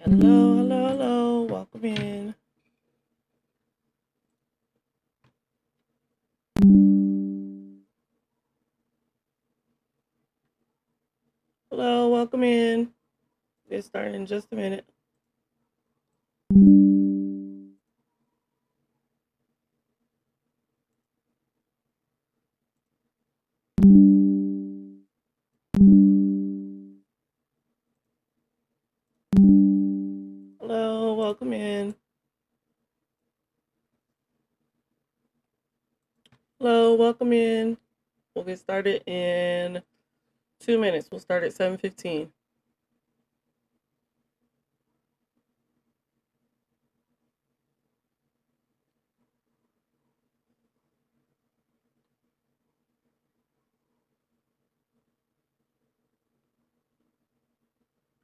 Hello, hello, hello. Welcome in. Hello, welcome in. Get started in just a minute. Hello, welcome in. Hello, welcome in. We'll get started in 2 minutes. We'll start at 7:15.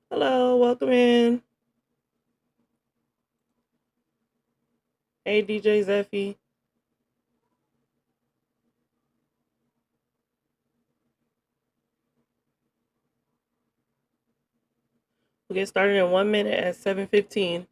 Hello, welcome in. Hey, DJ Zeffy. We'll get started in 1 minute at 7:15.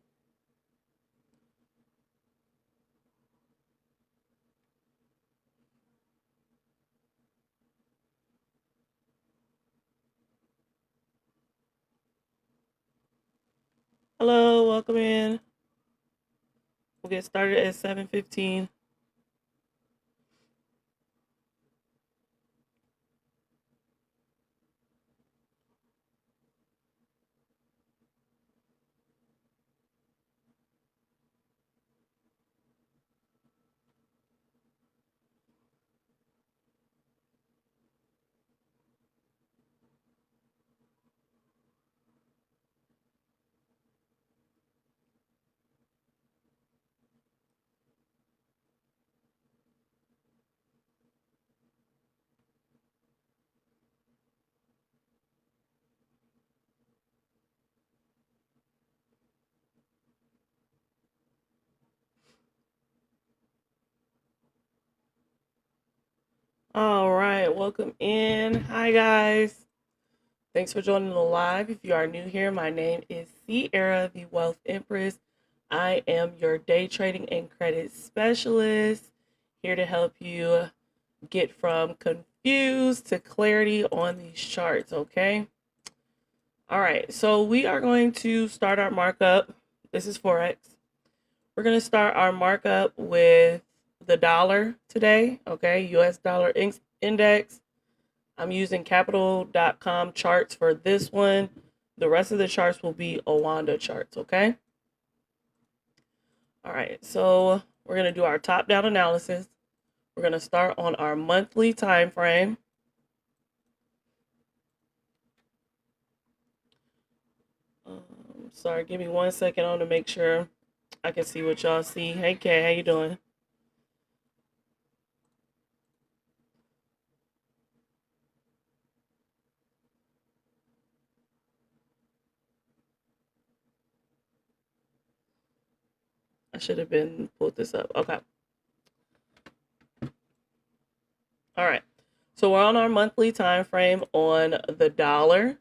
Hello, welcome in. We'll get started at 7:15. All right, welcome in. Hi, guys. Thanks for joining the live. If you are new here, my name is Sierra, the Wealth Empress. I am your day trading and credit specialist, here to help you get from confused to clarity on these charts, okay? All right, so we are going to start our markup. This is Forex. We're going to start our markup with the dollar today, okay? US dollar index. I'm using capital.com charts for this one. The rest of the charts will be Owanda charts, okay? All right, so we're going to do our top-down analysis. We're going to start on our monthly time frame. Sorry, give me 1 second on to make sure I can see what y'all see. Hey, Kay, how you doing? I should have been pulled this up. Okay. All right. So we're on our monthly time frame on the dollar.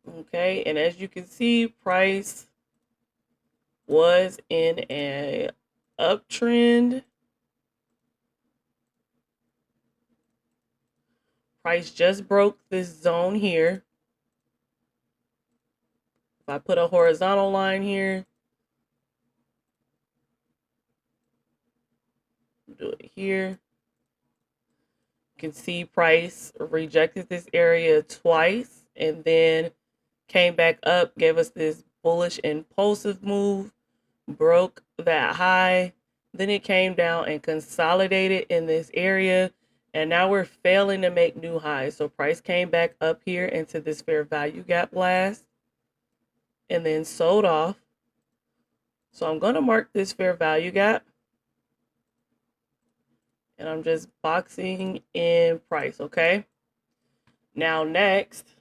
Okay, and as you can see, price was in a uptrend. Price just broke this zone here. If I put a horizontal line here, do it here. You can see price rejected this area twice and then came back up, gave us this bullish impulsive move, broke that high. Then it came down and consolidated in this area. And now we're failing to make new highs. So price came back up here into this fair value gap last and then sold off. So I'm going to mark this fair value gap. and I'm just boxing in price, okay? Now next,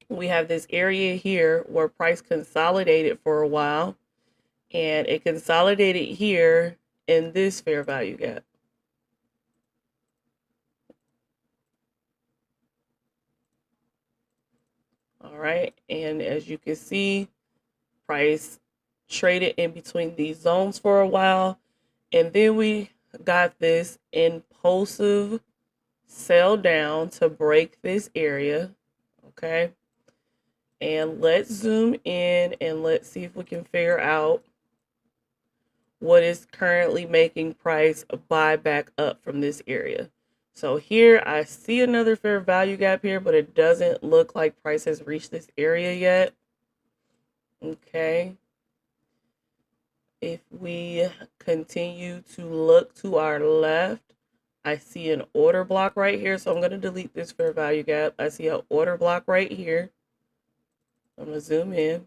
we have this area here where price consolidated for a while, and it consolidated here in this fair value gap. All right, and as you can see, price traded in between these zones for a while, and then we got this impulsive sell down to break this area, okay? And let's zoom in and let's see if we can figure out what is currently making price buy back up from this area. So here I see another fair value gap here, but it doesn't look like price has reached this area yet. Okay. If we continue to look to our left, I see an order block right here. So I'm going to delete this fair value gap. I see an order block right here. I'm going to zoom in.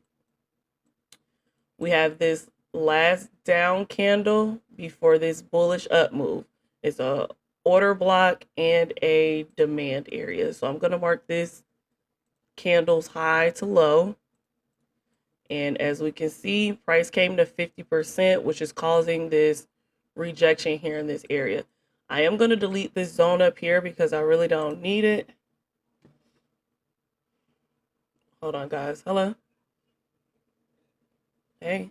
We have this last down candle before this bullish up move. It's a order block and a demand area. So I'm going to mark this candle's high to low. And as we can see, price came to 50%, which is causing this rejection here in this area. I am going to delete this zone up here because I really don't need it. Hold on, guys. Hello. Hey.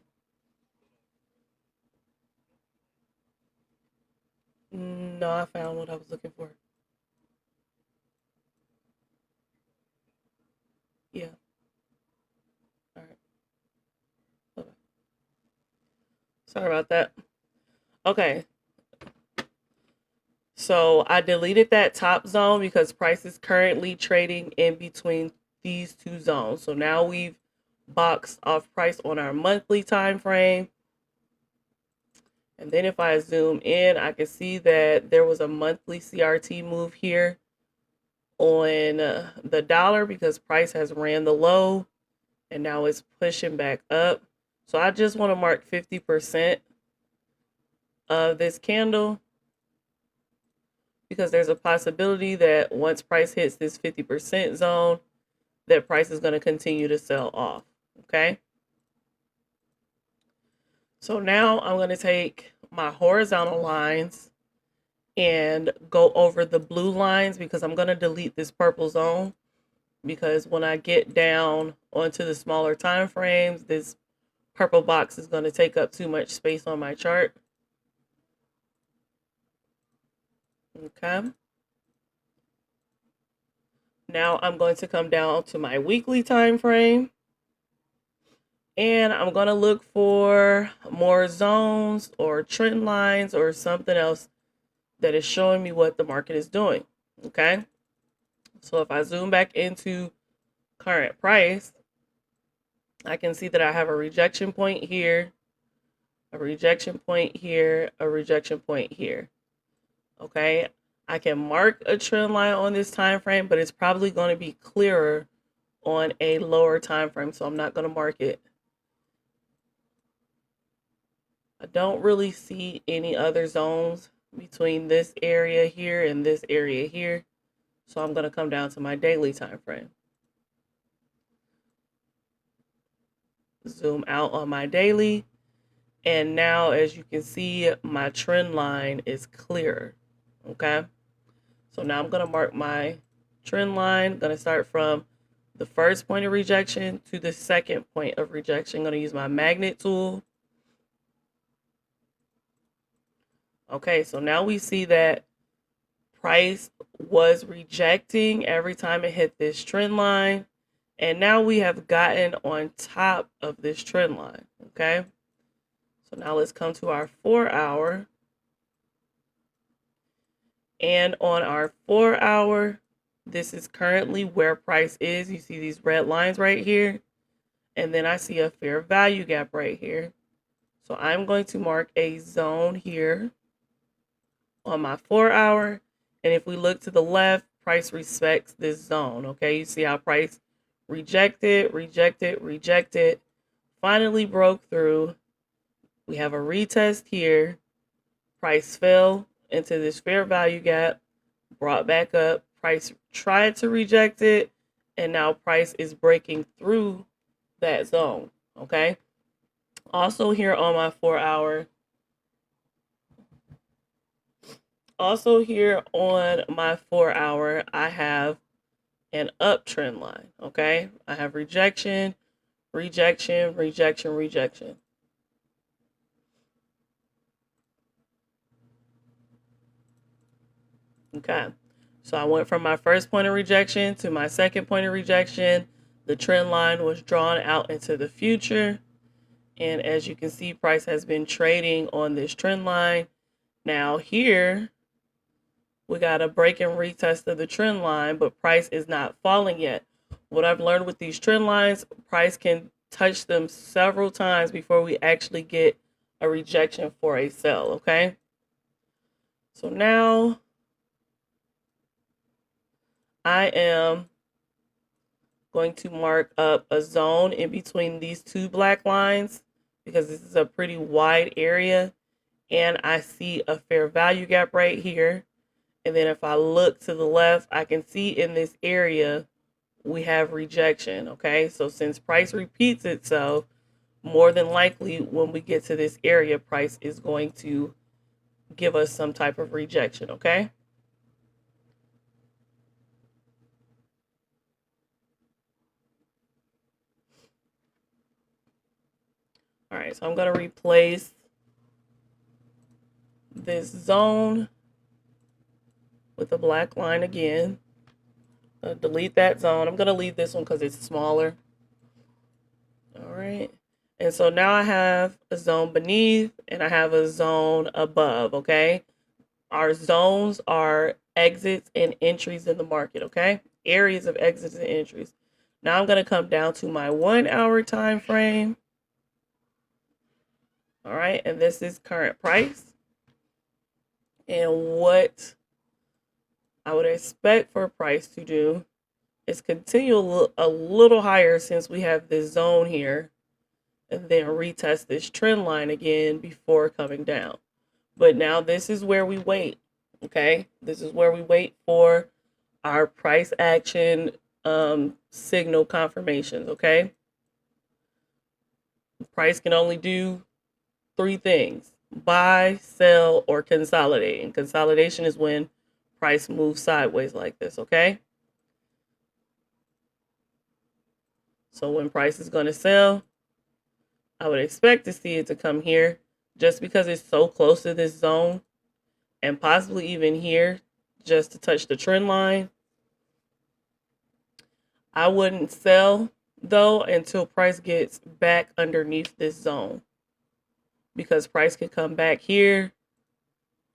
No, I found what I was looking for. Yeah. All right. Bye-bye. Sorry about that. Okay. So I deleted that top zone because price is currently trading in between these two zones. So now we've boxed off price on our monthly time frame. And then if I zoom in, I can see that there was a monthly CRT move here on the dollar because price has ran the low and now it's pushing back up. So I just want to mark 50% of this candle because there's a possibility that once price hits this 50% zone, that price is going to continue to sell off. Okay. So now I'm going to take my horizontal lines and go over the blue lines because I'm going to delete this purple zone because when I get down onto the smaller time frames, this purple box is going to take up too much space on my chart. Okay. Now I'm going to come down to my weekly time frame. And I'm going to look for more zones or trend lines or something else that is showing me what the market is doing. Okay. So if I zoom back into current price, I can see that I have a rejection point here, a rejection point here, a rejection point here. Okay. I can mark a trend line on this time frame, but it's probably going to be clearer on a lower time frame. So I'm not going to mark it. I don't really see any other zones between this area here and this area here. So I'm going to come down to my daily time frame. Zoom out on my daily. And now, as you can see, my trend line is clearer. Okay. So now I'm going to mark my trend line. I'm going to start from the first point of rejection to the second point of rejection. I'm going to use my magnet tool. Okay, so now we see that price was rejecting every time it hit this trend line. And now we have gotten on top of this trend line. Okay, so now let's come to our 4 hour. And on our 4 hour, this is currently where price is. You see these red lines right here. And then I see a fair value gap right here. So I'm going to mark a zone here on my 4 hour. And if we look to the left, price respects this zone. Okay, you see how price rejected, rejected, rejected, finally broke through. We have a retest here. Price fell into this fair value gap, brought back up. Price tried to reject it, and now price is breaking through that zone. Okay. Also here on my 4 hour, I have an uptrend line. Okay. I have rejection, rejection, rejection, rejection. Okay. So I went from my first point of rejection to my second point of rejection. The trend line was drawn out into the future. And as you can see, price has been trading on this trend line. Now here, we got a break and retest of the trend line, but price is not falling yet. What I've learned with these trend lines, price can touch them several times before we actually get a rejection for a sell, okay? So now I am going to mark up a zone in between these two black lines because this is a pretty wide area, and I see a fair value gap right here. And then if I look to the left, I can see in this area we have rejection. Okay, so since price repeats itself, more than likely when we get to this area, price is going to give us some type of rejection. Okay. All right, so I'm going to replace this zone with a black line again. Delete that zone. I'm going to leave this one because it's smaller. All right. And so now I have a zone beneath and I have a zone above, okay? Our zones are exits and entries in the market, okay? Areas of exits and entries. Now I'm going to come down to my 1 hour time frame. All right, and this is current price. And what I would expect for price to do is continue a little higher since we have this zone here, and then retest this trend line again before coming down. But now this is where we wait, okay? This is where we wait for our price action signal confirmations, okay? Price can only do 3 things: buy, sell, or consolidate. And consolidation is when price moves sideways like this, okay? So when price is going to sell, I would expect to see it to come here just because it's so close to this zone, and possibly even here just to touch the trend line. I wouldn't sell though until price gets back underneath this zone, because price can come back here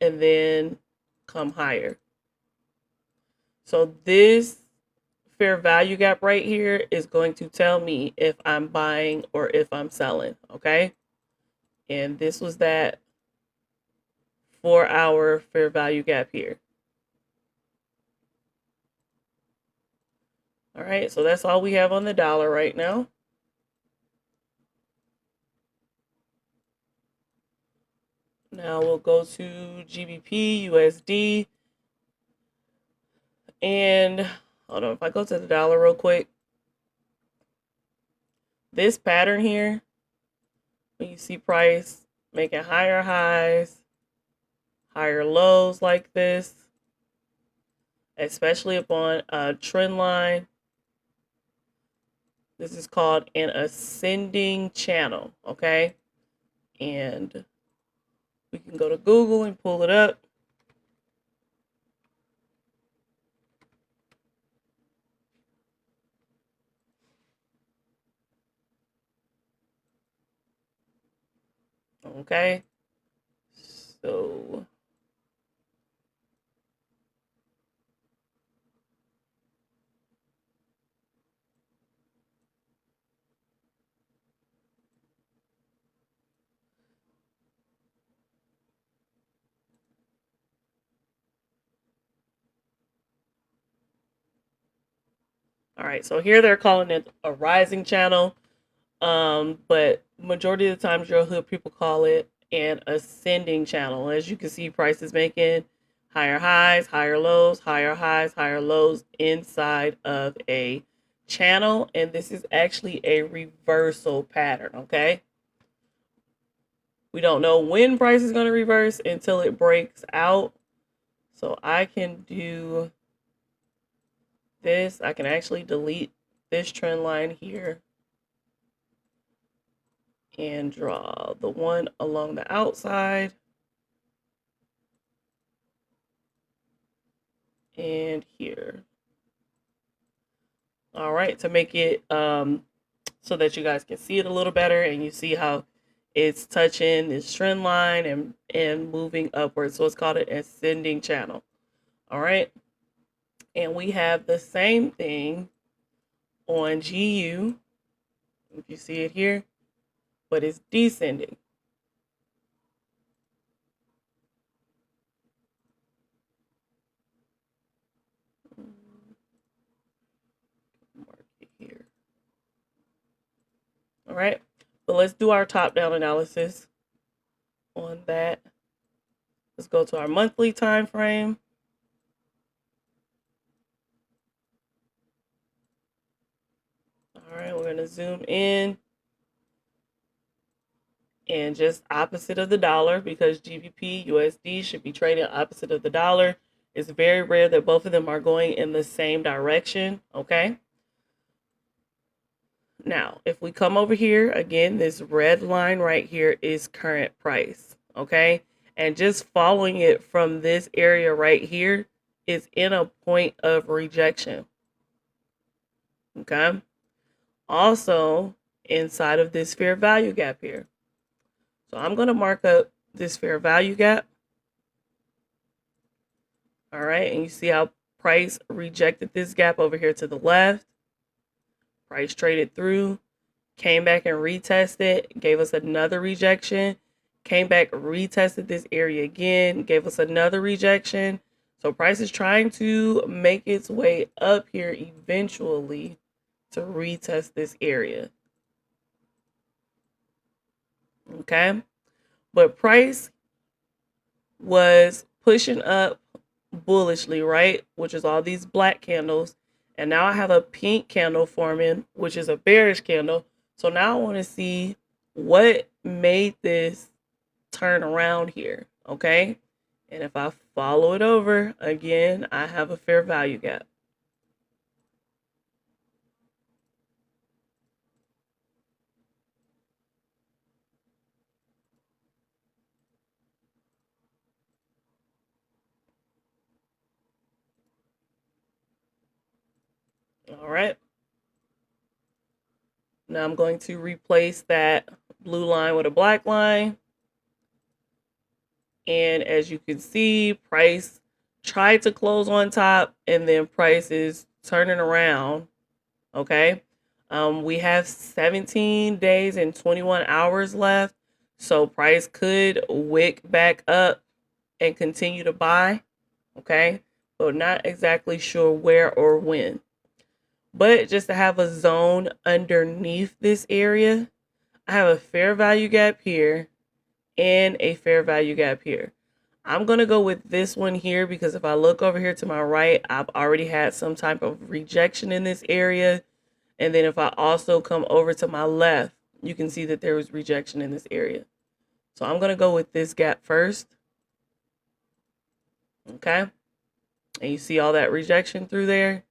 and then come higher. So this fair value gap right here is going to tell me if I'm buying or if I'm selling, okay? And this was that 4 hour fair value gap here. All right, so that's all we have on the dollar right now. Now we'll go to GBP, USD, and hold on, if I go to the dollar real quick, this pattern here, when you see price making higher highs, higher lows like this, especially upon a trend line, this is called an ascending channel, okay? And we can go to Google and pull it up. Okay, so all right, so here they're calling it a rising channel, but majority of the times you'll hear people call it and ascending channel. As you can see, price is making higher highs, higher lows, higher highs, higher lows inside of a channel. And this is actually a reversal pattern, okay? We don't know when price is going to reverse until it breaks out. So I can do this. I can actually delete this trend line here and draw the one along the outside and here. All right, to make it so that you guys can see it a little better and you see how it's touching this trend line and moving upwards. So it's called an ascending channel. All right. And we have the same thing on GU, if you see it here, but it's descending. Mark it here. All right. But let's do our top-down analysis on that. Let's go to our monthly time frame. All right, we're going to zoom in. And just opposite of the dollar, because GBP USD should be traded opposite of the dollar. It's very rare that both of them are going in the same direction, okay? Now, if we come over here, again, this red line right here is current price, okay? And just following it from this area right here is in a point of rejection, okay? Also, inside of this fair value gap here. So I'm going to mark up this fair value gap. All right, and you see how price rejected this gap over here to the left. Price traded through, came back and retested, gave us another rejection, came back, retested this area again, gave us another rejection. So price is trying to make its way up here eventually to retest this area. Okay, but price was pushing up bullishly, right? Which is all these black candles. And now I have a pink candle forming, which is a bearish candle. So now I want to see what made this turn around here, okay? And if I follow it over, again, I have a fair value gap. All right. Now I'm going to replace that blue line with a black line. And as you can see, price tried to close on top and then price is turning around. Okay. We have 17 days and 21 hours left. So price could wick back up and continue to buy. Okay. But not exactly sure where or when. But just to have a zone underneath this area, I have a fair value gap here and a fair value gap here. I'm going to go with this one here because if I look over here to my right, I've already had some type of rejection in this area. And then if I also come over to my left, you can see that there was rejection in this area. So I'm going to go with this gap first. Okay. And you see all that rejection through there.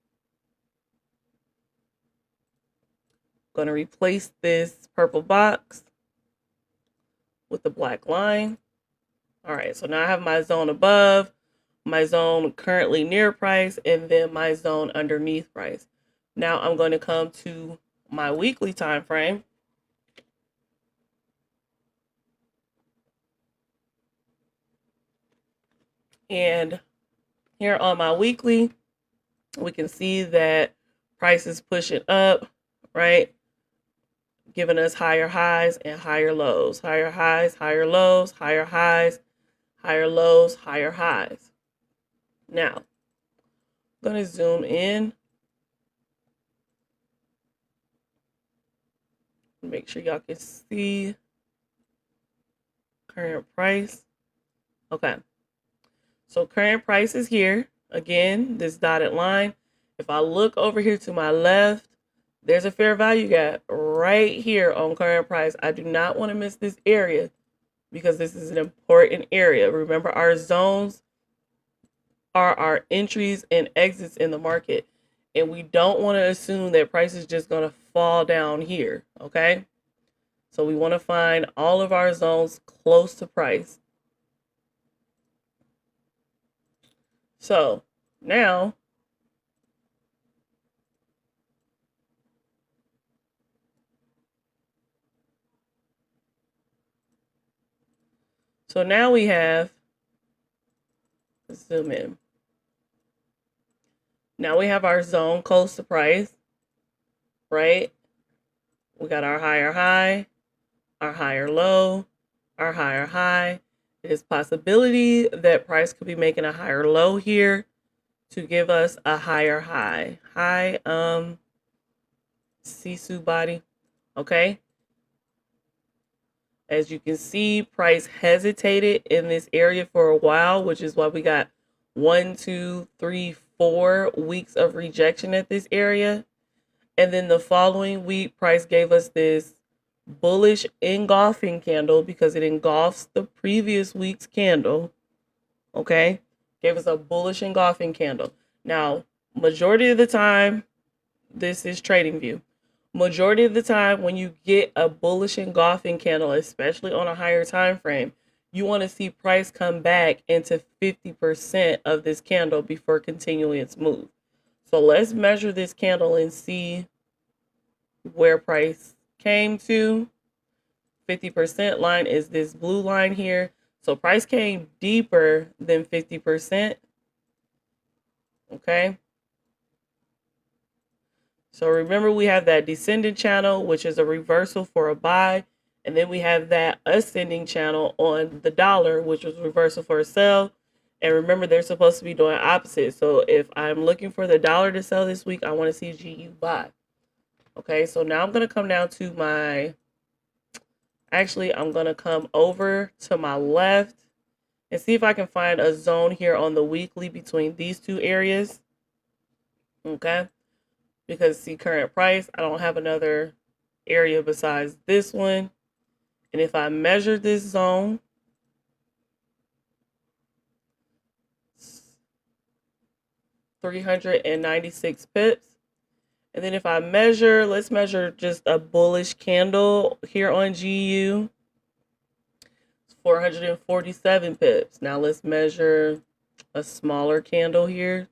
Going to replace this purple box with the black line. All right, so now I have my zone above, my zone currently near price, and then my zone underneath price. Now I'm going to come to my weekly time frame. And here on my weekly, we can see that price is pushing up, right? Giving us higher highs and higher lows, higher highs, higher lows, higher highs, higher lows, higher highs. Now, I'm going to zoom in. Make sure y'all can see current price. Okay. So current price is here. Again, this dotted line. If I look over here to my left, there's a fair value gap right here on current price. I do not want to miss this area because this is an important area. Remember, our zones are our entries and exits in the market. And we don't want to assume that price is just going to fall down here, okay? So we want to find all of our zones close to price. So now we have, let's zoom in. Now we have our zone close to price, right? We got our higher high, our higher low, our higher high. There's possibility that price could be making a higher low here to give us a higher high. High Sisu body, okay? As you can see, price hesitated in this area for a while, which is why we got 1, 2, 3, 4 weeks of rejection at this area. And then the following week, price gave us this bullish engulfing candle because it engulfs the previous week's candle. Okay, gave us a bullish engulfing candle. Now, majority of the time, this is trading view. Majority of the time, when you get a bullish engulfing candle, especially on a higher time frame, you want to see price come back into 50% of this candle before continuing its move. So let's measure this candle and see where price came to. 50% line is this blue line here. So price came deeper than 50%. Okay. So remember, we have that descending channel, which is a reversal for a buy. And then we have that ascending channel on the dollar, which was reversal for a sell. And remember, they're supposed to be doing opposite. So if I'm looking for the dollar to sell this week, I want to see GU buy. Okay, so now I'm going to come down to my, actually, I'm going to come over to my left and see if I can find a zone here on the weekly between these two areas. Okay, because see current price, I don't have another area besides this one. And if I measure this zone, it's 396 pips. And then if I measure, let's measure just a bullish candle here on GU. It's 447 pips. Now let's measure a smaller candle here.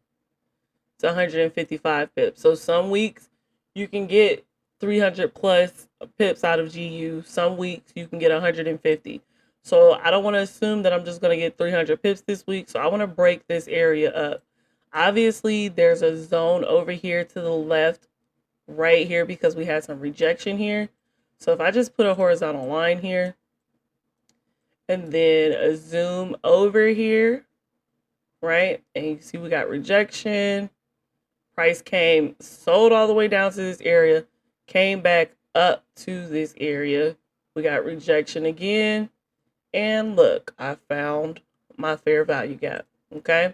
It's 155 pips. So some weeks you can get 300 plus pips out of GU. Some weeks you can get 150. So I don't want to assume that I'm just going to get 300 pips this week. So I want to break this area up. Obviously, there's a zone over here to the left right here because we had some rejection here. So if I just put a horizontal line here and then a zoom over here, right? And you see we got rejection. Price came, sold all the way down to this area, came back up to this area. We got rejection again. And look, I found my fair value gap. Okay.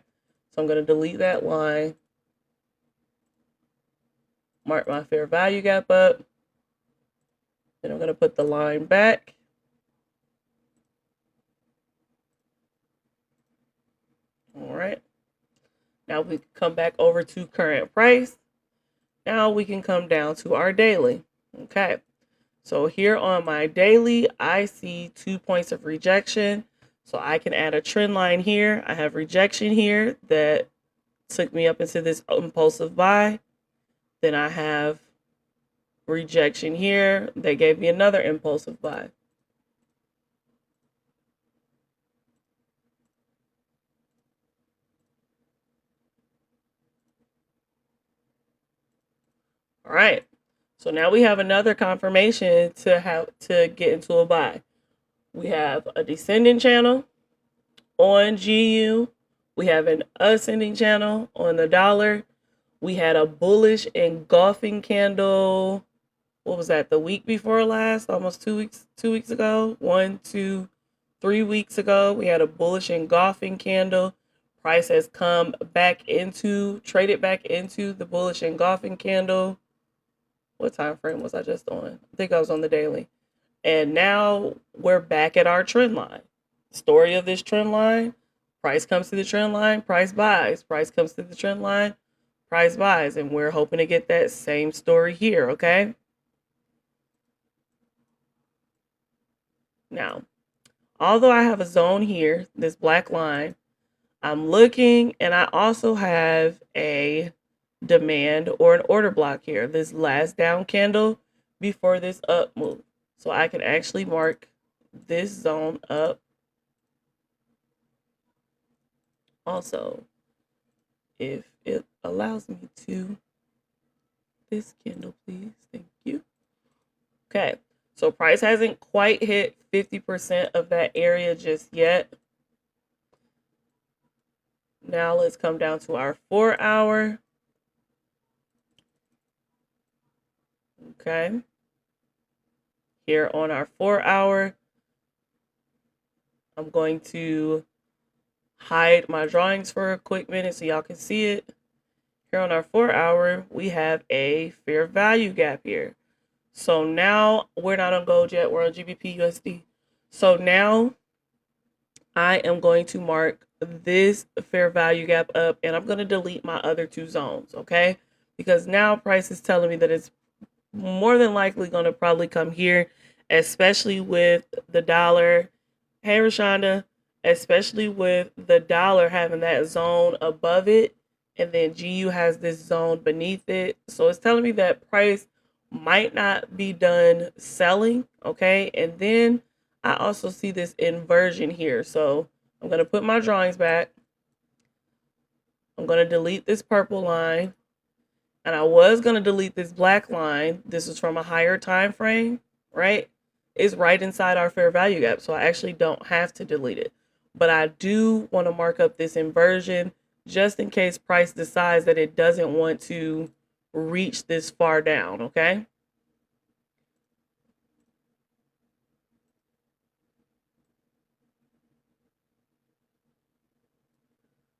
So I'm going to delete that line. Mark my fair value gap up. Then I'm going to put the line back. All right. Now we can come back over to current price. Now we can come down to our daily. Okay. So here on my daily, I see 2 points of rejection. So I can add a trend line here. I have rejection here that took me up into this impulsive buy. Then I have rejection here that gave me another impulsive buy. All right. So now we have another confirmation to get into a buy. We have a descending channel on GU. We have an ascending channel on the dollar. We had a bullish engulfing candle. What was that? The week before last? Almost 2 weeks ago. 1, 2, 3 weeks ago, we had a bullish engulfing candle. Price has come back into, traded back into the bullish engulfing candle. What time frame was I just on? I think I was on the daily. And now we're back at our trend line. Story of this trend line: price comes to the trend line, price buys. Price comes to the trend line, price buys. And we're hoping to get that same story here, okay? Now, although I have a zone here, this black line, I'm looking, and I also have a demand or an order block here, this last down candle before this up move. So I can actually mark this zone up. Also, if it allows me to, this candle, please. Thank you. Okay, so price hasn't quite hit 50% of that area just yet. Now let's come down to our 4-hour. Okay. Here on our 4-hour, I'm going to hide my drawings for a quick minute so y'all can see it. Here on our 4-hour, we have a fair value gap here. So now we're not on gold yet, we're on GBP USD. So now I am going to mark this fair value gap up, and I'm going to delete my other two zones, okay? Because now price is telling me that it's more than likely going to probably come here, especially with the dollar. Hey, Rashonda, especially with the dollar having that zone above it, and then GU has this zone beneath it. So it's telling me that price might not be done selling, okay? And then I also see this inversion here. So I'm going to put my drawings back. I'm going to delete this purple line. And I was going to delete this black line. This is from a higher time frame, right? It's right inside our fair value gap. So I actually don't have to delete it. But I do want to mark up this inversion just in case price decides that it doesn't want to reach this far down, okay?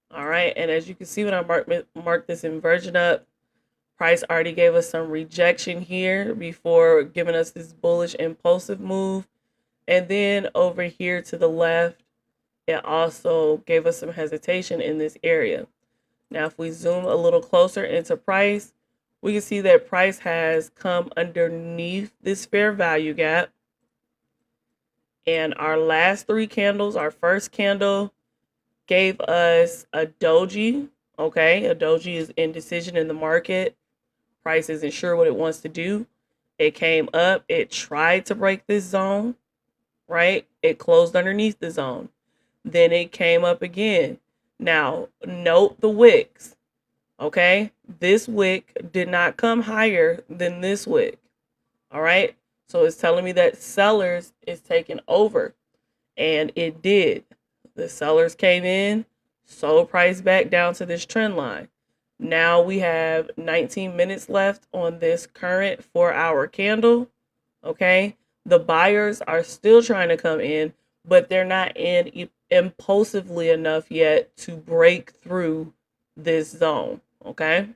All right, and as you can see when I mark this inversion up, price already gave us some rejection here before giving us this bullish impulsive move. And then over here to the left, it also gave us some hesitation in this area. Now, if we zoom a little closer into price, we can see that price has come underneath this fair value gap. And our last three candles, our first candle gave us a doji, okay? A doji is indecision in the market. Price isn't sure what it wants to do. It came up, it tried to break this zone, right? It closed underneath the zone. Then it came up again. Now, note the wicks, okay? This wick did not come higher than this wick, all right? So it's telling me that sellers is taking over, and it did. The sellers came in, sold price back down to this trend line. Now we have 19 minutes left on this current 4-hour candle, okay? The buyers are still trying to come in, but they're not in impulsively enough yet to break through this zone, okay?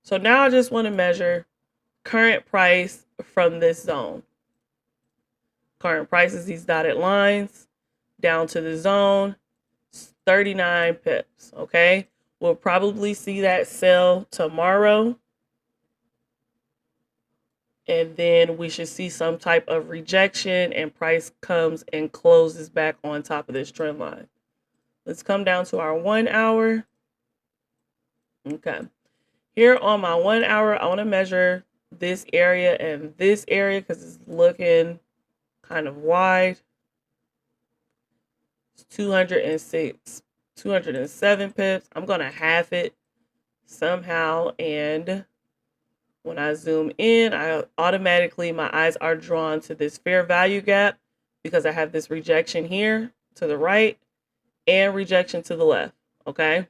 So now I just want to measure current price from this zone. Current price is these dotted lines down to the zone, 39 pips, okay? We'll probably see that sell tomorrow. And then we should see some type of rejection and price comes and closes back on top of this trend line. Let's come down to our 1-hour. Okay. Here on my 1-hour, I want to measure this area and this area because it's looking kind of wide. It's 206, 207 pips. I'm going to half it somehow, and when I zoom in, my eyes are drawn to this fair value gap because I have this rejection here to the right and rejection to the left, okay?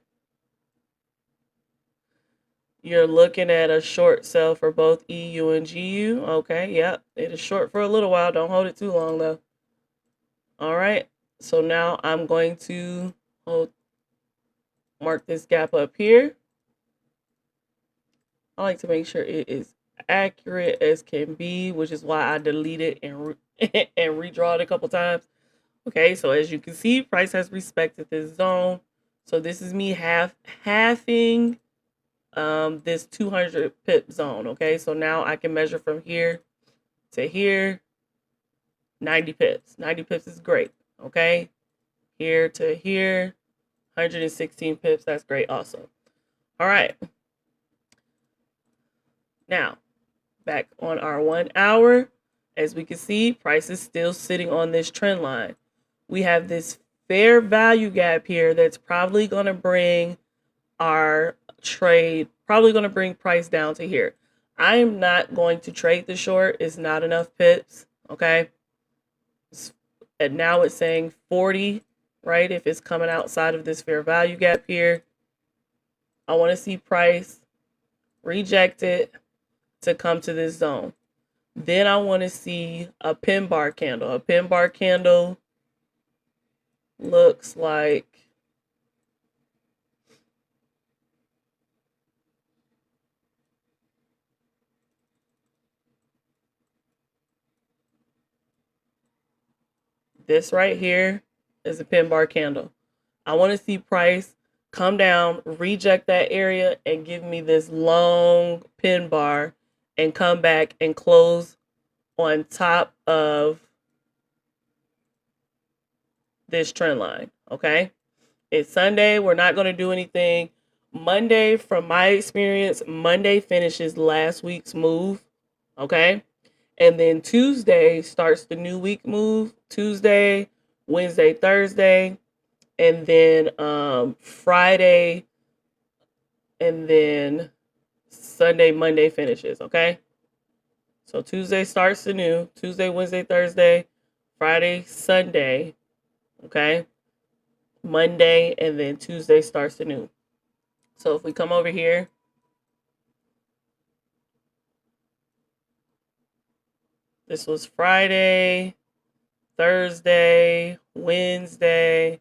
You're looking at a short sell for both EU and GU. Okay, yep. It is short for a little while. Don't hold it too long though. All right. So now I'm going to mark this gap up here. I like to make sure it is accurate as can be, which is why I deleted and and redraw it a couple times. Okay, so as you can see, price has respected this zone. So this is me halving this 200 pip zone. Okay, so now I can measure from here to here, 90 pips. 90 pips is great. Okay, here to here, 116 pips. That's great also. All right. Now, back on our 1 hour, as we can see, price is still sitting on this trend line. We have this fair value gap here that's probably going to bring our trade, probably going to bring price down to here. I am not going to trade the short. It's not enough pips, okay? And now it's saying 40, right? If it's coming outside of this fair value gap here, I want to see price reject it to come to this zone. Then I want to see a pin bar candle. A pin bar candle looks like this right here is a pin bar candle. I want to see price come down, reject that area, and give me this long pin bar and come back and close on top of this trend line. Okay, it's Sunday. We're not going to do anything. Monday, from my experience, Monday finishes last week's move. Okay, and then Tuesday starts the new week move. Tuesday, Wednesday, Thursday, and then Friday, and then Sunday, Monday finishes. Okay, so Tuesday starts the new. Tuesday, Wednesday, Thursday, Friday, Sunday. Okay, Monday, and then Tuesday starts the new. So if we come over here, this was Friday, Thursday, Wednesday,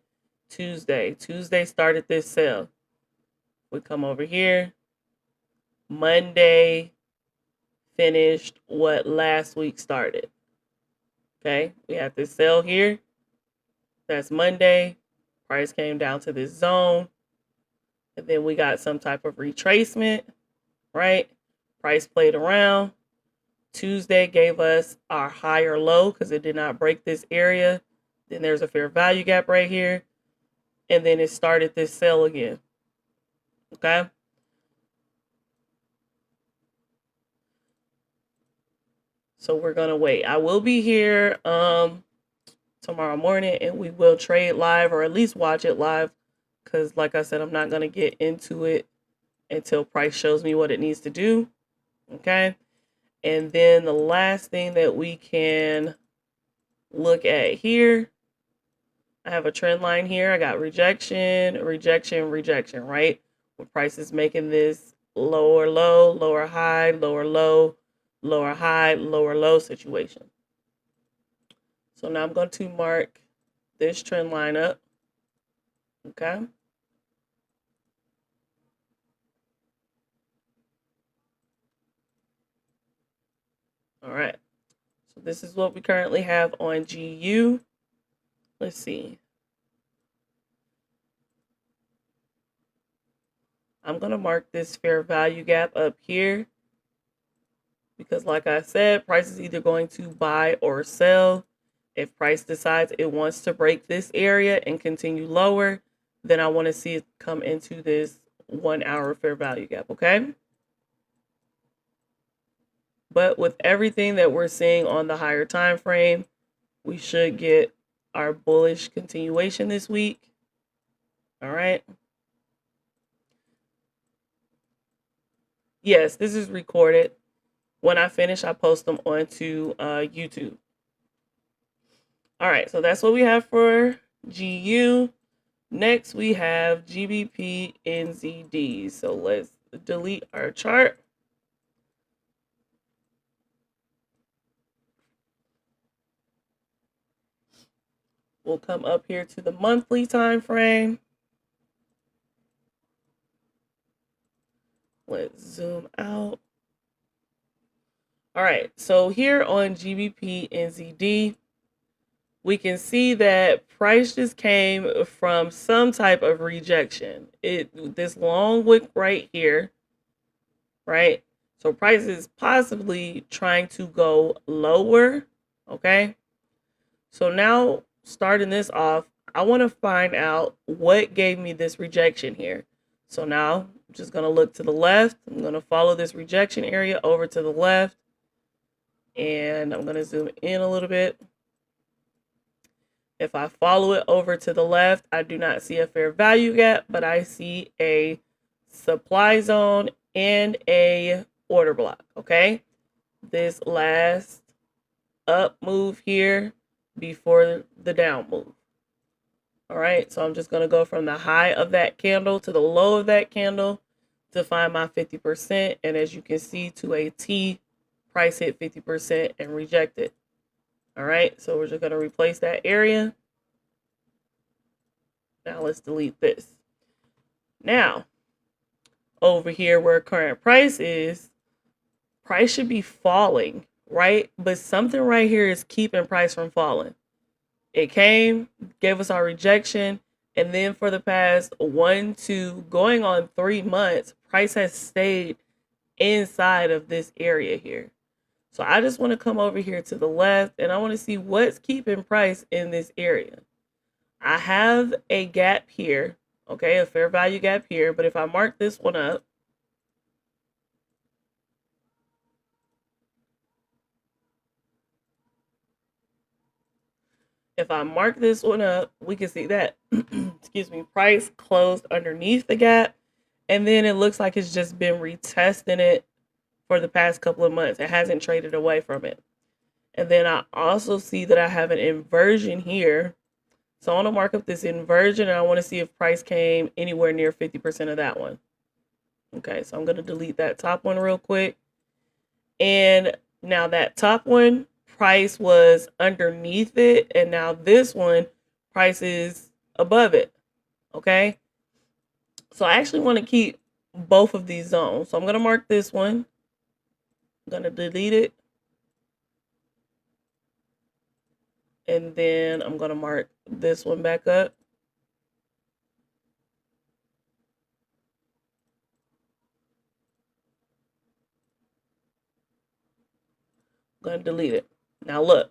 Tuesday. Tuesday started this sale. We come over here, Monday finished what last week started. Okay, we have this sale here. That's Monday. Price came down to this zone. And then we got some type of retracement, right? Price played around. Tuesday gave us our higher low because it did not break this area. Then there's a fair value gap right here. And then it started this sell again. Okay. So we're going to wait. I will be here tomorrow morning and we will trade live, or at least watch it live. Because like I said, I'm not going to get into it until price shows me what it needs to do. Okay. And then the last thing that we can look at here, I have a trend line here. I got rejection, rejection, rejection, right? When price is making this lower low, lower high, lower low, lower high, lower low situation. So now I'm going to mark this trend line up. Okay. All right. So this is what we currently have on GU. Let's see. I'm going to mark this fair value gap up here because like I said, price is either going to buy or sell. If price decides it wants to break this area and continue lower, then I want to see it come into this 1 hour fair value gap, okay? But with everything that we're seeing on the higher time frame, we should get our bullish continuation this week. All right. Yes, this is recorded. When I finish, I post them onto YouTube. All right, so that's what we have for GU. Next, we have GBP NZD. So let's delete our chart. We'll come up here to the monthly time frame. Let's zoom out. All right, so here on GBP NZD, we can see that price just came from some type of rejection. This long wick right here, right? So price is possibly trying to go lower, okay? So now starting this off, I want to find out what gave me this rejection here. So now I'm just going to look to the left. I'm going to follow this rejection area over to the left. And I'm going to zoom in a little bit. If I follow it over to the left, I do not see a fair value gap, but I see a supply zone and a order block, okay? This last up move here before the down move. All right, so I'm just going to go from the high of that candle to the low of that candle to find my 50%. And as you can see, to a T, price hit 50% and rejected. All right, so we're just going to replace that area. Now let's delete this. Now, over here where current price is, price should be falling, right? But something right here is keeping price from falling. It came, gave us our rejection, and then for the past 1, 2, going on 3 months, price has stayed inside of this area here. So I just want to come over here to the left, and I want to see what's keeping price in this area. I have a gap here, okay, a fair value gap here, but if I mark this one up, we can see that, excuse me, price closed underneath the gap, and then it looks like it's just been retesting it for the past couple of months. It hasn't traded away from it. And then I also see that I have an inversion here. So I want to mark up this inversion, and I want to see if price came anywhere near 50% of that one. Okay, so I'm going to delete that top one real quick. And now that top one, price was underneath it, and now this one, price is above it. Okay, so I actually want to keep both of these zones. So I'm going to mark this one. I'm going to delete it. And then I'm going to mark this one back up. I'm going to delete it. Now look,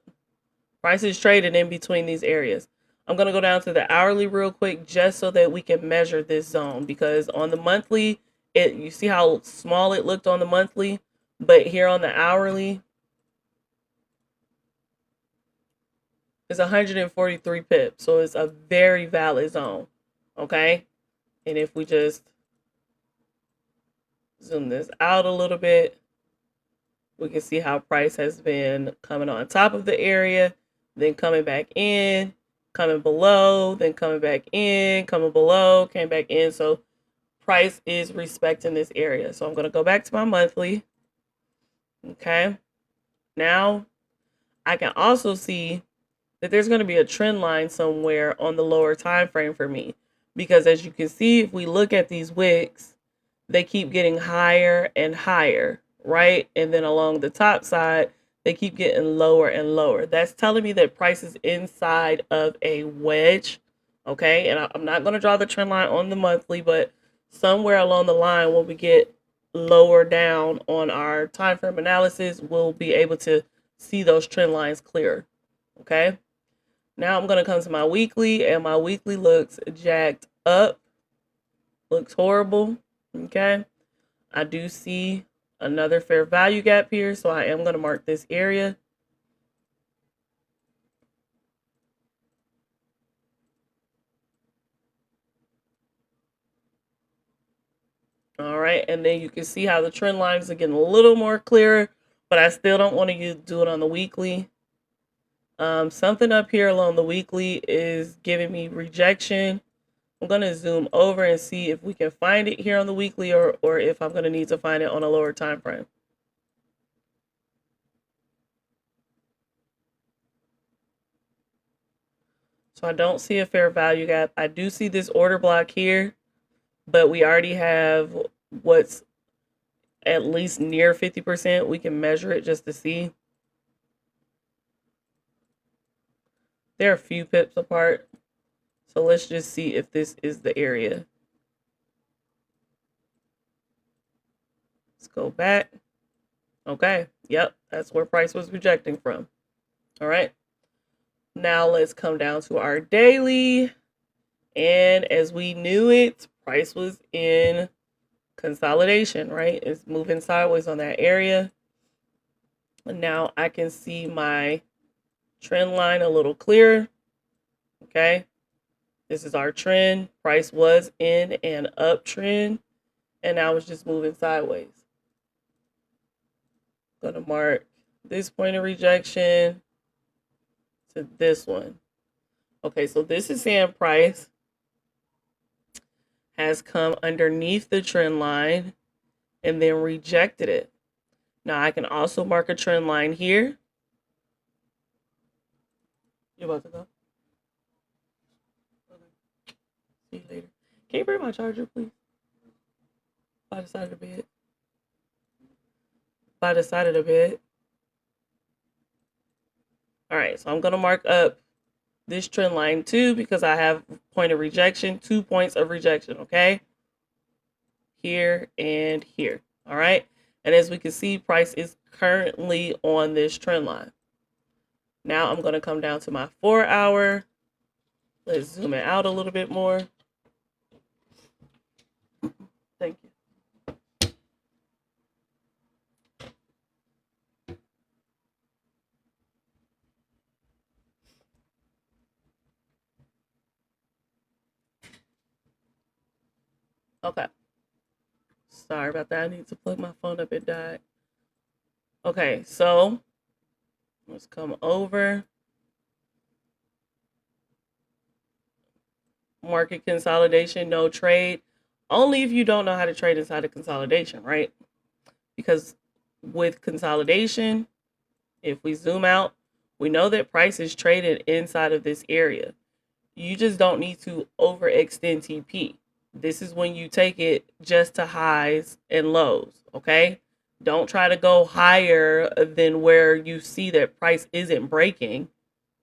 price is traded in between these areas. I'm going to go down to the hourly real quick just so that we can measure this zone, because on the monthly, you see how small it looked on the monthly, but here on the hourly, it's 143 pips. So it's a very valid zone. Okay. And if we just zoom this out a little bit, we can see how price has been coming on top of the area, then coming back in, coming below, then coming back in, coming below, came back in. So price is respecting this area. So I'm going to go back to my monthly. Okay. Now I can also see that there's going to be a trend line somewhere on the lower time frame for me, because as you can see, if we look at these wicks, they keep getting higher and higher, right? And then along the top side, they keep getting lower and lower. That's telling me that price is inside of a wedge, okay? And I'm not going to draw the trend line on the monthly, but somewhere along the line, when we get lower down on our time frame analysis, we'll be able to see those trend lines clearer, okay? Now I'm going to come to my weekly, and my weekly looks jacked up, looks horrible, okay? I do see another fair value gap here, so I am going to mark this area. All right, and then you can see how the trend lines are getting a little more clearer, but I still don't want to do it on the weekly. Something up here along the weekly is giving me rejection. I'm going to zoom over and see if we can find it here on the weekly, or if I'm going to need to find it on a lower time frame. So I don't see a fair value gap. I do see this order block here, but we already have what's at least near 50%. We can measure it just to see. They're a few pips apart. So let's just see if this is the area. Let's go back. Okay, yep, that's where price was rejecting from. All right. Now let's come down to our daily. And as we knew it, price was in consolidation, right? It's moving sideways on that area. And now I can see my trend line a little clearer. Okay. This is our trend. Price was in an uptrend, and now it's just moving sideways. Gonna mark this point of rejection to this one. Okay, so this is saying price has come underneath the trend line and then rejected it. Now I can also mark a trend line here. You about to go? Okay. See you later. Can you bring my charger, please? By the side of the bed. By the side of the bed. All right, so I'm going to mark up this trend line too, because I have point of rejection, 2 points of rejection, okay? Here and here, all right? And as we can see, price is currently on this trend line. Now I'm going to come down to my 4 hour. Let's zoom it out a little bit more. Thank you. Okay. Sorry about that. I need to plug my phone up. It died. Okay, so let's come over. Market consolidation, no trade. Only if you don't know how to trade inside of consolidation, right? Because with consolidation, if we zoom out, we know that price is traded inside of this area. You just don't need to overextend TP. This is when you take it just to highs and lows, okay? Don't try to go higher than where you see that price isn't breaking,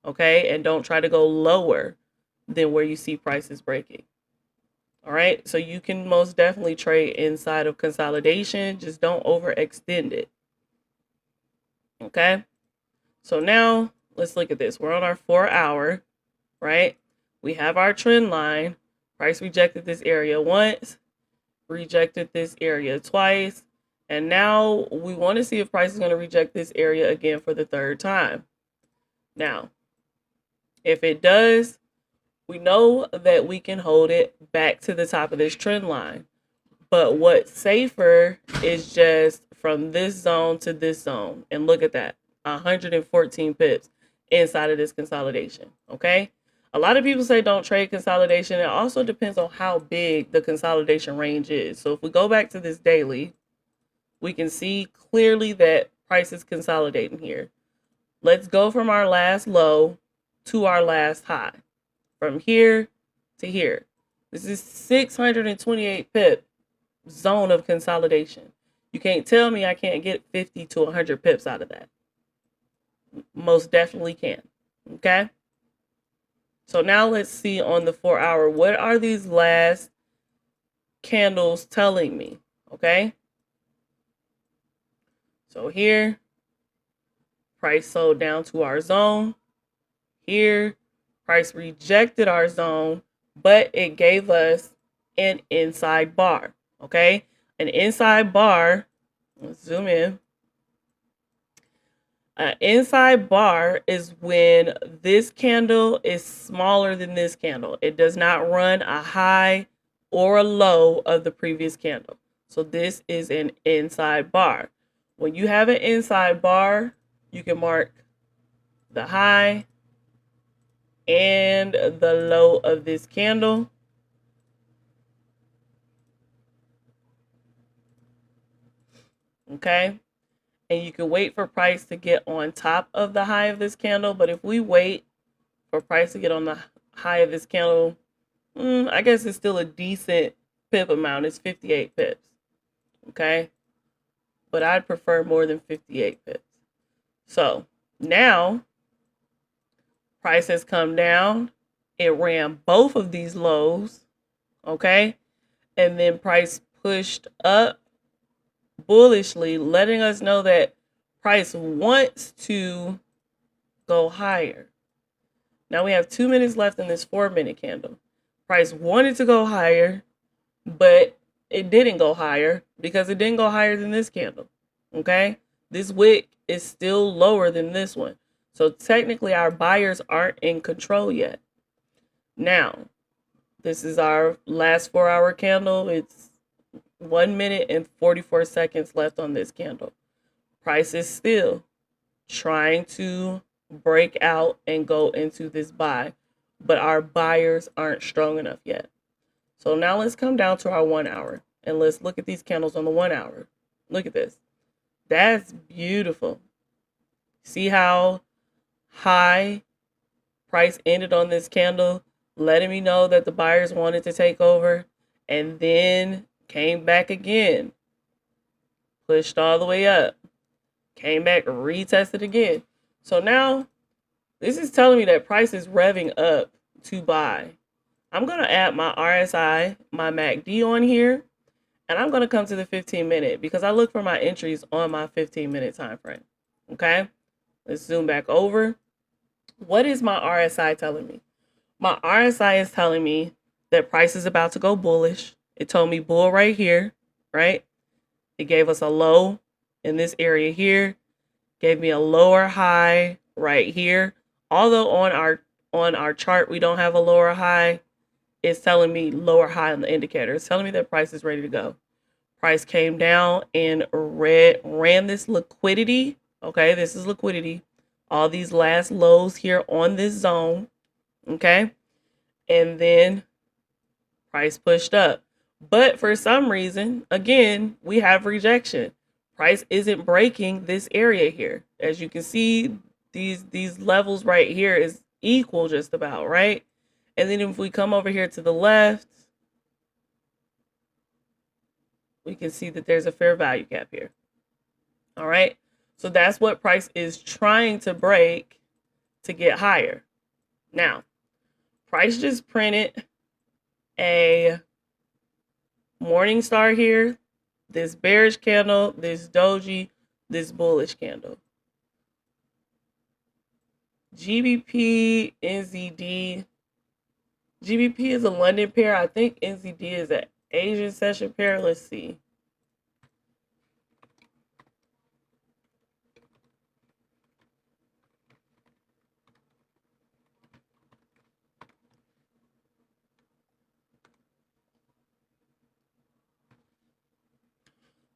okay? And don't try to go lower than where you see prices breaking. All right, so you can most definitely trade inside of consolidation. Just don't overextend it. Okay, so now let's look at this. We're on our 4 hour, right? We have our trend line. Price rejected this area once, rejected this area twice, and now we want to see if price is going to reject this area again for the 3rd time. Now, if it does, we know that we can hold it back to the top of this trend line. But what's safer is just from this zone to this zone. And look at that, 114 pips inside of this consolidation, okay? A lot of people say don't trade consolidation. It also depends on how big the consolidation range is. So if we go back to this daily, we can see clearly that price is consolidating here. Let's go from our last low to our last high. From here to here. This is 628 pip zone of consolidation. You can't tell me I can't get 50 to 100 pips out of that. Most definitely can. Okay? So now let's see on the 4 hour, what are these last candles telling me? Okay? So here, price sold down to our zone. Here, price rejected our zone, but it gave us an inside bar, okay? An inside bar, let's zoom in. An inside bar is when this candle is smaller than this candle. It does not run a high or a low of the previous candle. So this is an inside bar. When you have an inside bar, you can mark the high and the low of this candle. Okay. And you can wait for price to get on top of the high of this candle. But if we wait for price to get on the high of this candle, I guess it's still a decent pip amount. It's 58 pips. Okay. But I'd prefer more than 58 pips. So now price has come down. It ran both of these lows. Okay. And then price pushed up bullishly, letting us know that price wants to go higher. Now we have 2 minutes left in this 4-minute candle. Price wanted to go higher, but it didn't go higher because it didn't go higher than this candle. Okay? This wick is still lower than this one. So technically our buyers aren't in control yet. Now, this is our last 4-hour candle. It's 1 minute and 44 seconds left on this candle. Price is still trying to break out and go into this buy, but our buyers aren't strong enough yet. So now let's come down to our 1 hour and let's look at these candles on the 1 hour. Look at this. That's beautiful. See how high price ended on this candle, letting me know that the buyers wanted to take over, and then came back again, pushed all the way up, came back, retested again. So now this is telling me that price is revving up to buy. I'm going to add my RSI, my MACD on here, and I'm going to come to the 15-minute because I look for my entries on my 15-minute time frame. Okay, let's zoom back over. What is my RSI telling me? My RSI is telling me that price is about to go bullish. It told me bull right here, right? It gave us a low in this area here, gave me a lower high right here. Although on our chart we don't have a lower high, it's telling me lower high on the indicator. It's telling me that price is ready to go. Price came down and ran this liquidity. Okay, this is liquidity. All these last lows here on this zone. Okay, and then price pushed up. But for some reason, again, we have rejection. Price isn't breaking this area here. As you can see, these levels right here is equal just about, right? And then if we come over here to the left, we can see that there's a fair value gap here. All right. So that's what price is trying to break to get higher. Now, price just printed a morning star here, this bearish candle, this doji, this bullish candle. GBP, NZD. GBP is a London pair. I think NZD is an Asian session pair. Let's see.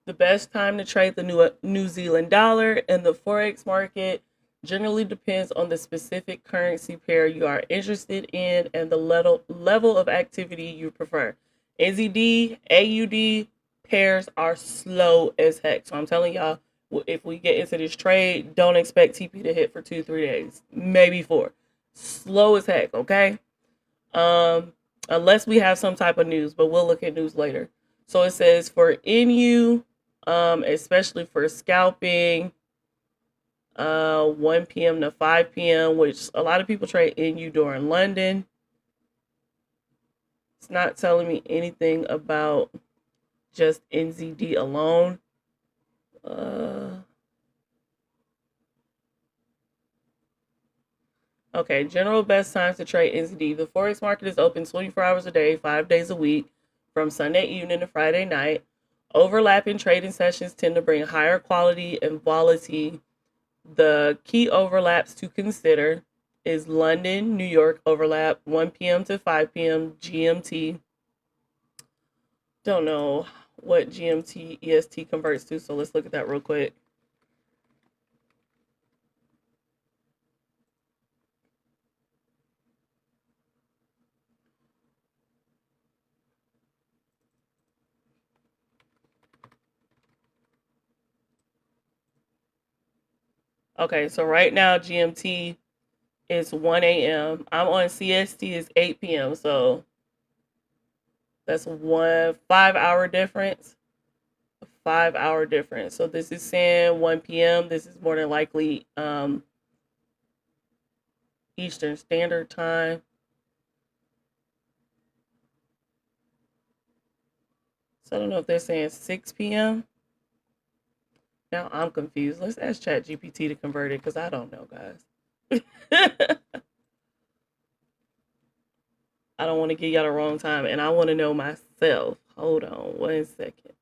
The best time to trade the New Zealand dollar and the Forex market generally depends on the specific currency pair you are interested in and the level of activity you prefer. NZD, AUD pairs are slow as heck. So I'm telling y'all, if we get into this trade, don't expect TP to hit for 2-3 days, maybe 4. Slow as heck, okay? Unless we have some type of news, but we'll look at news later. So it says for NU, especially for scalping, 1 p.m. to 5 p.m., which a lot of people trade NU during London. It's not telling me anything about just NZD alone. Okay, general best times to trade NZD. The Forex market is open 24 hours a day, 5 days a week, from Sunday evening to Friday night. Overlapping trading sessions tend to bring higher quality and volatility. The key overlaps to consider is London, New York overlap, 1 p.m. to 5 p.m. GMT. Don't know what GMT EST converts to, so let's look at that real quick. Okay, so right now GMT is 1 a.m. I'm on CST is 8 p.m. So that's 5 hour difference. 5 hour difference. So this is saying 1 p.m. This is more than likely Eastern Standard Time. So I don't know if they're saying 6 p.m. Now I'm confused. Let's ask ChatGPT to convert it because I don't know, guys. I don't want to give y'all the wrong time, and I want to know myself. Hold on 1 second.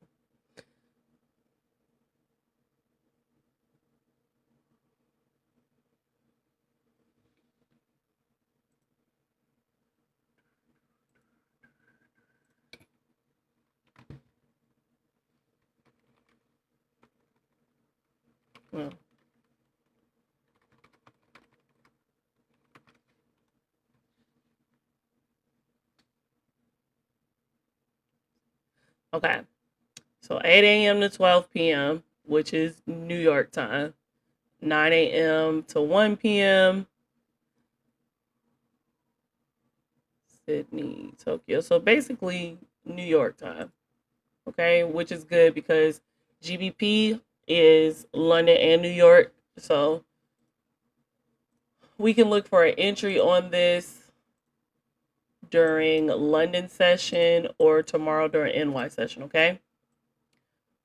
Well, okay. So 8 a.m. to 12 p.m., which is New York time. 9 a.m. to 1 p.m. Sydney, Tokyo. So basically New York time. Okay, which is good because GBP is London and New York. So we can look for an entry on this during London session or tomorrow during NY session, okay?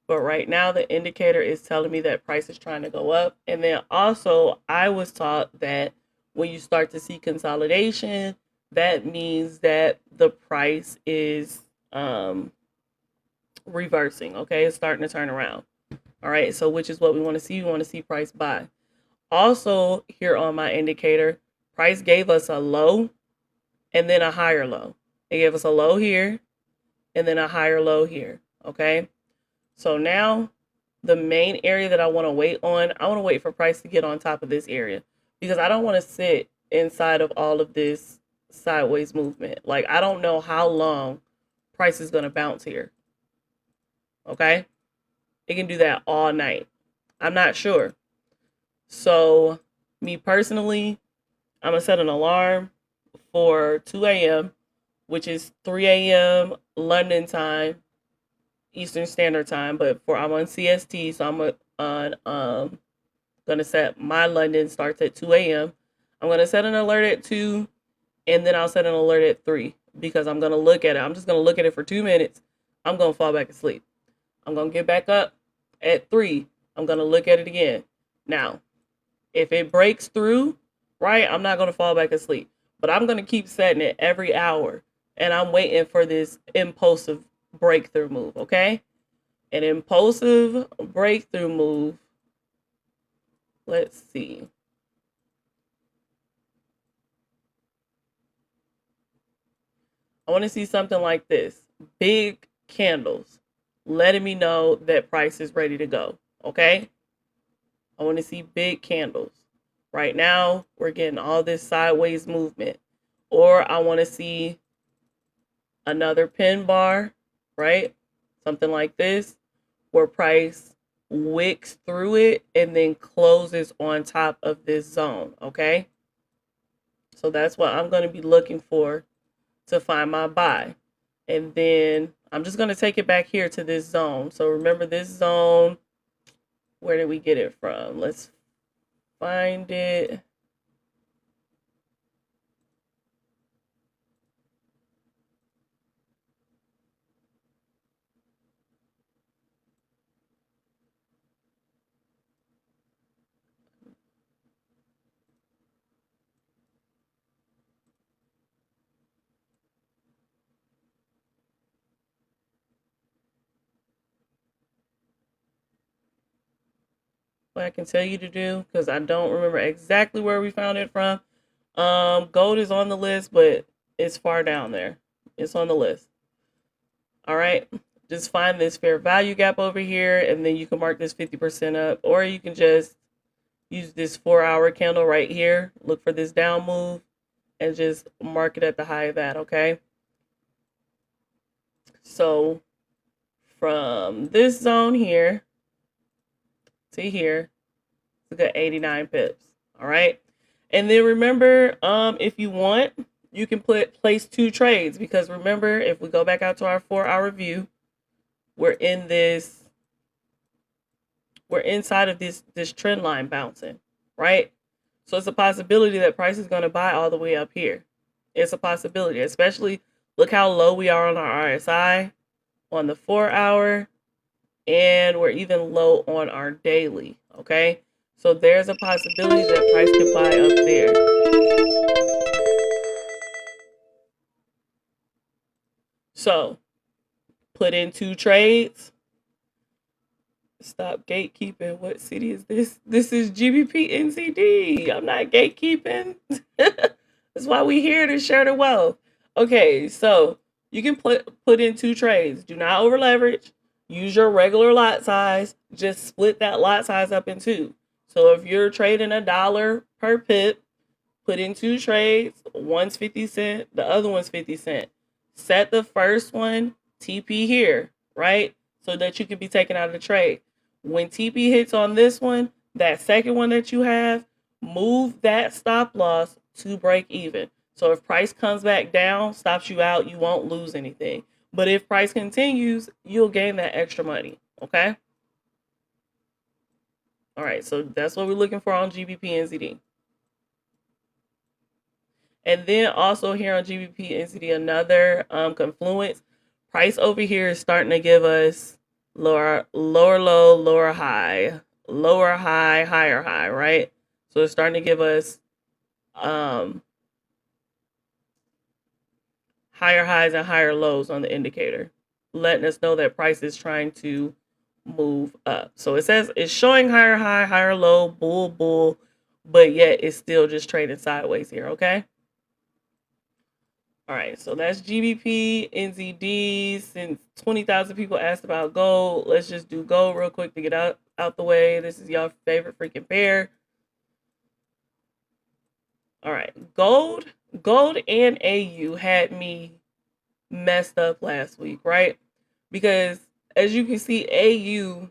But right now the indicator is telling me that price is trying to go up. And then also I was taught that when you start to see consolidation, that means that the price is reversing, okay? It's starting to turn around. All right, so which is what we want to see. We want to see price buy. Also, here on my indicator, price gave us a low and then a higher low. It gave us a low here and then a higher low here, okay? So now the main area that I want to wait on, I want to wait for price to get on top of this area because I don't want to sit inside of all of this sideways movement. Like, I don't know how long price is going to bounce here, okay? It can do that all night. I'm not sure. So, me personally, I'm going to set an alarm for 2 a.m., which is 3 a.m. London time, Eastern Standard Time. But I'm on CST, so gonna set my London starts at 2 a.m. I'm gonna set an alert at 2, and then I'll set an alert at 3 because I'm gonna look at it. I'm just gonna look at it for 2 minutes. I'm gonna fall back asleep. I'm gonna get back up at 3. I'm gonna look at it again. Now, if it breaks through, right, I'm not gonna fall back asleep. But I'm gonna keep setting it every hour, and I'm waiting for this impulsive breakthrough move, okay? An impulsive breakthrough move. Let's see. I want to see something like this. Big candles letting me know that price is ready to go, okay? I want to see big candles. Right now, we're getting all this sideways movement. Or I want to see another pin bar, right? Something like this, where price wicks through it and then closes on top of this zone, okay? So that's what I'm going to be looking for to find my buy. And then I'm just going to take it back here to this zone. So remember this zone, where did we get it from? Let's find it. What I can tell you to do, because I don't remember exactly where we found it from. Gold is on the list, but it's far down there. It's on the list. All right. Just find this fair value gap over here, and then you can mark this 50% up, or you can just use this 4-hour candle right here. Look for this down move and just mark it at the high of that, okay? So from this zone here to here, It's a good 89 pips. All right. And then remember, if you want, you can place 2 trades, because remember, if we go back out to our 4-hour view, we're inside of this trend line bouncing, right? So it's a possibility that price is going to buy all the way up here. It's a possibility, especially look how low we are on our RSI on the 4-hour, and we're even low on our daily, okay? So there's a possibility that price could buy up there. So put in 2 trades. Stop gatekeeping. What city is this? This is GBP NZD. I'm not gatekeeping. That's why we here to share the wealth. Okay, so you can put in 2 trades. Do not over leverage. Use your regular lot size. Just split that lot size up in 2. So if you're trading $1 per pip, put in 2 trades. One's 50 cents, the other one's 50 cents. Set the first one TP here, right? So that you can be taken out of the trade. When TP hits on this one, that second one that you have, move that stop loss to break even. So if price comes back down, stops you out, you won't lose anything. But if price continues, you'll gain that extra money, okay? All right, so that's what we're looking for on GBP NZD. And then also here on GBP NZD, another confluence. Price over here is starting to give us lower low, lower high, higher high, right? So it's starting to give us higher highs and higher lows on the indicator, letting us know that price is trying to move up. So it says it's showing higher high, higher low, bull, but yet it's still just trading sideways here, okay? All right, so that's GBP, NZD. Since 20,000 people asked about gold, let's just do gold real quick to get out the way. This is y'all favorite freaking pair. All right, gold and AU had me messed up last week, right? Because as you can see, AU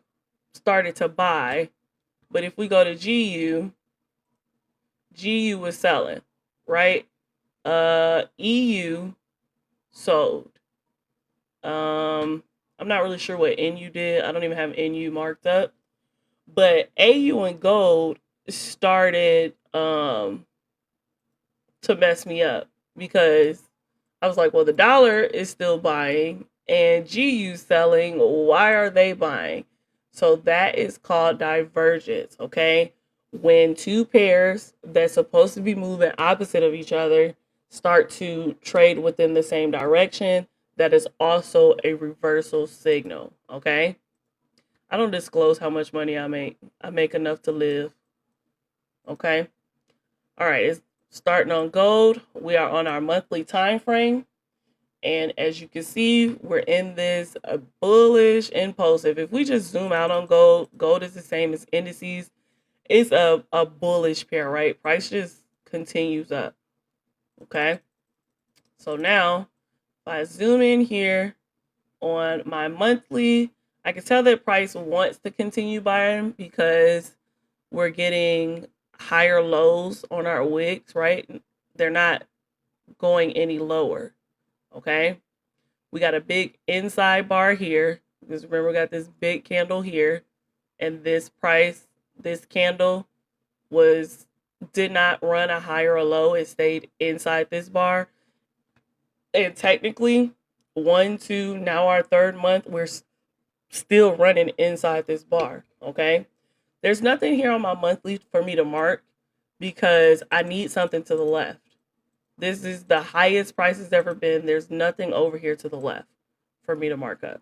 started to buy, but if we go to GU was selling, right? EU sold. I'm not really sure what NU did. I don't even have NU marked up. But AU and gold started to mess me up, because I was like, well, the dollar is still buying and GU selling. Why are they buying? So that is called divergence, okay? When 2 pairs that's supposed to be moving opposite of each other start to trade within the same direction, that is also a reversal signal, okay? I don't disclose how much money I make. I make enough to live, okay? All right, it's starting on gold. We are on our monthly time frame. And as you can see, we're in this bullish impulsive. If we just zoom out on gold is the same as indices. It's a bullish pair, right? Price just continues up. Okay, so now if I zoom in here on my monthly, I can tell that price wants to continue buying because we're getting higher lows on our wicks, right? They're not going any lower, okay? We got a big inside bar here, because remember we got this big candle here, and this candle did not run a higher or low. It stayed inside this bar. And technically, 1, 2, now our 3rd month, we're still running inside this bar, okay? There's nothing here on my monthly for me to mark, because I need something to the left. This is the highest price has ever been. There's nothing over here to the left for me to mark up.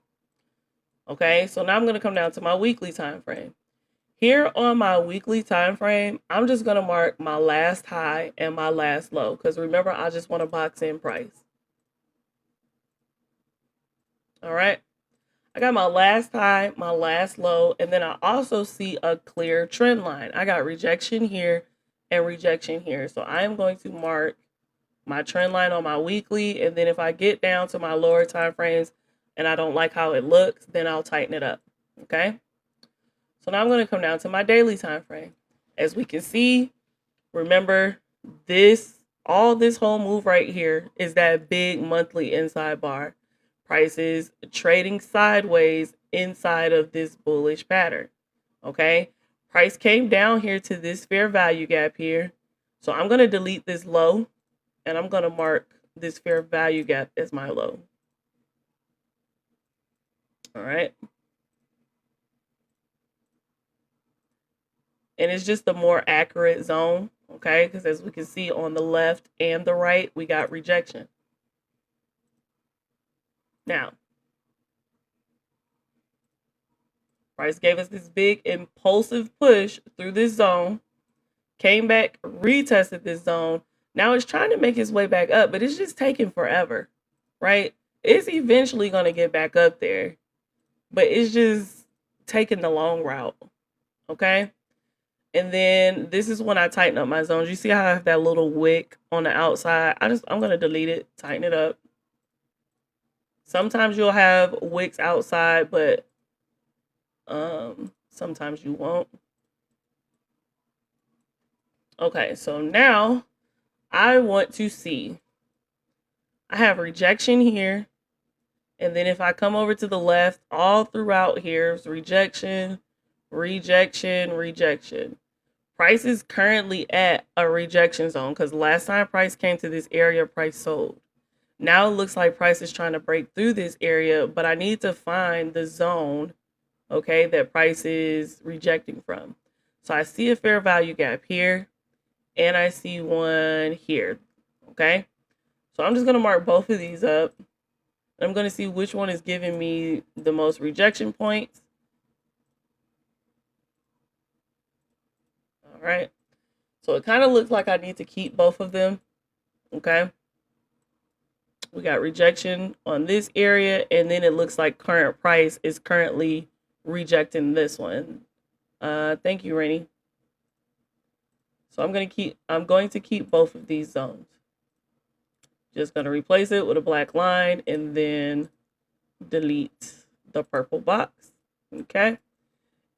Okay, so now I'm going to come down to my weekly time frame. Here on my weekly time frame, I'm just going to mark my last high and my last low, because remember, I just want to box in price. All right. I got my last high, my last low, and then I also see a clear trend line. I got rejection here and rejection here. So I am going to mark my trend line on my weekly, and then if I get down to my lower time frames and I don't like how it looks, then I'll tighten it up. Okay. So now I'm going to come down to my daily time frame. As we can see, remember all this whole move right here is that big monthly inside bar. Price is trading sideways inside of this bullish pattern. Okay. Price came down here to this fair value gap here. So I'm going to delete this low and I'm going to mark this fair value gap as my low. All right. And it's just a more accurate zone. Okay. Because as we can see on the left and the right, we got rejection. Now, price gave us this big impulsive push through this zone, came back, retested this zone. Now it's trying to make its way back up, but it's just taking forever, right? It's eventually going to get back up there, but it's just taking the long route, okay? And then this is when I tighten up my zones. You see how I have that little wick on the outside? I'm going to delete it, tighten it up. Sometimes you'll have wicks outside, but sometimes you won't. Okay, so now I want to see. I have rejection here. And then if I come over to the left, all throughout here is rejection, rejection, rejection. Price is currently at a rejection zone because last time price came to this area, price sold. Now it looks like price is trying to break through this area, but I need to find the zone, okay, that price is rejecting from. So I see a fair value gap here, and I see one here, okay? So I'm just going to mark both of these up. I'm going to see which one is giving me the most rejection points. All right. So it kind of looks like I need to keep both of them, okay? We got rejection on this area, and then it looks like current price is currently rejecting this one. Thank you, Rainy. So I'm going to keep both of these zones. Just going to replace it with a black line and then delete the purple box. Okay.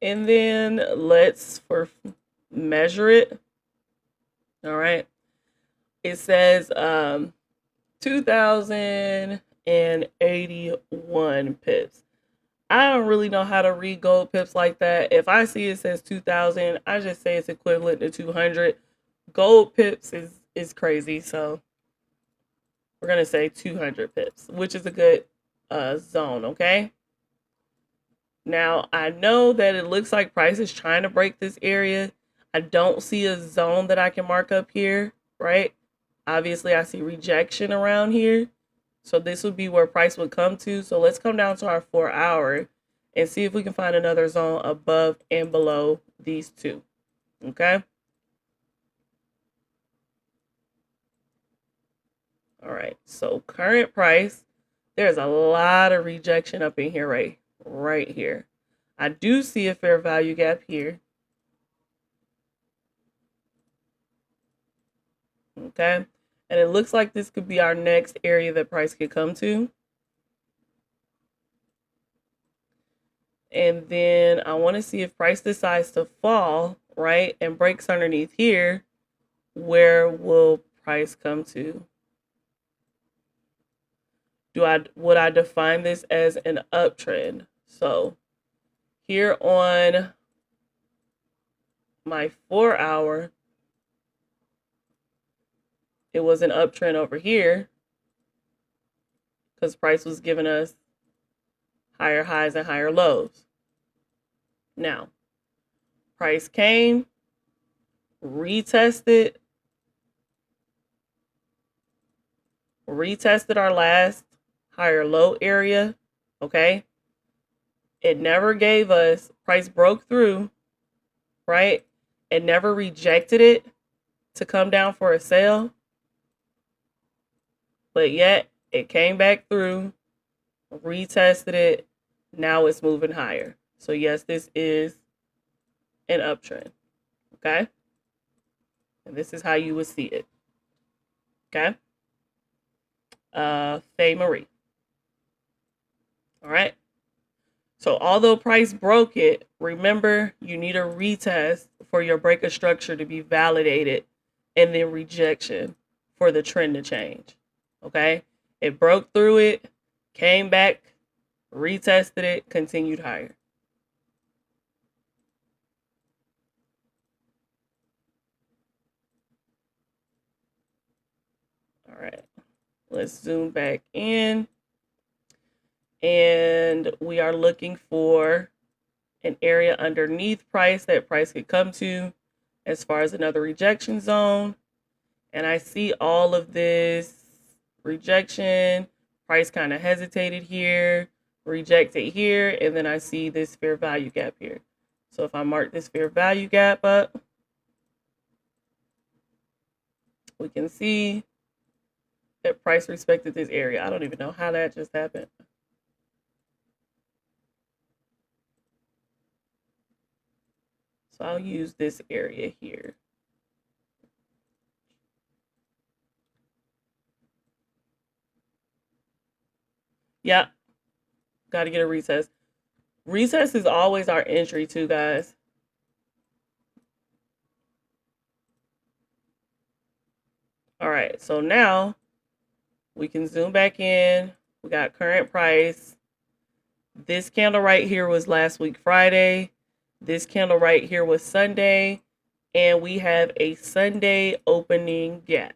And then let's measure it. All right. It says 2,081 pips. I don't really know how to read gold pips like that. If I see it says 2,000, I just say it's equivalent to 200. Gold pips is crazy, so we're going to say 200 pips, which is a good zone, okay? Now, I know that it looks like price is trying to break this area. I don't see a zone that I can mark up here, right? Obviously, I see rejection around here. So this would be where price would come to. So let's come down to our 4 hour and see if we can find another zone above and below these two, okay? All right, so current price, there's a lot of rejection up in here, right here. I do see a fair value gap here. Okay, and it looks like this could be our next area that price could come to. And then I want to see if price decides to fall, right, and breaks underneath here, where will price come to? Would I define this as an uptrend? So here on my 4 hour, it was an uptrend over here because price was giving us higher highs and higher lows. Now, price came, retested our last higher low area, okay? It never gave us, price broke through, right? It never rejected it to come down for a sale, but yet it came back through, retested it, now it's moving higher. So yes, this is an uptrend, okay? And this is how you would see it, okay? Faye Marie. All right. So although price broke it, remember you need a retest for your break of structure to be validated and then rejection for the trend to change. Okay? It broke through it, came back, retested it, continued higher. All right. Let's zoom back in. And we are looking for an area underneath price that price could come to as far as another rejection zone. And I see all of this rejection. Price kind of hesitated here, rejected here, and then I see this fair value gap here. So if I mark this fair value gap up, we can see that price respected this area. I don't even know how that just happened. So I'll use this area here. Yep. Got to get a recess. Recess is always our entry too, guys. All right. So now we can zoom back in. We got current price. This candle right here was last week, Friday. This candle right here was Sunday. And we have a Sunday opening gap.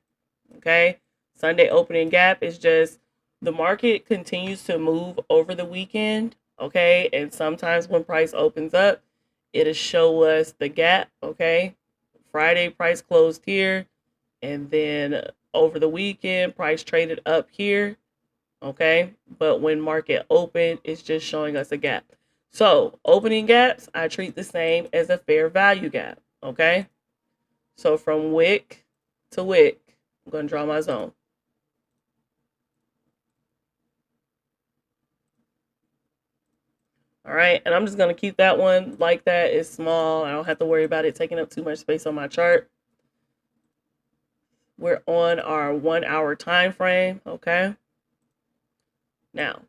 Okay. Sunday opening gap is just the market continues to move over the weekend. Okay. And sometimes when price opens up, it'll show us the gap. Okay. Friday price closed here. And then over the weekend, price traded up here. Okay. But when market opened, it's just showing us a gap. So opening gaps, I treat the same as a fair value gap. Okay. So from wick to wick, I'm going to draw my zone. All right, and I'm just going to keep that one like that. It's small. I don't have to worry about it taking up too much space on my chart. We're on our 1 hour time frame, okay? Now,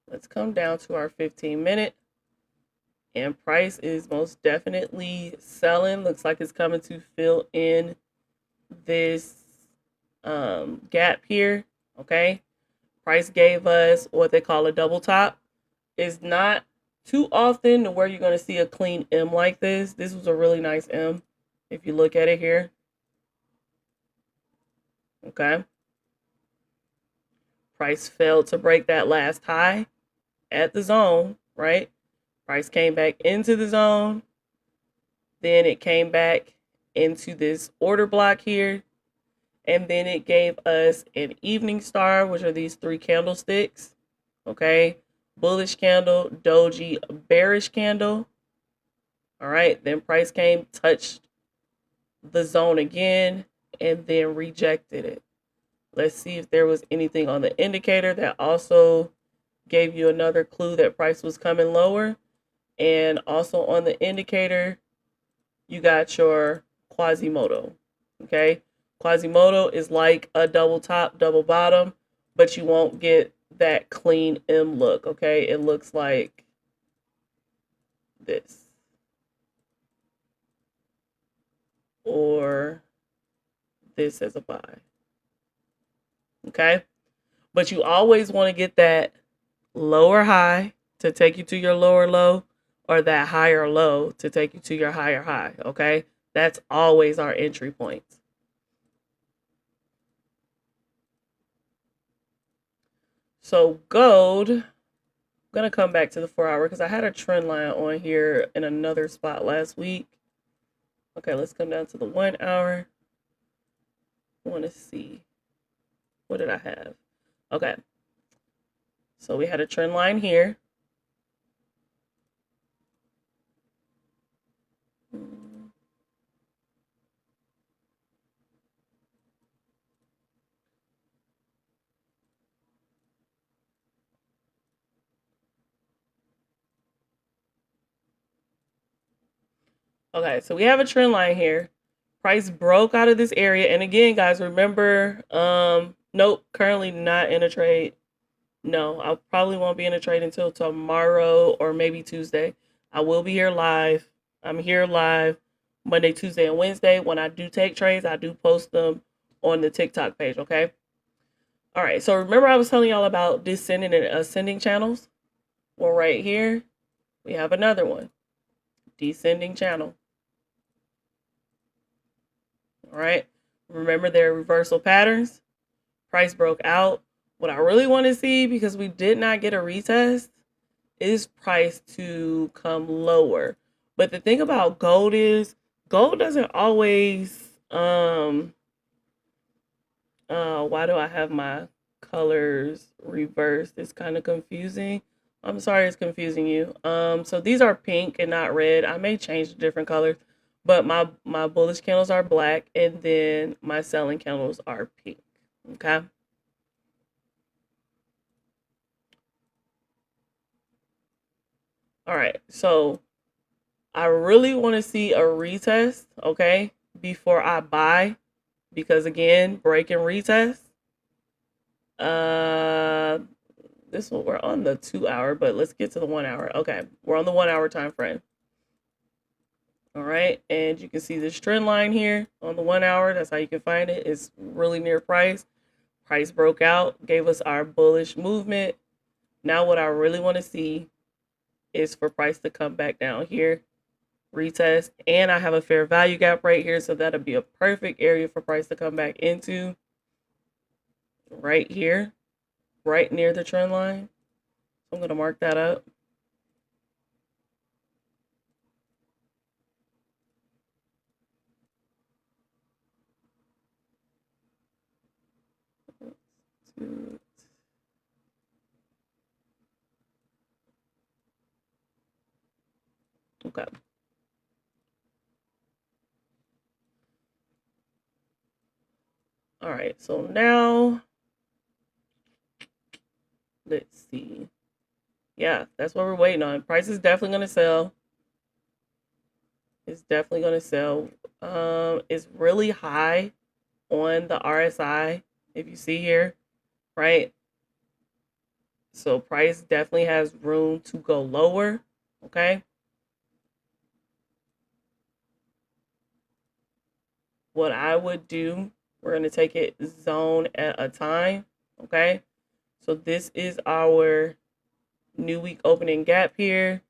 let's come down to our 15-minute. And price is most definitely selling. Looks like it's coming to fill in this gap here, okay? Price gave us what they call a double top. It's not too often to where you're going to see a clean M like this. This was a really nice M if you look at it here. Okay. Price failed to break that last high at the zone, right? Price came back into the zone. Then it came back into this order block here. And then it gave us an evening star, which are these 3 candlesticks. Okay. Bullish candle, doji, bearish candle. All right. Then price came, touched the zone again, and then rejected it. Let's see if there was anything on the indicator that also gave you another clue that price was coming lower. And also on the indicator, you got your Quasimodo. Okay. Quasimodo is like a double top, double bottom, but you won't get that clean M look, okay? It looks like this. Or this as a buy. Okay? But you always want to get that lower high to take you to your lower low, or that higher low to take you to your higher high, okay? That's always our entry point. So gold, I'm going to come back to the 4 hour because I had a trend line on here in another spot last week. Okay, let's come down to the 1 hour. I want to see. What did I have? Okay. So we had a trend line here. Okay, so we have a trend line here. Price broke out of this area. And again, guys, remember, nope, currently not in a trade. No, I probably won't be in a trade until tomorrow or maybe Tuesday. I will be here live. I'm here live Monday, Tuesday, and Wednesday. When I do take trades, I do post them on the TikTok page, okay? All right, so remember I was telling y'all about descending and ascending channels? Well, right here, we have another one, descending channel. All right, remember their reversal patterns? Price broke out. What I really want to see, because we did not get a retest, is price to come lower. But the thing about gold is gold doesn't always why do I have my colors reversed? It's kind of confusing. I'm sorry it's confusing you. So these are pink and not red. I may change the different colors, but my bullish candles are black and then my selling candles are pink. Okay? All right. So I really want to see a retest, okay, before I buy, because again, break and retest. Uh, this one we're on the 2 hour, but let's get to the 1 hour. Okay, we're on the 1 hour time frame. All right, and you can see this trend line here on the 1 hour. That's how you can find it. It's really near price. Price broke out, gave us our bullish movement. Now, what I really want to see is for price to come back down here, retest, and I have a fair value gap right here, so that'll be a perfect area for price to come back into right here, right near the trend line. So I'm going to mark that up. Okay. All right, so now let's see. Yeah, that's what we're waiting on. Price is definitely going to sell. It's definitely going to sell. It's really high on the RSI, if you see here, right? So price definitely has room to go lower, okay? What I would do, we're going to take it zone at a time, okay? So this is our new week opening gap here.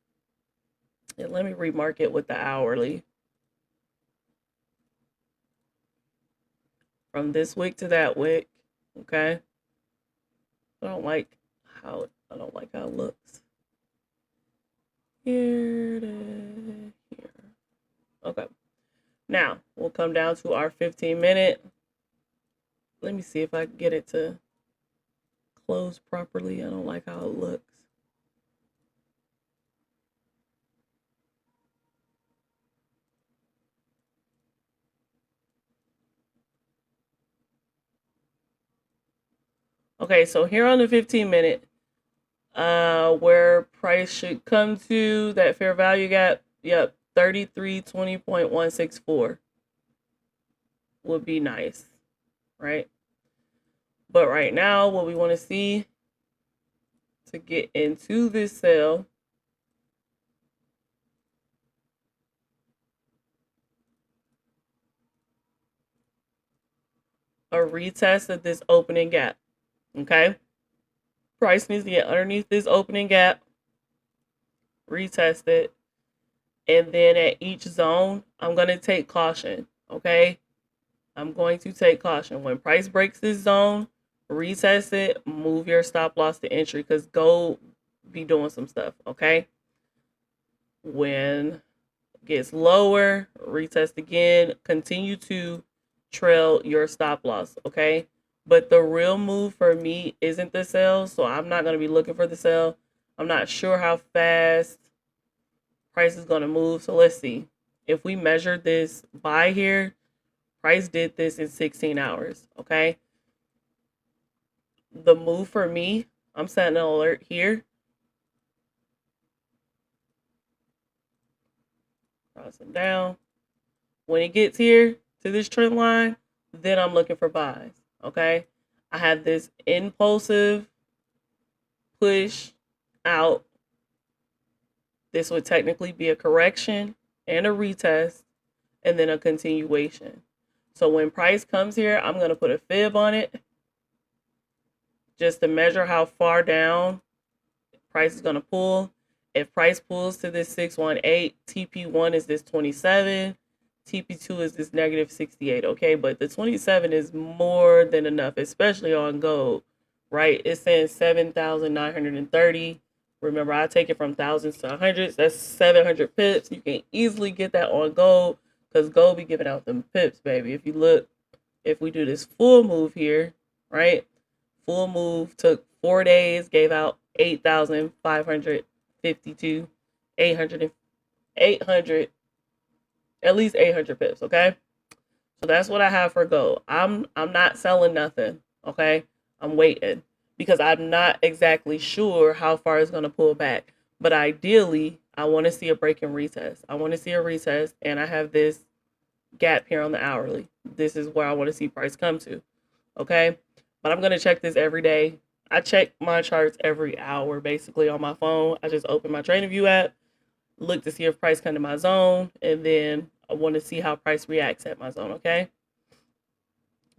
And let me remark it with the hourly. From this wick to that wick, okay? I don't like how it looks. Here to here. Okay. Now we'll come down to our 15-minute. Let me see if I can get it to close properly. I don't like how it looks. Okay, so here on the 15-minute, where price should come to that fair value gap, yep, 3320.164 would be nice, right? But right now, what we want to see to get into this sell a retest of this opening gap, okay? Price needs to get underneath this opening gap, retest it, and then at each zone, I'm going to take caution, okay? I'm going to take caution. When price breaks this zone, retest it, move your stop loss to entry, because gold be doing some stuff, okay? When it gets lower, retest again, continue to trail your stop loss, okay? But the real move for me isn't the sell, so I'm not going to be looking for the sell. I'm not sure how fast price is going to move, so let's see. If we measure this buy here, price did this in 16 hours, okay? The move for me, I'm setting an alert here. Crossing down. When it gets here to this trend line, then I'm looking for buys, okay? I have this impulsive push out, this would technically be a correction and a retest and then a continuation. So when price comes here, I'm going to put a fib on it just to measure how far down price is going to pull. If price pulls to this 618, TP1 is this 27, TP2 is this negative 68, okay? But the 27 is more than enough, especially on gold, right? It's saying 7,930. Remember, I take it from thousands to hundreds. That's 700 pips. You can easily get that on gold because gold be giving out them pips, baby. If you look, if we do this full move here, right? Full move took 4 days, gave out 8,552, 800, at least 800 pips, okay? So that's what I have for gold. I'm not selling nothing, okay? I'm waiting because I'm not exactly sure how far it's going to pull back. But ideally, I want to see a break and retest. I want to see a retest, and I have this gap here on the hourly. This is where I want to see price come to, okay? But I'm going to check this every day. I check my charts every hour, basically, on my phone. I just open my TradingView app, look to see if price come to my zone, and then I want to see how price reacts at my zone, okay?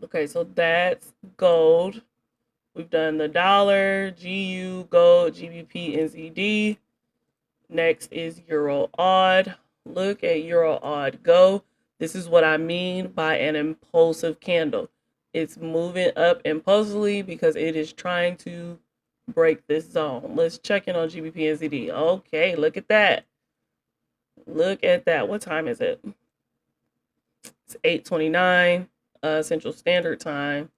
Okay, so that's gold. We've done the dollar, GU, gold, GBP, NZD. Next is Euro odd. Look at Euro odd go. This is what I mean by an impulsive candle. It's moving up impulsively because it is trying to break this zone. Let's check in on GBP NZD. Okay, look at that. Look at that. What time is it? It's 8:29 Central Standard Time.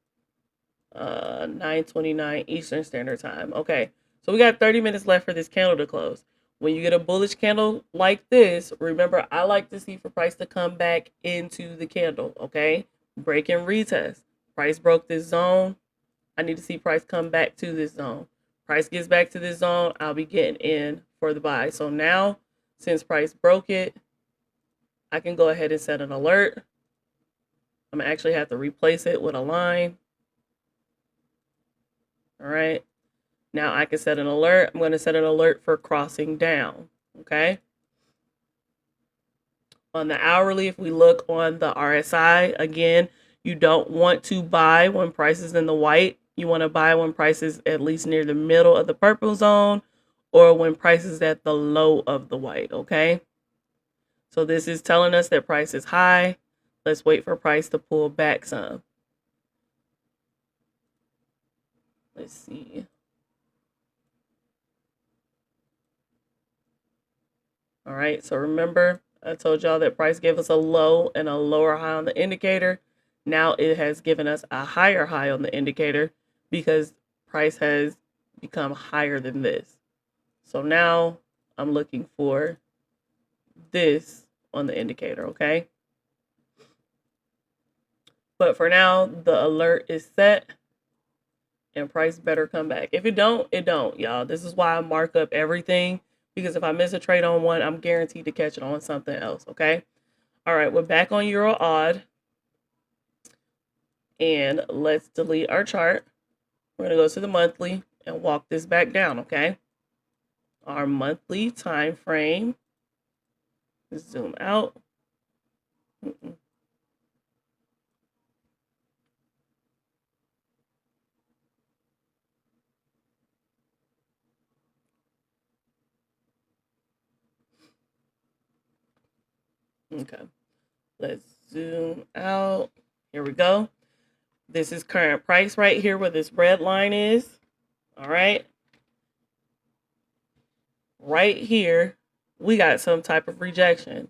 9:29 Eastern Standard Time. Okay, so we got 30 minutes left for this candle to close. When you get a bullish candle like this, remember, I like to see for price to come back into the candle, okay? Break and retest. Price broke this zone. I need to see price come back to this zone. Price gets back to this zone, I'll be getting in for the buy. So now, since price broke it, I can go ahead and set an alert. I'm going to actually have to replace it with a line. All right. Now I can set an alert. I'm going to set an alert for crossing down. Okay. On the hourly, if we look on the RSI, again, you don't want to buy when price is in the white. You want to buy when price is at least near the middle of the purple zone or when price is at the low of the white. Okay. So this is telling us that price is high. Let's wait for price to pull back some. Let's see. All right, so remember, I told y'all that price gave us a low and a lower high on the indicator. Now it has given us a higher high on the indicator because price has become higher than this. So now I'm looking for this on the indicator, okay? But for now, the alert is set and price better come back. If it don't, it don't, y'all. This is why I mark up everything, because if I miss a trade on one, I'm guaranteed to catch it on something else, okay? All right, we're back on Euro odd. And let's delete our chart. We're going to go to the monthly and walk this back down, okay? Our monthly time frame. Zoom out. Okay, let's zoom out. Here we go. This is current price right here where this red line is. All right. Right here, we got some type of rejection.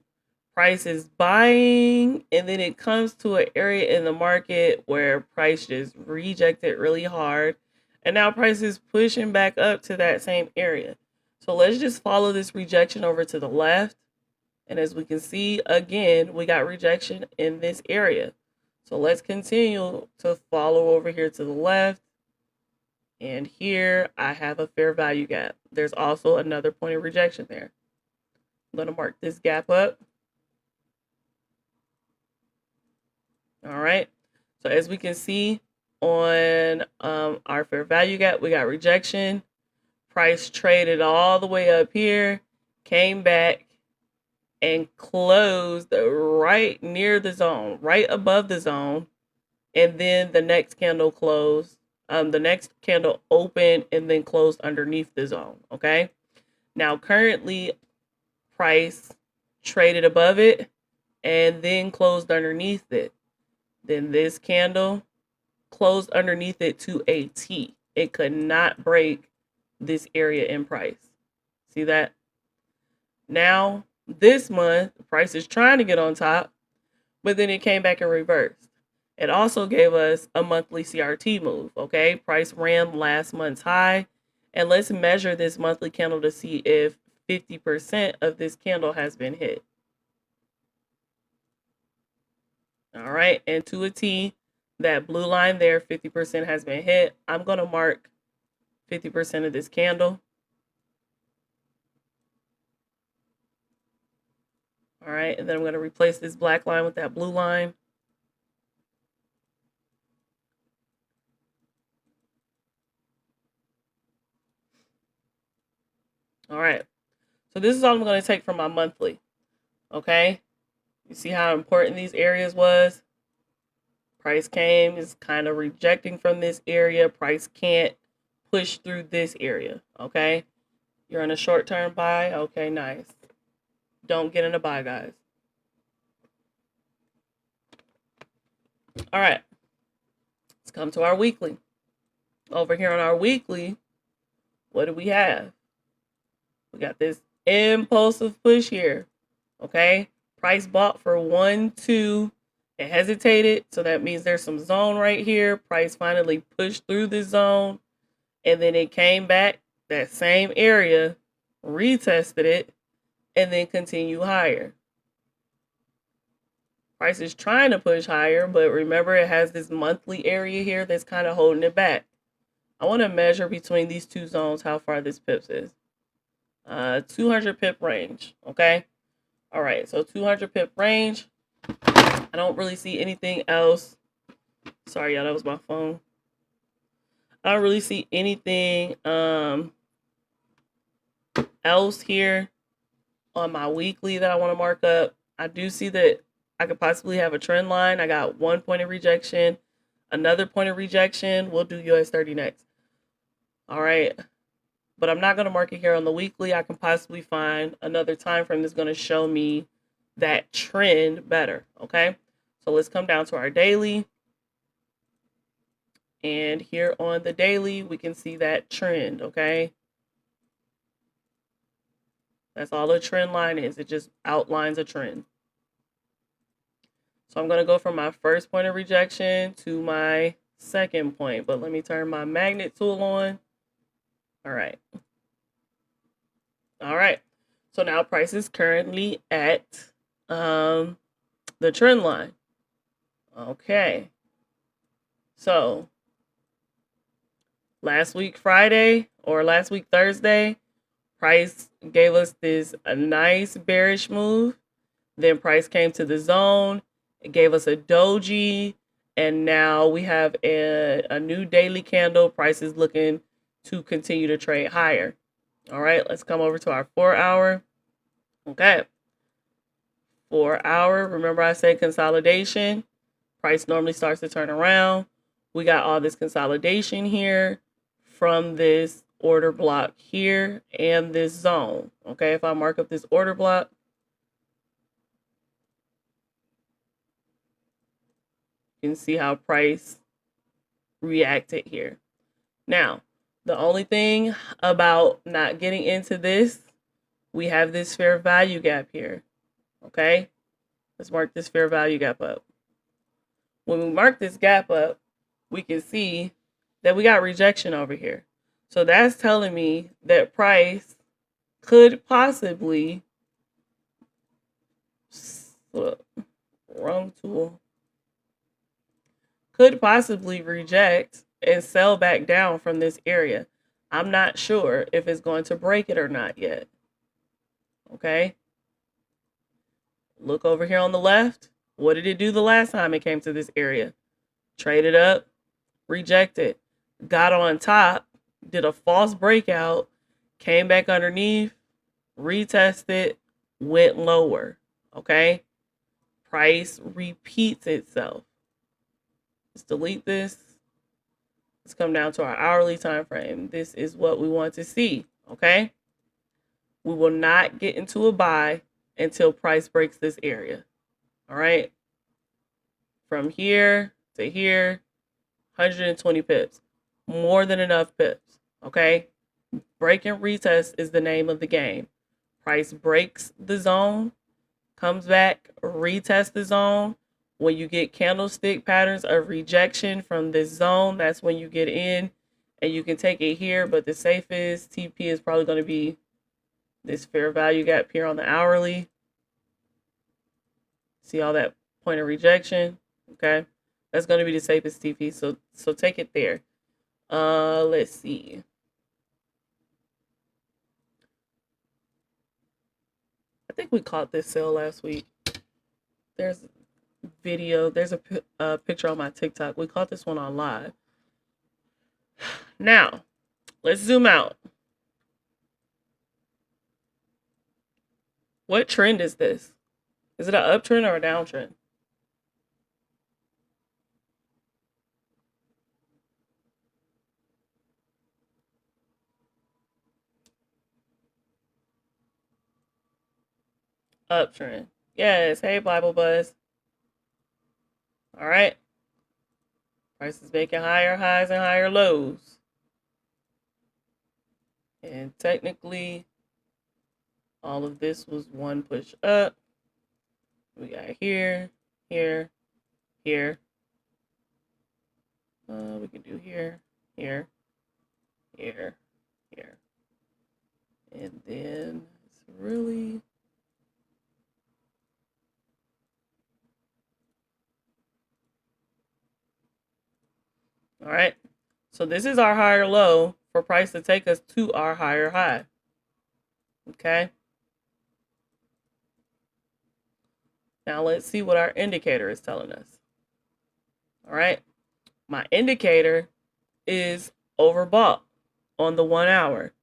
Price is buying, and then it comes to an area in the market where price just rejected really hard. And now price is pushing back up to that same area. So let's just follow this rejection over to the left. And as we can see, again, we got rejection in this area. So let's continue to follow over here to the left. And here I have a fair value gap. There's also another point of rejection there. I'm going to mark this gap up. All right. So as we can see on our fair value gap, we got rejection. Price traded all the way up here, came back, and closed right near the zone, right above the zone. And then the next candle closed. The next candle opened and then closed underneath the zone. Okay. Now, currently, price traded above it and then closed underneath it. Then this candle closed underneath it to a T. It could not break this area in price. See that? Now, this month, the price is trying to get on top, but then it came back and reversed. It also gave us a monthly CRT move, okay? Price ran last month's high, and let's measure this monthly candle to see if 50% of this candle has been hit. All right, and to a T, that blue line there, 50% has been hit. I'm going to mark 50% of this candle. All right, and then I'm going to replace this black line with that blue line. All right, so this is all I'm going to take from my monthly, okay? You see how important these areas was? Price came, is kind of rejecting from this area. Price can't push through this area, okay? You're in a short-term buy? Okay, nice. Don't get in a buy, guys. All right, let's come to our weekly. Over here on our weekly, what do we have? We got this impulsive push here, okay? Price bought for 1, 2. It hesitated, so that means there's some zone right here. Price finally pushed through this zone, and then it came back that same area, retested it, and then continue higher. Price is trying to push higher, but remember it has this monthly area here that's kind of holding it back. I want to measure between these two zones how far this pips is. 200 pip range, okay? All right, so 200 pip range. I don't really see anything else. Sorry, y'all, that was my phone. I don't really see anything else here on my weekly that I want to mark up. I do see that I could possibly have a trend line. I got 1 point of rejection, another point of rejection. We'll do US 30 next. All right. But I'm not going to mark it here on the weekly. I can possibly find another time frame that's going to show me that trend better. Okay. So let's come down to our daily. And here on the daily, we can see that trend. Okay. That's all a trend line is. It just outlines a trend. So I'm going to go from my first point of rejection to my second point. But let me turn my magnet tool on. All right. All right. So now price is currently at the trend line. Okay. So last week Friday or last week Thursday, price gave us this a nice bearish move. Then price came to the zone. It gave us a doji. And now we have a new daily candle. Price is looking to continue to trade higher. All right, let's come over to our 4 hour. Okay. 4 hour. Remember I said consolidation. Price normally starts to turn around. We got all this consolidation here from this order block here and this zone. Okay, if I mark up this order block, you can see how price reacted here. Now, the only thing about not getting into this, we have this fair value gap here. Okay, let's mark this fair value gap up. When we mark this gap up, we can see that we got rejection over here. So that's telling me that price could possibly, wrong tool, could possibly reject and sell back down from this area. I'm not sure if it's going to break it or not yet. Okay. Look over here on the left. What did it do the last time it came to this area? Traded up, rejected, got on top, did a false breakout, came back underneath, retested, went lower. Okay, price repeats itself. Let's delete this. Let's come down to our hourly time frame. This is what we want to see. Okay, we will not get into a buy until price breaks this area. All right, from here to here, 120 pips, more than enough pips. Okay, break and retest is the name of the game. Price breaks the zone, comes back, retest the zone. When you get candlestick patterns of rejection from this zone, that's when you get in, and you can take it here, but the safest TP is probably going to be this fair value gap here on the hourly. See all that point of rejection? Okay, that's going to be the safest TP, so take it there. Let's see. I think we caught this sale last week. There's video, there's a picture on my TikTok. We caught this one on live. Now, let's zoom out. What trend is this? Is it an uptrend or a downtrend? Uptrend. Yes. Hey, Bible Buzz. All right. Price is making higher highs and higher lows. And technically, all of this was one push up. We got here, here, here. We can do here, here, here, here. And then it's really... All right, so this is our higher low for price to take us to our higher high. Okay. Now let's see what our indicator is telling us. All right, my indicator is overbought on the 1 hour.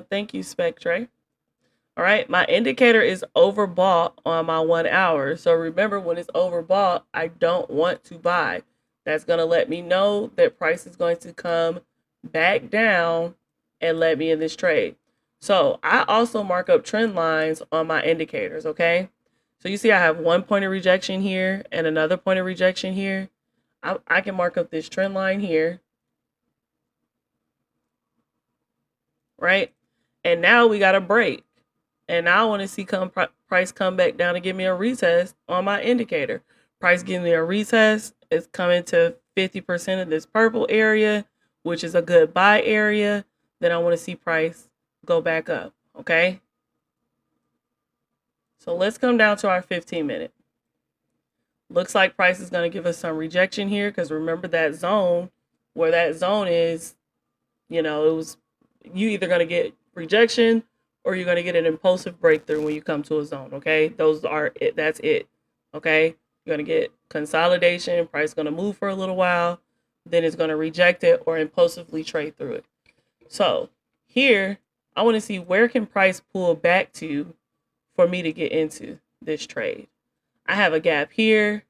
Thank you, Spectre. All right, my indicator is overbought on my 1 hour. So remember, when it's overbought, I don't want to buy. That's going to let me know that price is going to come back down and let me in this trade. So I also mark up trend lines on my indicators, okay? So you see I have one point of rejection here and another point of rejection here. I can mark up this trend line here, right? And now we got a break. And now I want to see price come back down and give me a retest on my indicator. Price giving me a retest. It's coming to 50% of this purple area, which is a good buy area. Then I want to see price go back up, okay? So let's come down to our 15-minute. Looks like price is going to give us some rejection here, because remember that zone, where that zone is, you know, you either going to get rejection or you're going to get an impulsive breakthrough when you come to a zone, okay? Those are it. That's it, okay? You're going to get consolidation. Price is going to move for a little while. Then it's going to reject it or impulsively trade through it. So here, I want to see where can price pull back to for me to get into this trade. I have a gap here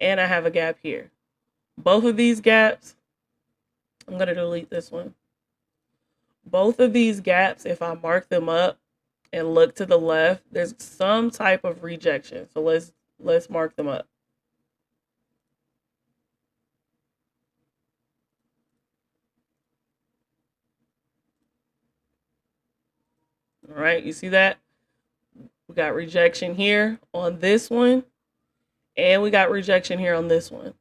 and I have a gap here. Both of these gaps, I'm going to delete this one. Both of these gaps, if I mark them up and look to the left, there's some type of rejection. So let's mark them up. All right, you see that? We got rejection here on this one, and we got rejection here on this one.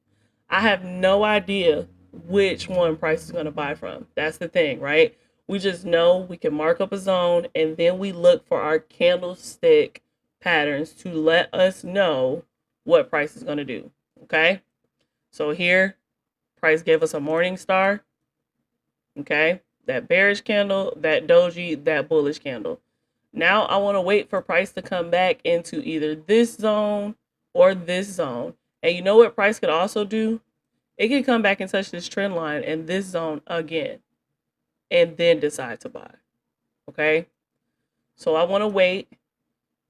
I have no idea which one price is going to buy from. That's the thing, right? We just know we can mark up a zone, and then we look for our candlestick patterns to let us know what price is going to do, okay? So here, price gave us a morning star, okay? That bearish candle, that doji, that bullish candle. Now I want to wait for price to come back into either this zone or this zone. And you know what price could also do? it can come back and touch this trend line and this zone again and then decide to buy. Okay. So I want to wait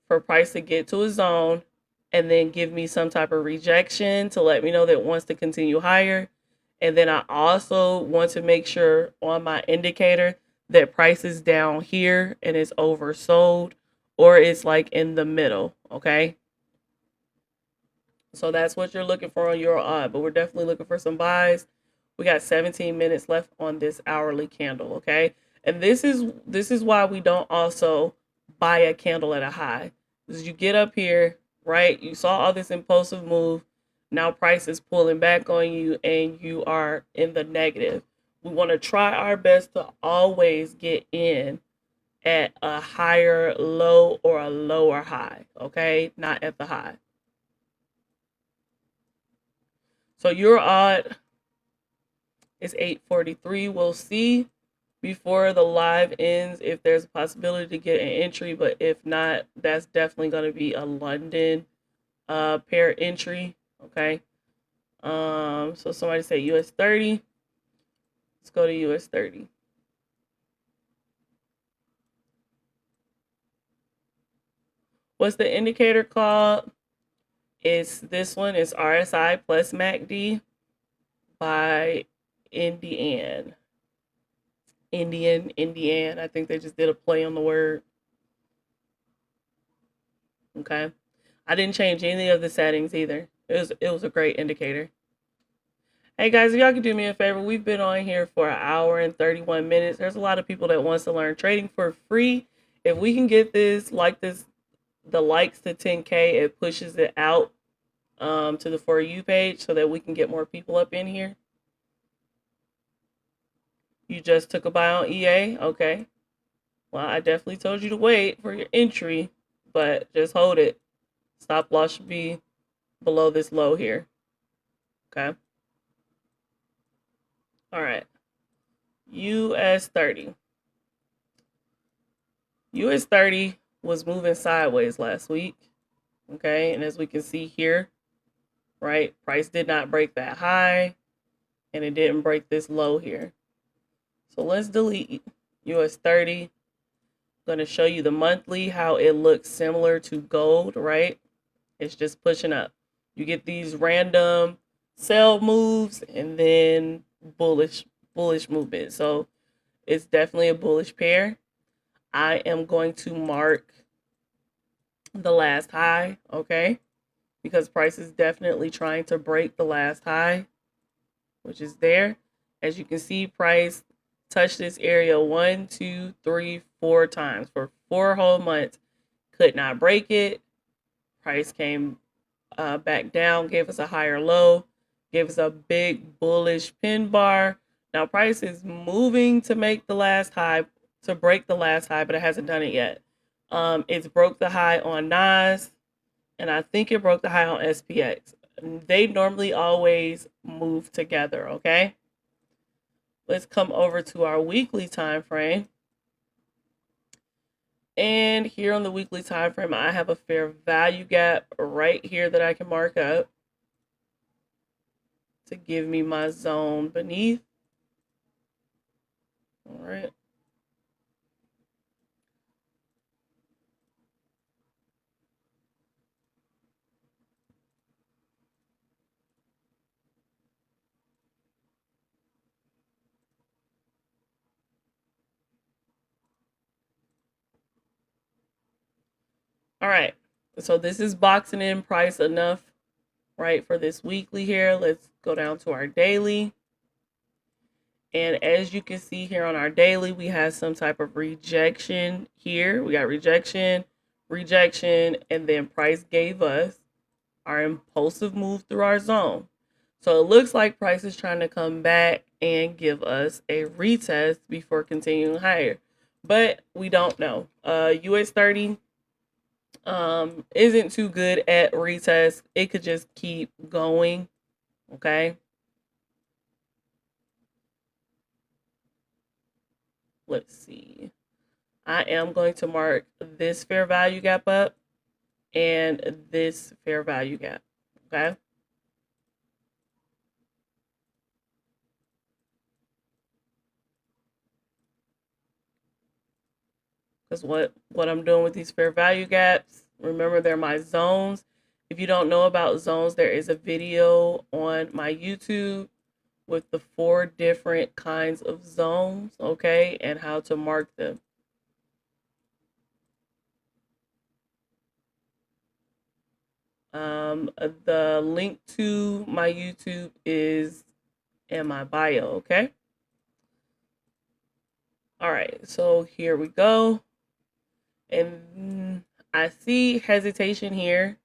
for price to get to a zone and then give me some type of rejection to let me know that it wants to continue higher. And then I also want to make sure on my indicator that price is down here and it's oversold or it's like in the middle. Okay. So that's what you're looking for on your odd, but we're definitely looking for some buys. We got 17 minutes left on this hourly candle, okay? And this is why we don't also buy a candle at a high. Because you get up here, right? You saw all this impulsive move. Now price is pulling back on you and you are in the negative. We want to try our best to always get in at a higher low or a lower high, okay? Not at the high. So your odd is 843. We'll see before the live ends if there's a possibility to get an entry, but if not, that's definitely going to be a London pair entry. Okay. So somebody say US 30. Let's go to US 30. What's the indicator called? It's this one. It's RSI plus MACD by Indian. I think they just did a play on the word. Okay. I didn't change any of the settings either. It was a great indicator. Hey guys, if y'all could do me a favor, we've been on here for an hour and 31 minutes. There's a lot of people that wants to learn trading for free. If we can get this, the likes to 10K, it pushes it out to the For You page so that we can get more people up in here. You just took a buy on EA? Okay. Well, I definitely told you to wait for your entry, but just hold it. Stop loss should be below this low here. Okay. All right. US 30. US 30 was moving sideways last week. Okay. And as we can see here, right, price did not break that high and it didn't break this low here. So let's delete US 30. I'm going to show you the monthly, how it looks similar to gold, right? It's just pushing up. You get these random sell moves and then bullish movement. So it's definitely a bullish pair. I am going to mark the last high, okay? Because price is definitely trying to break the last high, which is there. As you can see, price touched this area 1, 2, 3, 4 times for 4 whole months. Could not break it. Price came back down, gave us a higher low, gave us a big bullish pin bar. Now price is moving to make the last high, to break the last high, but it hasn't done it yet. It's broke the high on NAS, and I think it broke the high on SPX. They normally always move together, okay? Let's come over to our weekly time frame. And here on the weekly time frame, I have a fair value gap right here that I can mark up to give me my zone beneath. All right. All right. So this is boxing in price enough, right, for this weekly here. Let's go down to our daily. And as you can see here on our daily, we have some type of rejection here. We got rejection, and then price gave us our impulsive move through our zone. So it looks like price is trying to come back and give us a retest before continuing higher. But we don't know. US 30 isn't too good at retest. It could just keep going. Okay. Let's see. I am going to mark this fair value gap up and this fair value gap. Okay. because what I'm doing with these fair value gaps, remember they're my zones. If you don't know about zones, there is a video on my YouTube with the 4 different kinds of zones, okay, and how to mark them. The link to my YouTube is in my bio, okay? All right, so here we go. And I see hesitation here,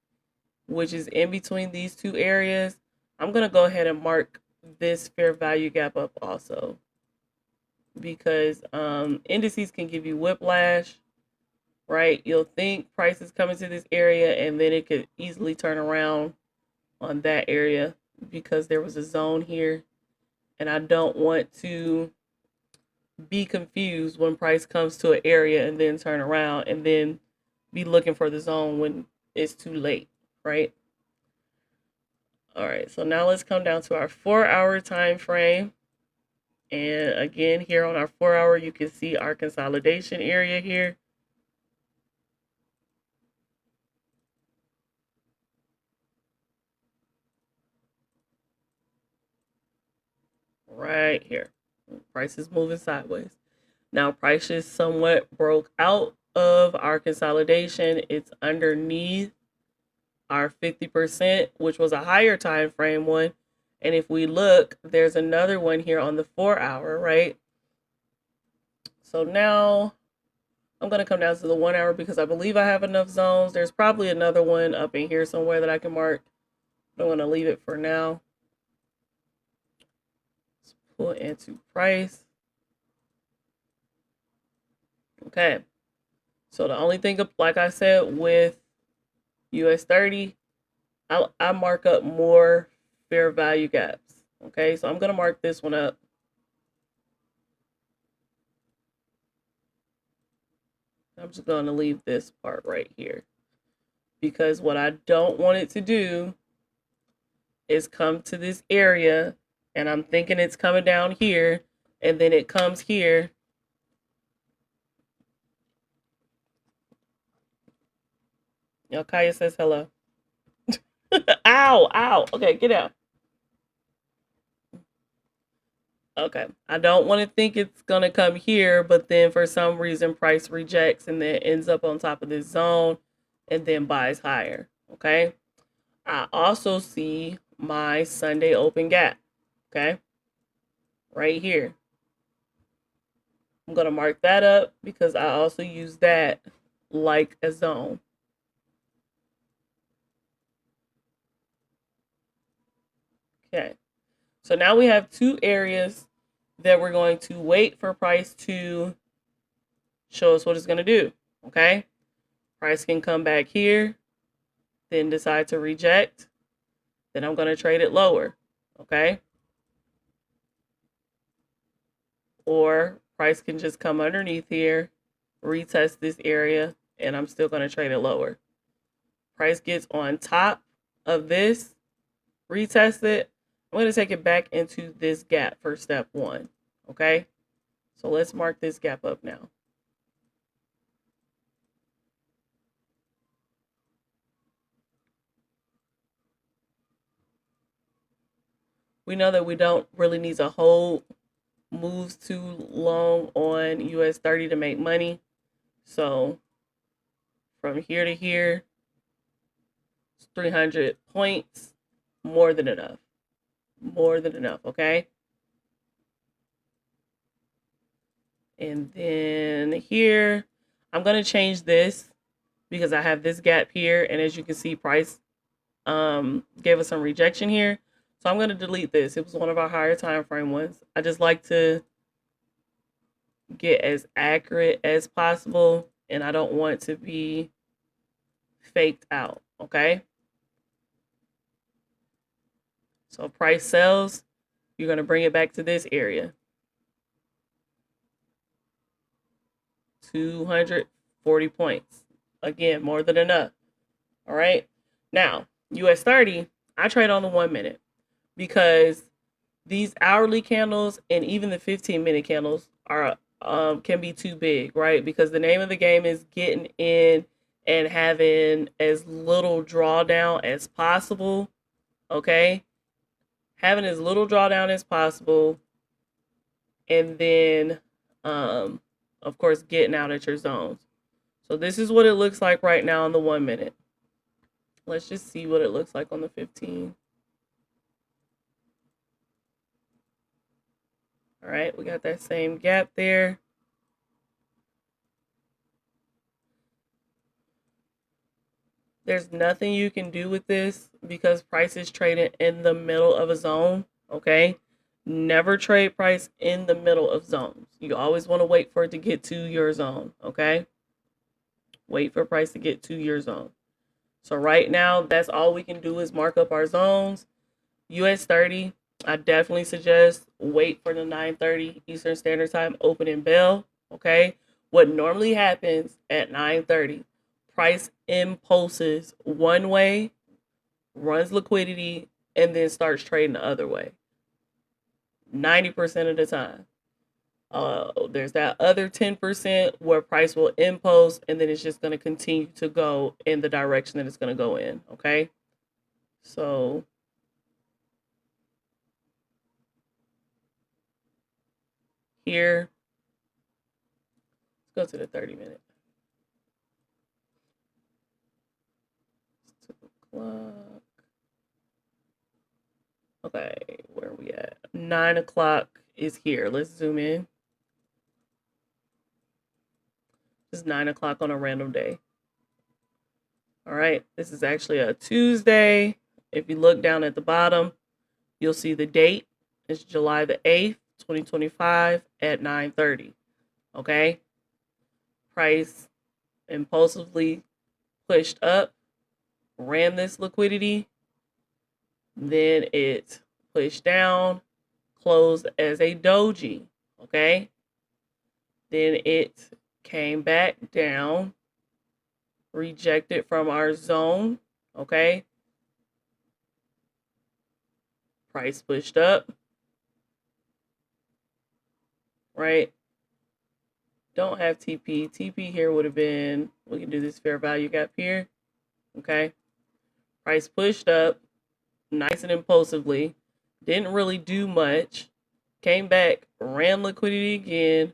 which is in between these 2 areas. I'm going to go ahead and mark this fair value gap up also, because indices can give you whiplash, right? You'll think price is coming to this area, and then it could easily turn around on that area because there was a zone here, and I don't want to be confused when price comes to an area and then turn around and then be looking for the zone when it's too late, right? All right, so now let's come down to our 4-hour time frame. And again, here on our 4-hour, you can see our consolidation area here. Right here. Price is moving sideways. Now, price is somewhat broke out of our consolidation. It's underneath our 50%, which was a higher time frame one. And if we look, there's another one here on the 4-hour, right? So now I'm going to come down to the 1-hour because I believe I have enough zones. There's probably another one up in here somewhere that I can mark. I'm going to leave it for now. Let's pull into price. Okay. So the only thing, like I said, with US 30, I mark up more fair value gaps. Okay, so I'm going to mark this one up. I'm just going to leave this part right here, because what I don't want it to do is come to this area and I'm thinking it's coming down here and then it comes here. Kaya says hello. Ow, ow. Okay, get out. Okay, I don't want to think it's going to come here, but then for some reason price rejects and then ends up on top of this zone and then buys higher. Okay, I also see my Sunday open gap. Okay, right here. I'm going to mark that up because I also use that like a zone. Okay, so now we have 2 areas that we're going to wait for price to show us what it's going to do. Okay, price can come back here, then decide to reject. Then I'm going to trade it lower. Okay, or price can just come underneath here, retest this area, and I'm still going to trade it lower. Price gets on top of this, retest it. I'm going to take it back into this gap for step 1. Okay, so let's mark this gap up now. We know that we don't really need to hold moves too long on US 30 to make money. So from here to here, it's 300 points, more than enough. More than enough, okay? And then here, I'm going to change this because I have this gap here. And as you can see, price gave us some rejection here. So I'm going to delete this. It was one of our higher time frame ones. I just like to get as accurate as possible, and I don't want to be faked out, okay? So price sells, you're going to bring it back to this area. 240 points. Again, more than enough. All right. Now, US 30, I trade on the 1 minute because these hourly candles and even the 15-minute candles are can be too big, right? Because the name of the game is getting in and having as little drawdown as possible. Okay, having as little drawdown as possible, and then, of course, getting out at your zones. So this is what it looks like right now in the 1 minute. Let's just see what it looks like on the 15. All right, we got that same gap there. There's nothing you can do with this because price is traded in the middle of a zone, okay? Never trade price in the middle of zones. You always want to wait for it to get to your zone, okay? Wait for price to get to your zone. So right now, that's all we can do is mark up our zones. US 30, I definitely suggest wait for the 9:30 Eastern Standard Time opening bell, okay? What normally happens at 9:30, price impulses one way, runs liquidity, and then starts trading the other way. 90% of the time. There's that other 10% where price will impulse, and then it's just going to continue to go in the direction that it's going to go in, okay? So here, let's go to the 30-minute. 2 o'clock. Okay, where are we at? 9 o'clock is here. Let's zoom in. It's 9 o'clock on a random day. All right, this is actually a Tuesday. If you look down at the bottom, you'll see the date. It's July the 8th, 2025 at 9:30. Okay, price impulsively pushed up, ran this liquidity, then it pushed down, closed as a doji. Okay, then it came back down, rejected from our zone, okay? Price pushed up, right? Don't have TP. TP here would have been, we can do this fair value gap here, okay? Price pushed up, nice and impulsively, didn't really do much, came back, ran liquidity again,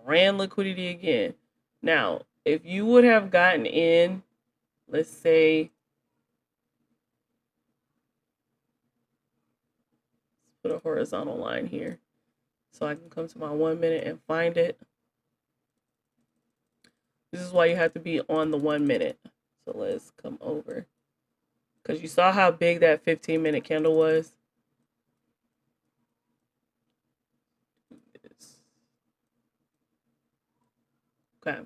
ran liquidity again. Now, if you would have gotten in, let's say, let's put a horizontal line here so I can come to my 1 minute and find it. This is why you have to be on the 1 minute. So let's come over. Because you saw how big that 15-minute candle was. Okay.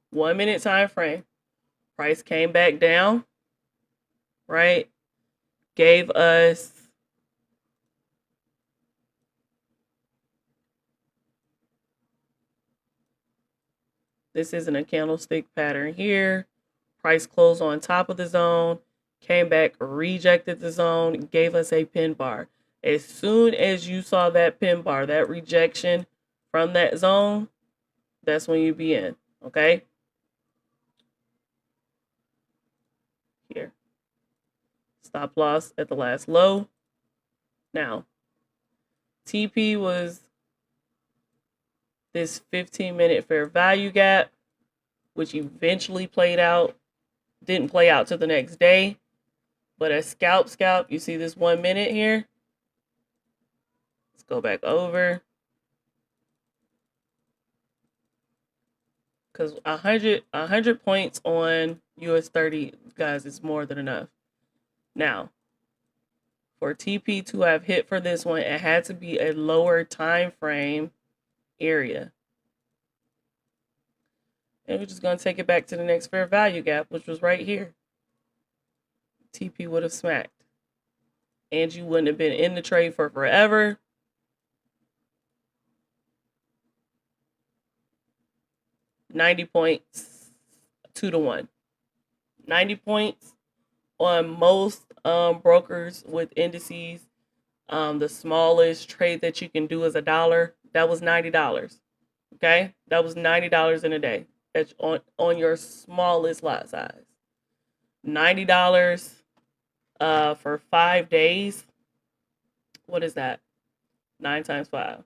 1 minute time frame. Price came back down, right? Gave us this isn't a candlestick pattern here. Price closed on top of the zone, came back, rejected the zone, gave us a pin bar. As soon as you saw that pin bar, that rejection from that zone, that's when you be in, okay? Here. Stop loss at the last low. Now, TP was this 15-minute fair value gap, which eventually played out, didn't play out to the next day. But a scalp, you see this 1 minute here? Let's go back over. Because 100 points on US 30, guys, is more than enough. Now, for TP to have hit for this one, it had to be a lower time frame area. And we're just going to take it back to the next fair value gap, which was right here. TP would have smacked. And you wouldn't have been in the trade for forever. $90 points, 2-1. 90 points on most brokers with indices. The smallest trade that you can do is $1. That was $90. Okay, that was $90 in a day. That's on your smallest lot size. $90 for 5 days. What is that? 9 times 5.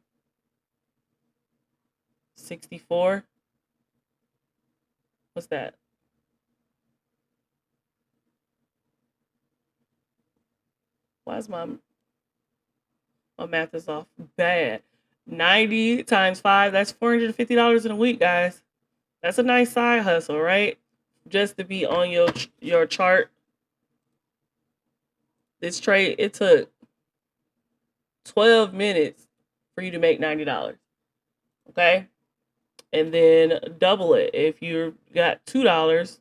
64. What's that? Why is my math is off bad? 90 times 5, that's $450 in a week, guys. That's a nice side hustle, right? Just to be on your chart. This trade, it took 12 minutes for you to make $90. Okay? And then double it. If you got $2,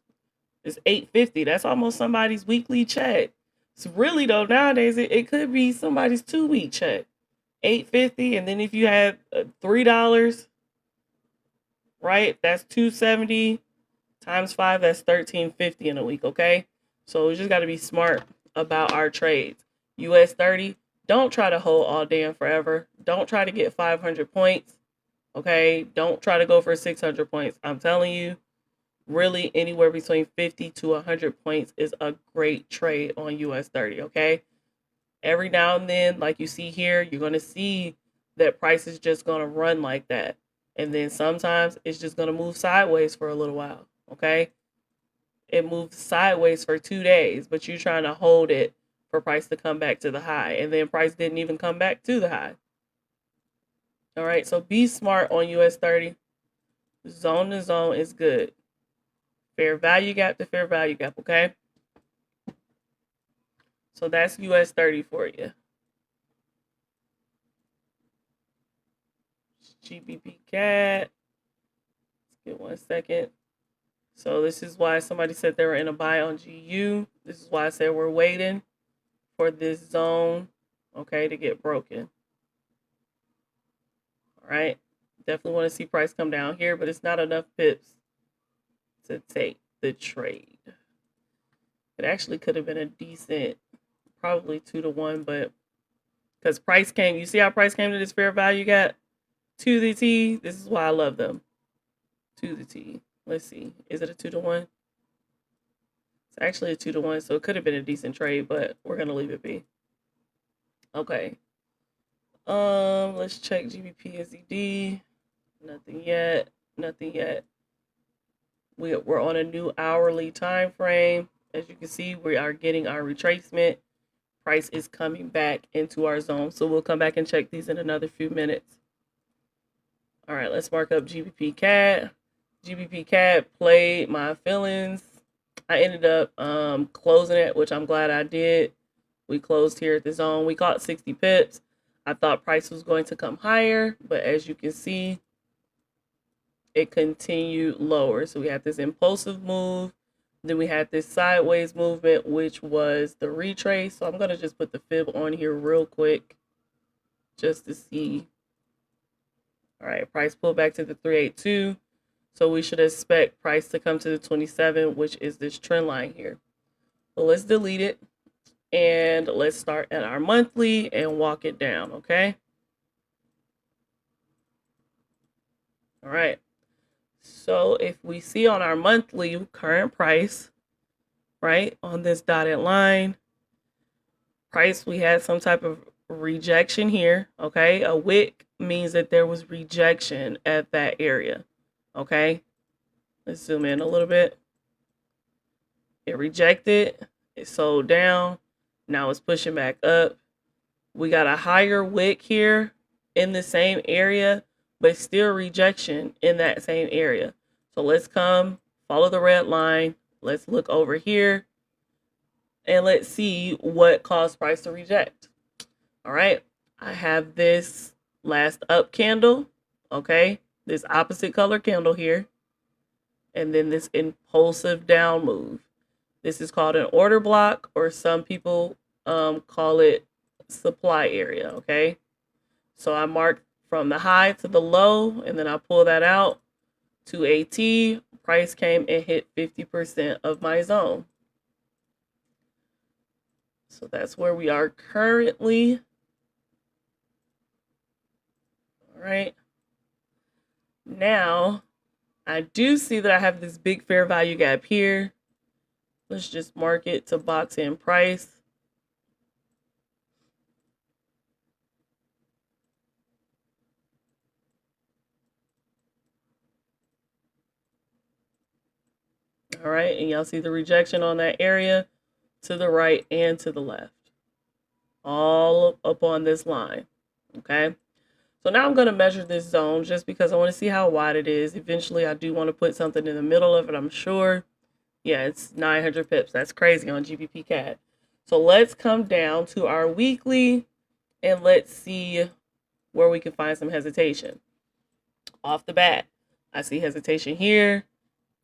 it's $8.50. That's almost somebody's weekly check. So really though, nowadays it could be somebody's 2-week check. $8.50, and then if you have $3, right? That's $270 times 5. That's $13.50 in a week. Okay, so we just got to be smart about our trades. US 30. Don't try to hold all day and forever. Don't try to get 500 points. Okay, don't try to go for 600 points. I'm telling you, really anywhere between 50 to 100 points is a great trade on US 30. Okay, every now and then, like you see here, you're going to see that price is just going to run like that. And then sometimes it's just going to move sideways for a little while. Okay. It moves sideways for 2 days, but you're trying to hold it for price to come back to the high. And then price didn't even come back to the high. All right. So be smart on US 30. Zone to zone is good. Fair value gap to fair value gap. Okay. So that's US 30 for you. GBP CAD. Let's get 1 second. So this is why somebody said they were in a buy on GU. This is why I said we're waiting for this zone, okay, to get broken. All right. Definitely want to see price come down here, but it's not enough pips to take the trade. It actually could have been a decent, probably 2 to 1, but because price came, you see how price came to this fair value gap to the T? This is why I love them. To the T. Let's see. Is it a 2 to 1? It's actually a 2 to 1, so it could have been a decent trade, but we're gonna leave it be. Okay. Let's check GBP SED. Nothing yet. Nothing yet. We're on a new hourly time frame. As you can see, we are getting our retracement. Price is coming back into our zone, so we'll come back and check these in another few minutes. All right, let's mark up GBP CAD. GBP CAD played my feelings. I ended up closing it, which I'm glad I did. We closed here at the zone. We caught 60 pips. I thought price was going to come higher, but as you can see, it continued lower. So we had this impulsive move. Then we had this sideways movement, which was the retrace. So I'm going to just put the fib on here real quick just to see. All right, price pulled back to the 382. So we should expect price to come to the 27, which is this trend line here. So let's delete it. And let's start at our monthly and walk it down, okay? All right. So if we see on our monthly current price, right, on this dotted line, price, we had some type of rejection here, okay? A wick means that there was rejection at that area, okay? Let's zoom in a little bit. It rejected, it sold down. Now it's pushing back up. We got a higher wick here in the same area, but still rejection in that same area. So let's come, follow the red line. Let's look over here and let's see what caused price to reject. All right. I have this last up candle. Okay. This opposite color candle here. And then this impulsive down move. This is called an order block, or some people call it supply area, okay? So I marked from the high to the low, and then I pull that out to a T. Price came and hit 50% of my zone. So that's where we are currently. All right. now I do see that I have this big fair value gap here. Let's just mark it to box in price. All right, and y'all see the rejection on that area to the right and to the left, all up on this line. Okay, so now I'm going to measure this zone just because I want to see how wide it is. Eventually, I do want to put something in the middle of it, I'm sure. Yeah, it's 900 pips. That's crazy on GBP CAD. So let's come down to our weekly and let's see where we can find some hesitation. Off the bat, I see hesitation here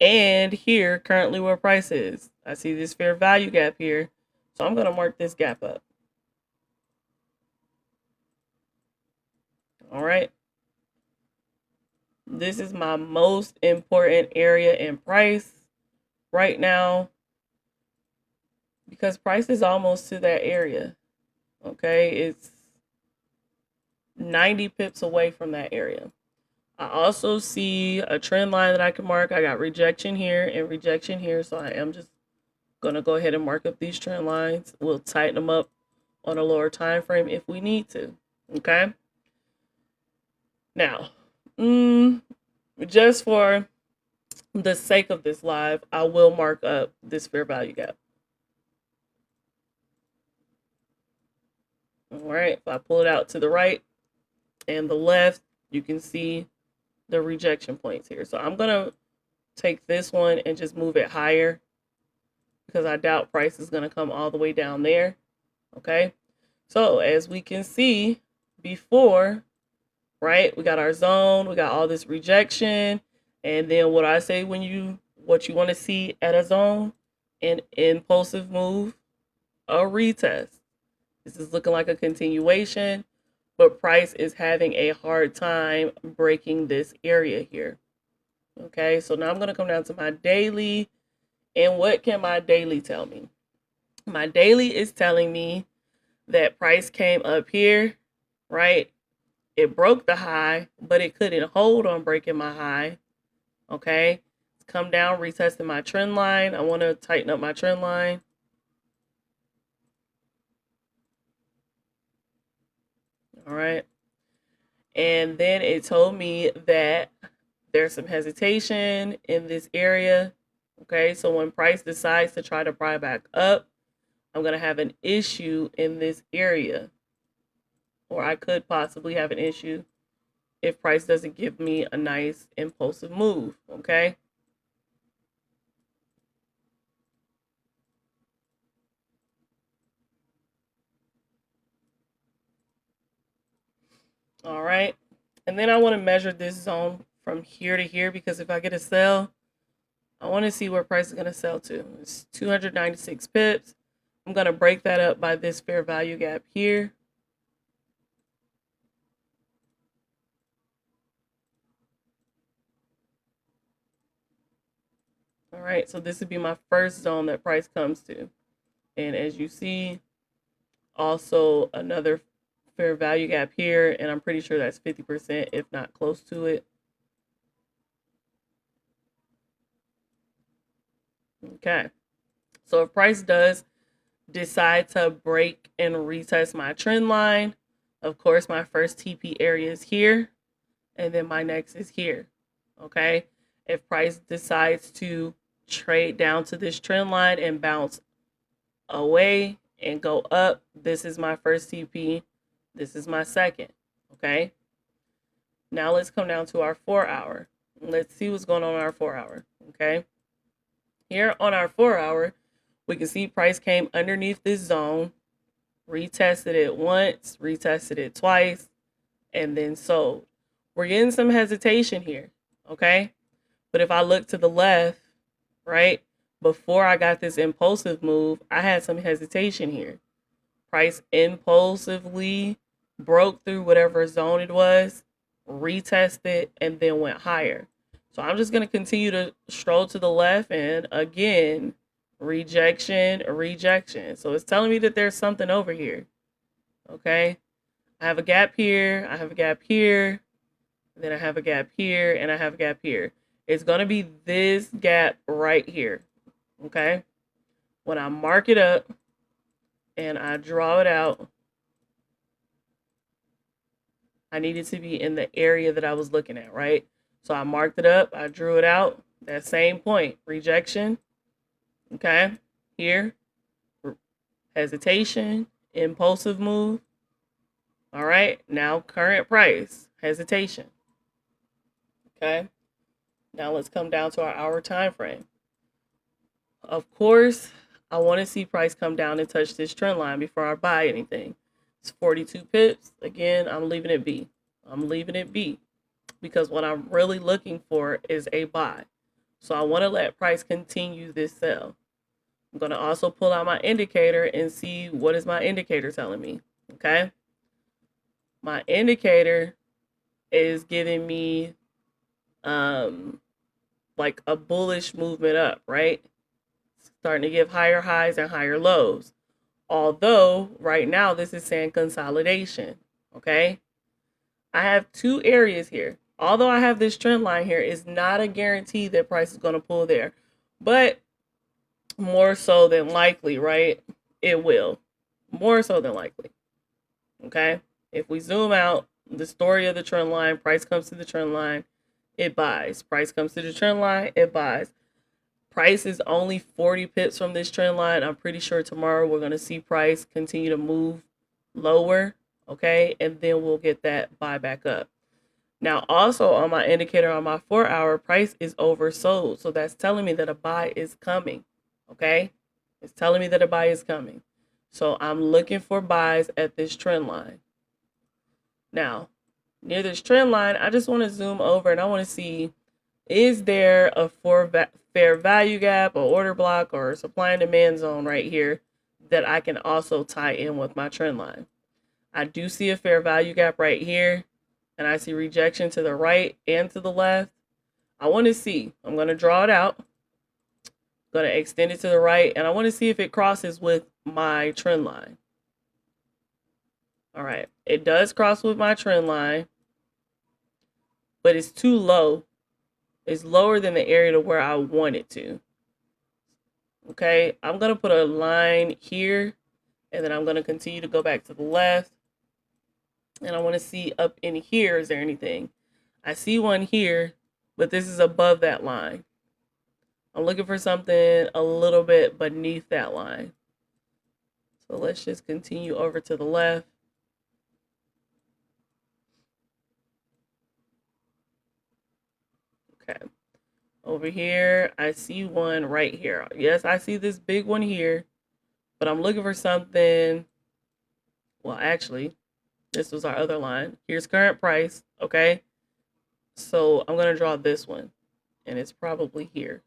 and here, currently where price is. I see this fair value gap here. So I'm going to mark this gap up. All right. This is my most important area in price right now because price is almost to that area. Okay, it's 90 pips away from that area. I also see a trend line that I can mark. I got rejection here and rejection here, so I am just going to go ahead and mark up these trend lines. We'll tighten them up on a lower time frame if we need to. Okay, now just for the sake of this live, I will mark up this fair value gap. All right, if I pull it out to the right and the left, you can see the rejection points here. So I'm going to take this one and just move it higher because I doubt price is going to come all the way down there. Okay, so as we can see before, right, we got our zone, we got all this rejection, and then what I say what you want to see at a zone, an impulsive move, a retest. This is looking like a continuation, but price is having a hard time breaking this area here. Okay, so now I'm going to come down to my daily, and what can my daily tell me? My daily is telling me that price came up here, right? It broke the high, but it couldn't hold on breaking my high. Okay, it's come down, retesting my trend line. I want to tighten up my trend line. All right. And then it told me that there's some hesitation in this area. Okay, so when price decides to try to pry back up, I'm going to have an issue in this area. Or I could possibly have an issue if price doesn't give me a nice impulsive move. Okay. All right. And then I want to measure this zone from here to here because if I get a sell, I want to see where price is going to sell to. It's 296 pips. I'm going to break that up by this fair value gap here. All right, so this would be my first zone that price comes to. And as you see, also another fair value gap here, and I'm pretty sure that's 50%, if not close to it. Okay, so if price does decide to break and retest my trend line, of course, my first TP area is here, and then my next is here. Okay, if price decides to trade down to this trend line and bounce away and go up, this is my first TP, this is my second. Okay, now let's come down to our 4 hour. Let's see what's going on our 4 hour. Okay, here on our 4 hour, we can see price came underneath this zone, retested it once, retested it twice, and then sold. We're getting some hesitation here. Okay, but if I look to the left, right, before I got this impulsive move, I had some hesitation here. Price impulsively broke through whatever zone it was, retested, and then went higher. So I'm just going to continue to stroll to the left, and again, rejection, rejection. So it's telling me that there's something over here. Okay, I have a gap here, I have a gap here, Then I have a gap here and I have a gap here. It's going to be this gap right here. Okay. When I mark it up and I draw it out, I need it to be in the area that I was looking at, right? So I marked it up, I drew it out, that same point, rejection, okay? Here, hesitation, impulsive move, all right? Now current price, hesitation, okay? Now let's come down to our hour time frame. Of course, I want to see price come down and touch this trend line before I buy anything. It's 42 pips. Again, I'm leaving it be. I'm leaving it be because what I'm really looking for is a buy. So I want to let price continue this sell. I'm going to also pull out my indicator and see what is my indicator telling me. Okay. My indicator is giving me like a bullish movement up, right? Starting to give higher highs and higher lows. Although right now this is saying consolidation. Okay. I have two areas here. Although I have this trend line here, it's not a guarantee that price is going to pull there. But more so than likely, right? It will. More so than likely. Okay? If we zoom out, the story of the trend line, price comes to the trend line, it buys. Price comes to the trend line, it buys. Price is only 40 pips from this trend line. I'm pretty sure tomorrow we're going to see price continue to move lower. Okay? And then we'll get that buy back up. Now, also on my indicator on my 4-hour, price is oversold. So that's telling me that a buy is coming. Okay. It's telling me that a buy is coming. So I'm looking for buys at this trend line. Now, near this trend line, I just want to zoom over and I want to see, is there a fair value gap, or order block, or supply and demand zone right here that I can also tie in with my trend line? I do see a fair value gap right here. And I see rejection to the right and to the left. I want to see. I'm going to draw it out. Going to extend it to the right. And I want to see if it crosses with my trend line. All right. It does cross with my trend line. But it's too low. It's lower than the area to where I want it to. Okay. I'm going to put a line here. And then I'm going to continue to go back to the left. And I want to see up in here, is there anything? I see one here, but this is above that line. I'm looking for something a little bit beneath that line. So let's just continue over to the left. Okay. Over here, I see one right here. Yes, I see this big one here, but I'm looking for something. Well, actually, this was our other line. Here's current price, okay? So I'm going to draw this one, and it's probably here.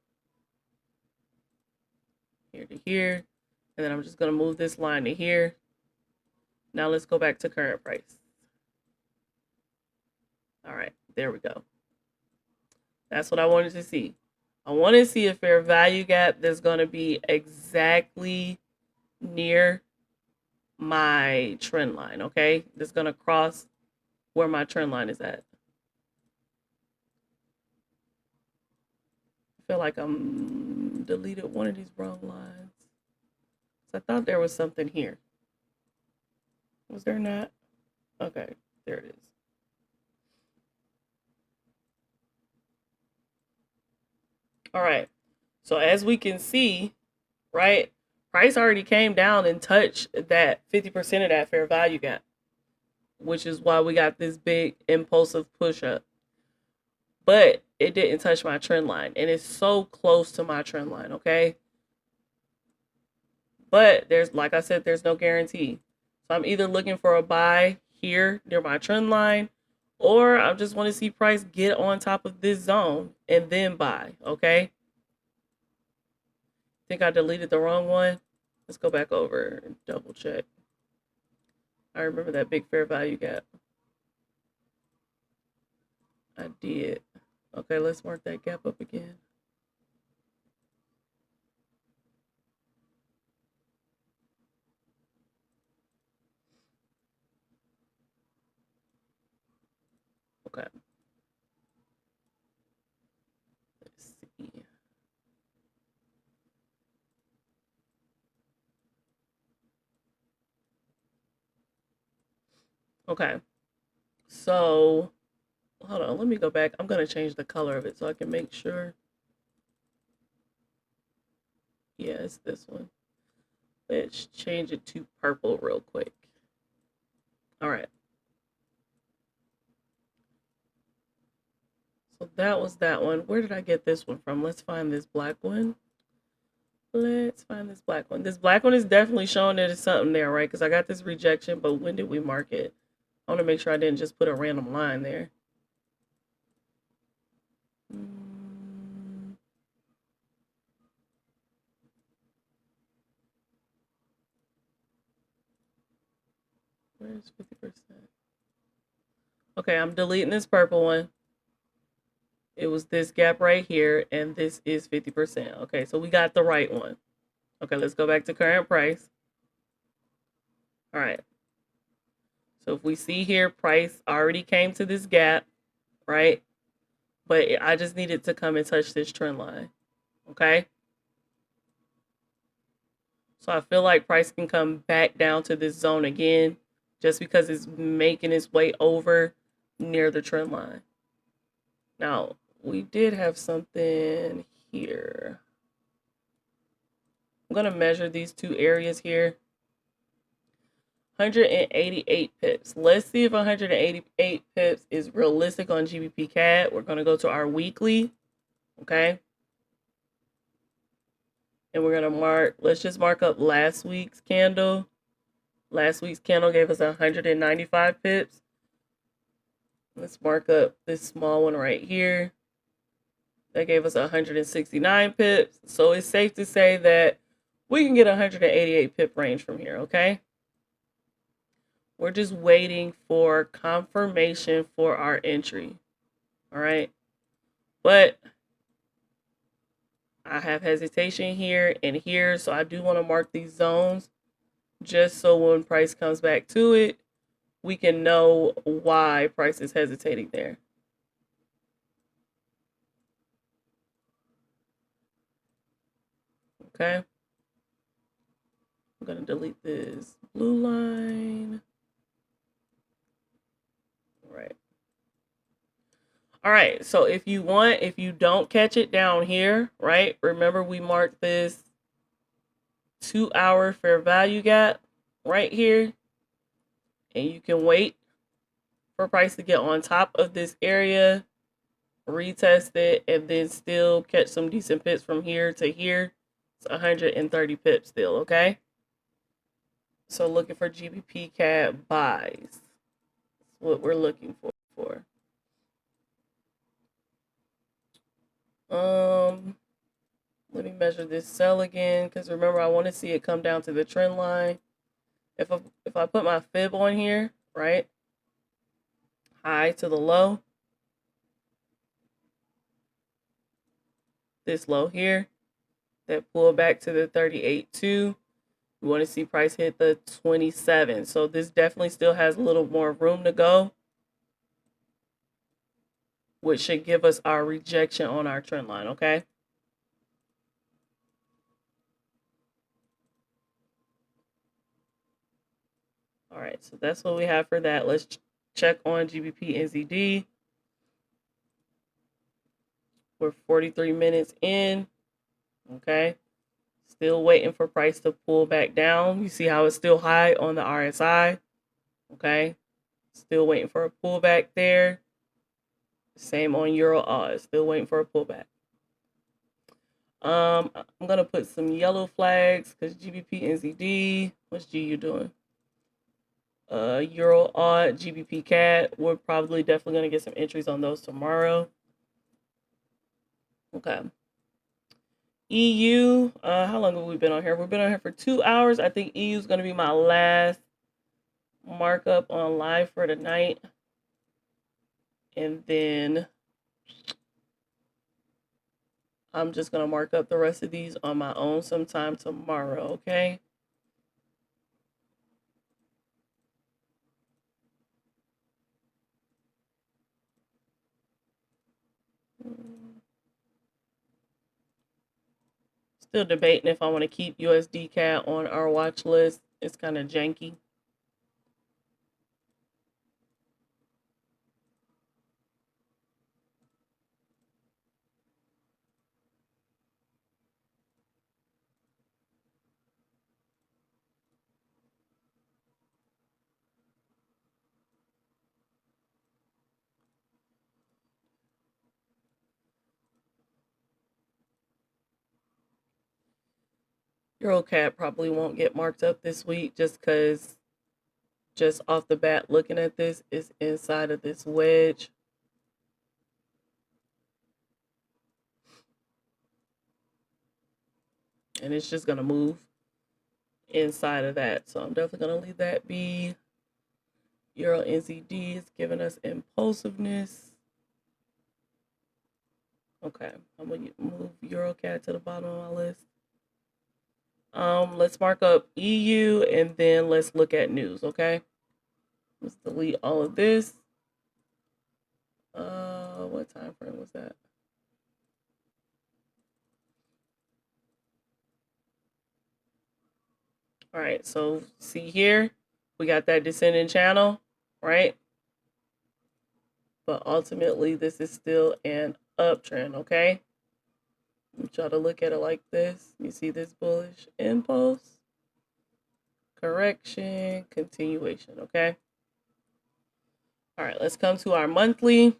Here to here, and then I'm just going to move this line to here. Now let's go back to current price. All right, there we go. That's what I wanted to see. I want to see a fair value gap that's going to be exactly near my trend line, okay? That's going to cross where my trend line is at. I feel like I'm deleted one of these wrong lines. So I thought there was something here. Was there not? Okay, there it is. All right. So as we can see, right, price already came down and touched that 50% of that fair value gap, which is why we got this big impulsive push up. But it didn't touch my trend line, and it's so close to my trend line, okay? But there's, like I said, there's no guarantee. So I'm either looking for a buy here near my trend line, or I just want to see price get on top of this zone and then buy, okay? Think I deleted the wrong one. Let's go back over and double check. I remember that big fair value gap. I did. Okay, let's mark that gap up again. Okay. Okay. So hold on, let me go back. I'm gonna change the color of it so I can make sure. Yeah, it's this one. Let's change it to purple real quick. All right. So that was that one. Where did I get this one from? Let's find this black one. Let's find this black one. This black one is definitely showing that it's something there, right? Because I got this rejection, but when did we mark it? I want to make sure I didn't just put a random line there. Where's 50%? Okay, I'm deleting this purple one. It was this gap right here, and this is 50%. Okay, so we got the right one. Okay, let's go back to current price. All right. So if we see here, price already came to this gap, right? But I just needed to come and touch this trend line. Okay. So I feel like price can come back down to this zone again just because it's making its way over near the trend line. Now, we did have something here. I'm going to measure these two areas here. 188 pips. Let's see if 188 pips is realistic on GBP CAD. We're going to go to our weekly. Okay. And we're going to let's just mark up last week's candle. Last week's candle gave us 195 pips. Let's mark up this small one right here. That gave us 169 pips. So it's safe to say that we can get 188 pip range from here, okay? We're just waiting for confirmation for our entry, all right? But I have hesitation here and here, so I do want to mark these zones just so when price comes back to it, we can know why price is hesitating there. Okay. I'm going to delete this blue line. Right. All right. So if you don't catch it down here, right? Remember we marked this 2-hour fair value gap right here. And you can wait for price to get on top of this area, retest it, and then still catch some decent pips from here to here. It's 130 pips still, okay? So looking for GBP CAD buys. That's what we're looking for. Let me measure this sell again, because remember I want to see it come down to the trend line. If I put my fib on here, right? High to the low. This low here. That pull back to the 38.2. We want to see price hit the 27. So this definitely still has a little more room to go, which should give us our rejection on our trend line, okay? All right, so that's what we have for that. Let's check on GBP NZD. We're 43 minutes in, okay? Still waiting for price to pull back down. You see how it's still high on the RSI, okay? Still waiting for a pullback there. Same on Euro Oz, still waiting for a pullback. I'm gonna put some yellow flags because GBP NZD. What's GU doing? Euro Odd, GBP CAD. We're probably definitely gonna get some entries on those tomorrow. Okay. EU. How long have we been on here? We've been on here for 2 hours. I think EU is gonna be my last markup on live for tonight, and then I'm just going to mark up the rest of these on my own sometime tomorrow, okay? Still debating if I want to keep USD CAD on our watch list. It's kind of janky. EuroCAD probably won't get marked up this week just because just off the bat looking at this is inside of this wedge. And it's just going to move inside of that. So I'm definitely going to leave that be. Euro NZD is giving us impulsiveness. Okay, I'm going to move EuroCAD to the bottom of my list. Let's mark up EU and then let's look at news, okay? Let's delete all of this. What time frame was that? All right, so see here, we got that descending channel, right? But ultimately, this is still an uptrend, okay? I'm trying to look at it like this. You see this bullish impulse, correction, continuation, okay? All right, let's come to our monthly.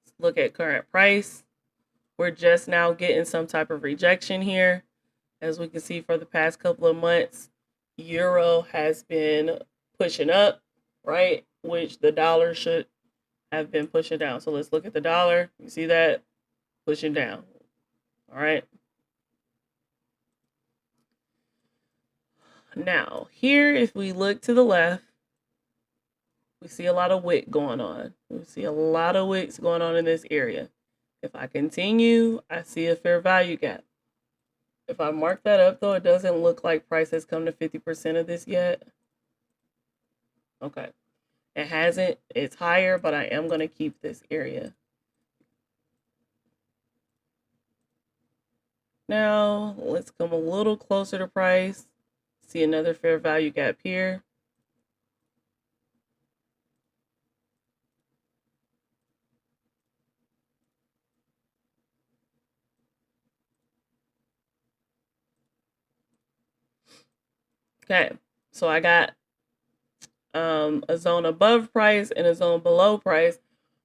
Let's look at current price. We're just now getting some type of rejection here. As we can see for the past couple of months, Euro has been pushing up, right? Which the dollar should have been pushing down. So let's look at the dollar. You see that? Pushing down. All right. Now, here, if we look to the left, we see a lot of wick going on. We see a lot of wicks going on in this area. If I continue, I see a fair value gap. If I mark that up, though, it doesn't look like price has come to 50% of this yet. Okay. It hasn't. It's higher, but I am going to keep this area. Now, let's come a little closer to price. See another fair value gap here. Okay, so I got a zone above price and a zone below price,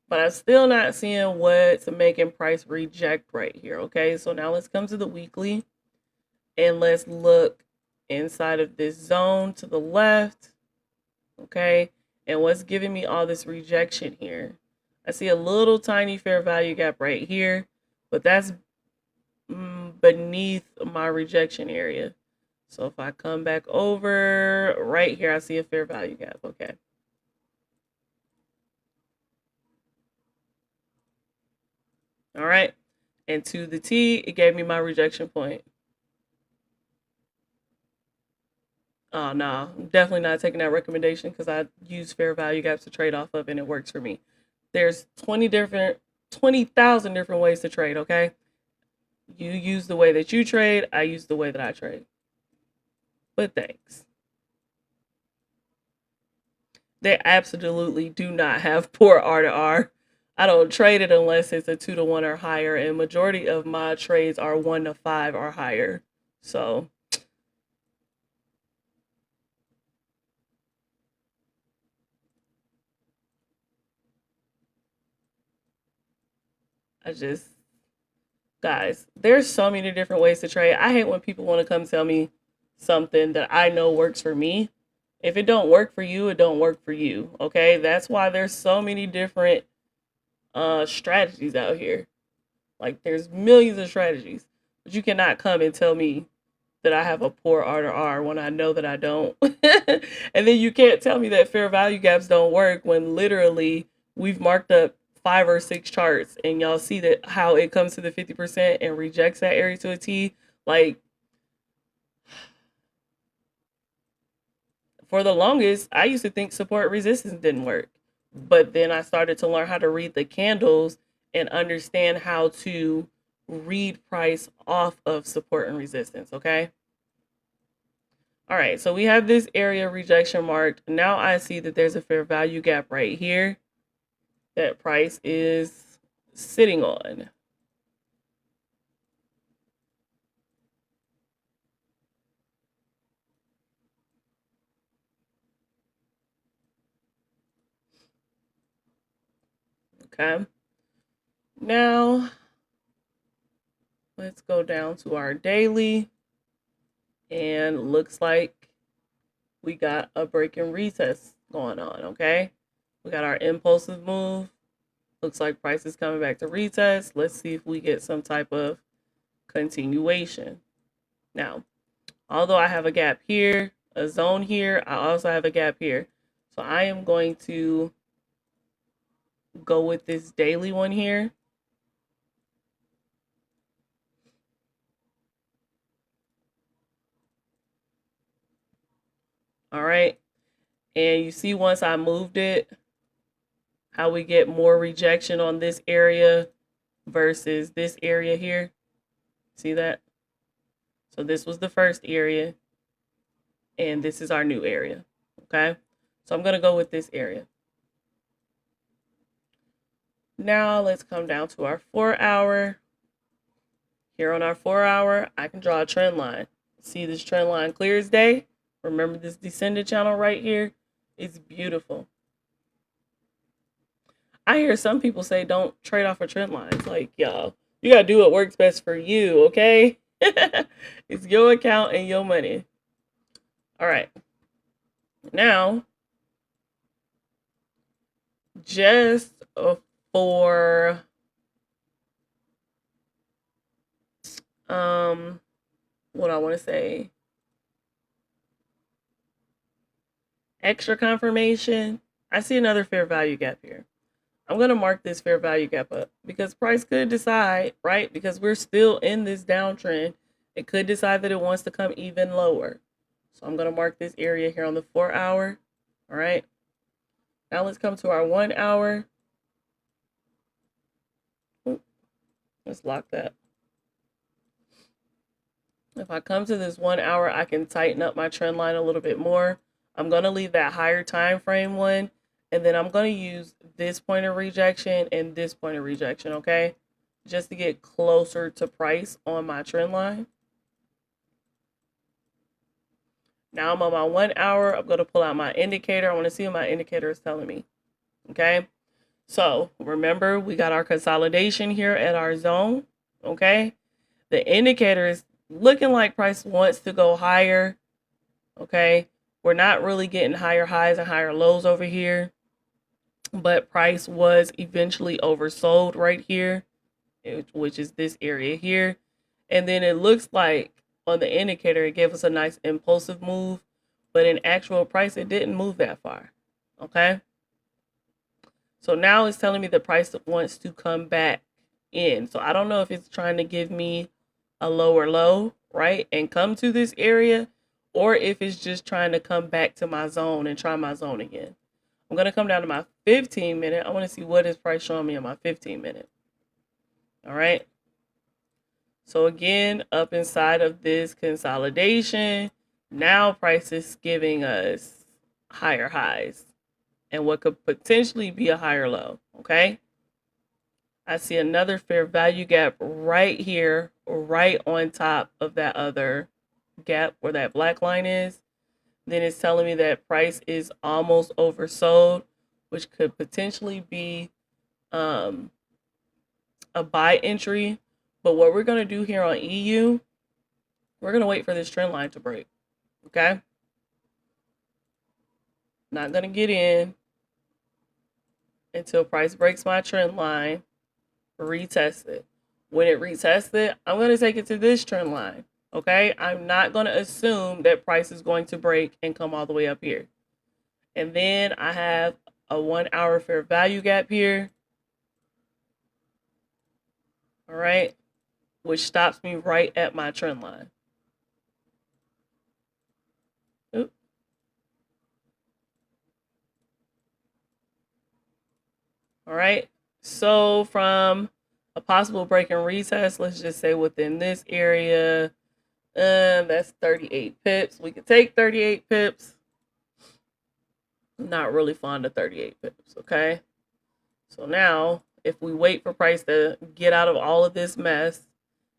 but I'm still not seeing what's making price reject right here. Okay, so now let's come to the weekly and let's look inside of this zone to the left. Okay, and what's giving me all this rejection here? I see a little tiny fair value gap right here, but that's beneath my rejection area. So if I come back over right here, I see a fair value gap. Okay. All right. And to the T, it gave me my rejection point. Oh, no, I'm definitely not taking that recommendation because I use fair value gaps to trade off of and it works for me. There's 20,000 different ways to trade, okay? You use the way that you trade, I use the way that I trade. But thanks. They absolutely do not have poor R to R. I don't trade it unless it's a 2 to 1 or higher, and majority of my trades are 1 to 5 or higher. So I just, guys, there's so many different ways to trade. I hate when people want to come tell me something that I know works for me. If it don't work for you, it don't work for you. Okay, that's why there's so many different strategies out here. Like there's millions of strategies, but you cannot come and tell me that I have a poor R to R when I know that I don't. And then you can't tell me that fair value gaps don't work when literally we've marked up 5 or 6 charts and y'all see that how it comes to the 50% and rejects that area to a T. Like for the longest, I used to think support resistance didn't work. But then I started to learn how to read the candles and understand how to read price off of support and resistance, okay? All right, so we have this area rejection marked. Now I see that there's a fair value gap right here that price is sitting on. Okay. Now, Let's go down to our daily, and looks like we got a break and retest going on, okay? We got our impulsive move. Looks like price is coming back to retest. Let's see if we get some type of continuation. Now, although I have a gap here, a zone here, I also have a gap here. So I am going to go with this daily one here. All right. And you see once I moved it, how we get more rejection on this area versus this area here. See that? So this was the first area, and this is our new area, okay? So I'm going to go with this area. Now let's come down to our 4 hour. Here on our 4 hour, I can draw a trend line. See this trend line clear as day? Remember this descended channel right here? It's beautiful. I hear some people say don't trade off a trend line. It's like, y'all, you got to do what works best for you, okay? It's your account and your money. All right. Now, just for what I want to say, extra confirmation, I see another fair value gap here. I'm going to mark this fair value gap up because price could decide, right? Because we're still in this downtrend. It could decide that it wants to come even lower. So I'm going to mark this area here on the 4 hour. All right. Now let's come to our 1 hour. Ooh, let's lock that. If I come to this 1 hour, I can tighten up my trend line a little bit more. I'm going to leave that higher time frame one. And then I'm going to use this point of rejection and this point of rejection, okay? Just to get closer to price on my trend line. Now I'm on my 1 hour. I'm going to pull out my indicator. I want to see what my indicator is telling me, okay? So remember, we got our consolidation here at our zone, okay? The indicator is looking like price wants to go higher, okay? We're not really getting higher highs and higher lows over here. But price was eventually oversold right here, which is this area here. And then it looks like on the indicator, it gave us a nice impulsive move. But in actual price, it didn't move that far. Okay. So now it's telling me the price wants to come back in. So I don't know if it's trying to give me a lower low, right? And come to this area, or if it's just trying to come back to my zone and try my zone again. I'm going to come down to my 15 minute. I want to see what is price showing me on my 15 minute. All right. So again, up inside of this consolidation, now price is giving us higher highs and what could potentially be a higher low. Okay. I see another fair value gap right here, right on top of that other gap where that black line is. Then it's telling me that price is almost oversold, which could potentially be a buy entry. But what we're going to do here on EU, we're going to wait for this trend line to break. Okay? Not going to get in until price breaks my trend line, retest it. When it retests it, I'm going to take it to this trend line. Okay, I'm not going to assume that price is going to break and come all the way up here. And then I have a 1 hour fair value gap here. All right, which stops me right at my trend line. Oop. All right, so from a possible break and retest, let's just say within this area, that's 38 pips. We could take 38 pips. Not really fond of 38 pips, okay? So now, if we wait for price to get out of all of this mess,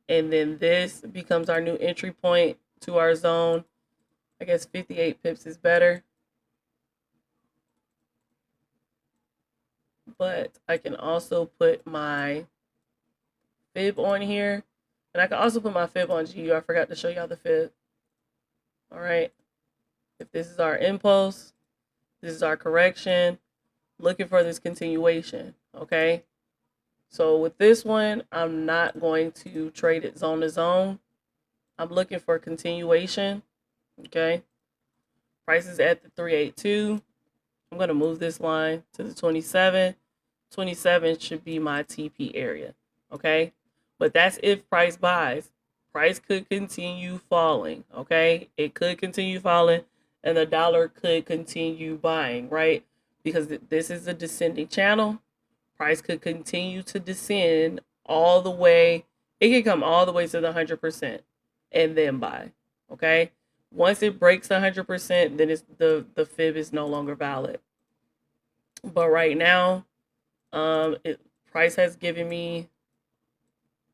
and then this becomes our new entry point to our zone, I guess 58 pips is better. But I can also put my fib on here And I can also put my fib on GU. I forgot to show y'all the fib. All right. If this is our impulse, this is our correction. Looking for this continuation. Okay. So with this one, I'm not going to trade it zone to zone. I'm looking for continuation. Okay. Price is at the 382. I'm going to move this line to the 27. 27 should be my TP area. Okay. But that's if price buys. Price could continue falling. Okay. It could continue falling and the dollar could continue buying, right? Because this is a descending channel. Price could continue to descend all the way. It could come all the way to the 100% and then buy. Okay. Once it breaks 100%, then it's the fib is no longer valid. But right now, price has given me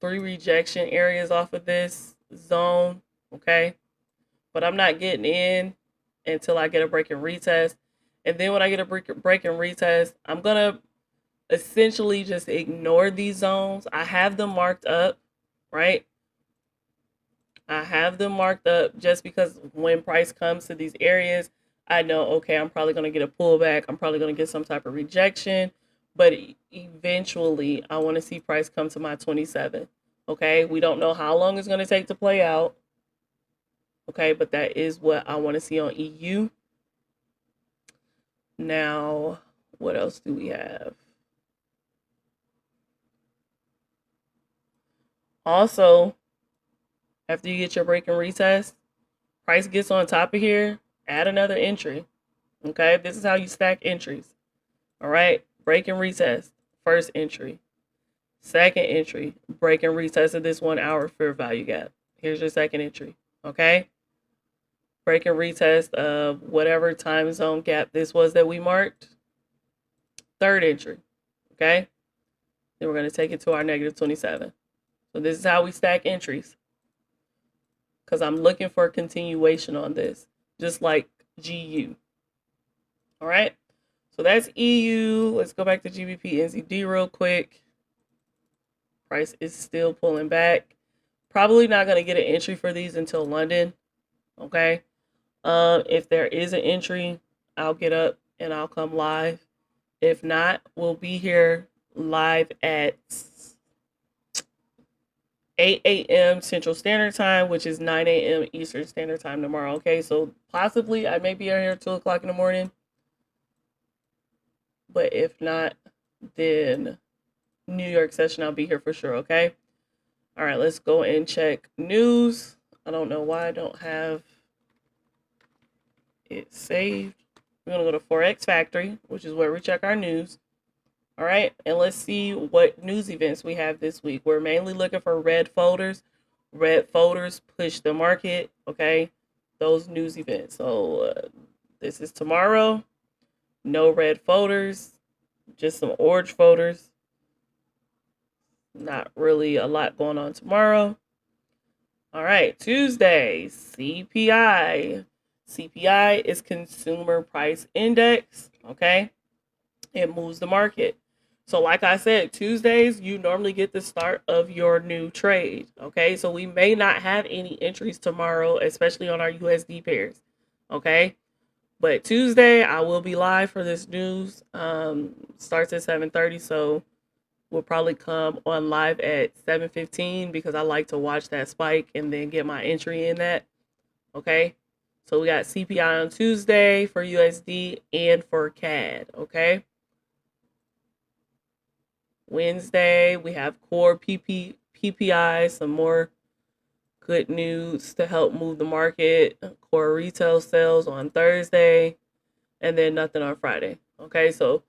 3 rejection areas off of this zone. Okay. But I'm not getting in until I get a break and retest. And then when I get a break and retest, I'm going to essentially just ignore these zones. I have them marked up, right? I have them marked up just because when price comes to these areas, I know, okay, I'm probably going to get a pullback. I'm probably going to get some type of rejection. But eventually, I want to see price come to my 27. Okay, we don't know how long it's going to take to play out. Okay, but that is what I want to see on EU. Now, what else do we have? Also, after you get your break and retest, price gets on top of here, add another entry. Okay, this is how you stack entries. All right, break and retest, first entry. Second entry, break and retest of this 1 hour fair value gap. Here's your second entry. Okay, break and retest of whatever time zone gap this was that we marked. Third entry. Okay, then we're going to take it to our negative 27. So this is how we stack entries, because I'm looking for a continuation on this, just like GU. All right, so that's EU. Let's go back to GBP NZD real quick. Price is still pulling back. Probably not going to get an entry for these until London. Okay, if there is an entry, I'll get up and I'll come live. If not, we'll be here live at 8 a.m. Central Standard Time, which is 9 a.m. Eastern Standard Time tomorrow. Okay, so possibly I may be here at 2 o'clock in the morning. But if not, then New York session, I'll be here for sure. Okay. All right, let's go and check news. I don't know why I don't have it saved. We're going to go to Forex Factory, which is where we check our news. All right, and let's see what news events we have this week. We're mainly looking for red folders. Red folders push the market, okay? Those news events. So this is tomorrow. No red folders, just some orange folders. Not really a lot going on tomorrow. All right, Tuesday, CPI. CPI is Consumer Price Index, okay? It moves the market. So like I said, Tuesdays, you normally get the start of your new trade, okay? So we may not have any entries tomorrow, especially on our USD pairs, okay? But Tuesday, I will be live for this news. Starts at 7:30, so we'll probably come on live at 7:15 because I like to watch that spike and then get my entry in that, okay? So we got CPI on Tuesday for USD and for CAD, okay? Wednesday, we have core PPI, some more good news to help move the market. Core retail sales on Thursday, and then nothing on Friday. Okay, so,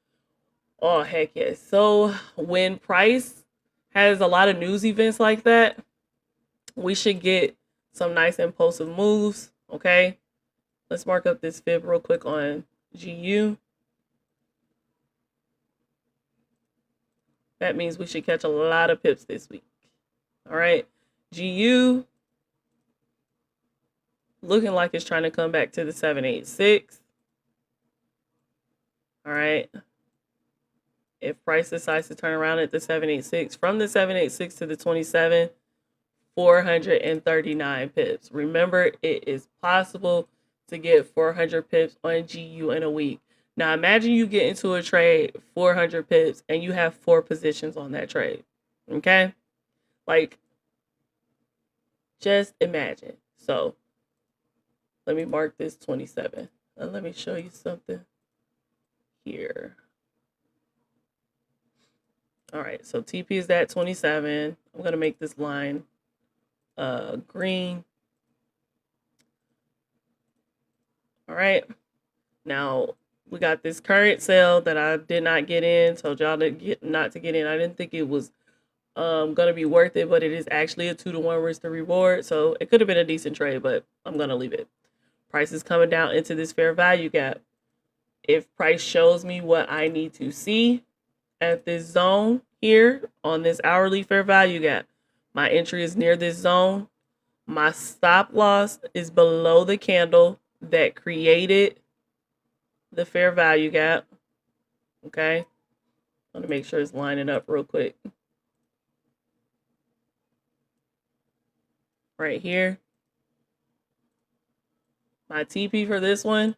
oh, heck yes. So when price has a lot of news events like that, we should get some nice impulsive moves. Okay, let's mark up this fib real quick on GU. That means we should catch a lot of pips this week. All right. GU looking like it's trying to come back to the 786. All right. If price decides to turn around at the 786, from the 786 to the 27, 439 pips. Remember, it is possible to get 400 pips on GU in a week. Now imagine you get into a trade 400 pips and you have 4 positions on that trade. Okay? Like, just imagine. So let me mark this 27. And let me show you something here. All right, so TP is at 27. I'm going to make this line green. All right. Now, we got this current sale that I did not get in. Told y'all not to get in. I didn't think it was going to be worth it, but it is actually a 2-to-1 risk to reward. So it could have been a decent trade, but I'm going to leave it. Price is coming down into this fair value gap. If price shows me what I need to see at this zone here on this hourly fair value gap, my entry is near this zone. My stop loss is below the candle that created the fair value gap. Okay. I want to make sure it's lining up real quick. Right here. My TP for this one,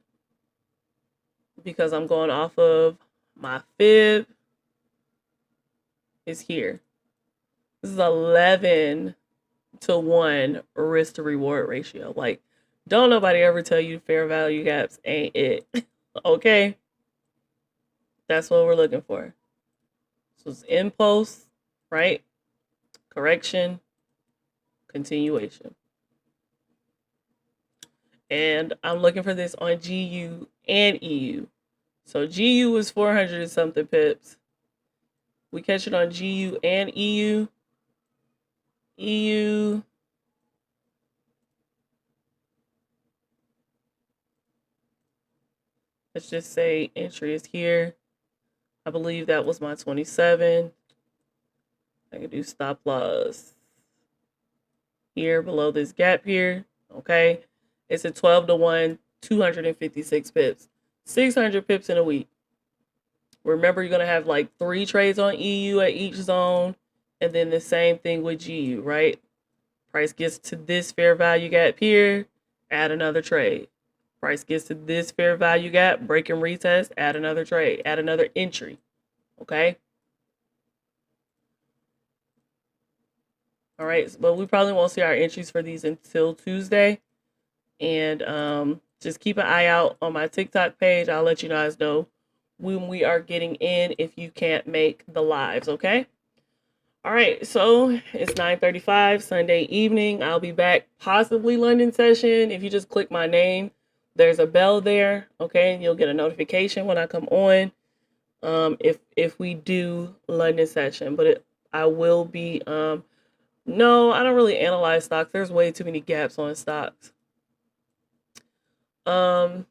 because I'm going off of my fib, is here. This is 11 to 1 risk to reward ratio. Like, don't nobody ever tell you fair value gaps ain't it. Okay? That's what we're looking for. So it's impulse, right? Correction, continuation. And I'm looking for this on GU and EU. So GU is 400 and something pips. We catch it on GU and EU. EU. Let's just say entry is here. I believe that was my 27. I can do stop loss here below this gap here. Okay. It's a 12-to-1, 256 pips. 600 pips in a week. Remember, you're going to have like 3 trades on EU at each zone. And then the same thing with GU, right? Price gets to this fair value gap here, add another trade. Price gets to this fair value gap, break and retest, add another trade, add another entry. Okay? All right, but we probably won't see our entries for these until Tuesday. And just keep an eye out on my TikTok page. I'll let you guys know when we are getting in if you can't make the lives, okay? All right, so it's 9:35 Sunday evening. I'll be back, possibly London session. If you just click my name, there's a bell there, okay? And you'll get a notification when I come on if we do London session. But I will be, no, I don't really analyze stocks. There's way too many gaps on stocks. And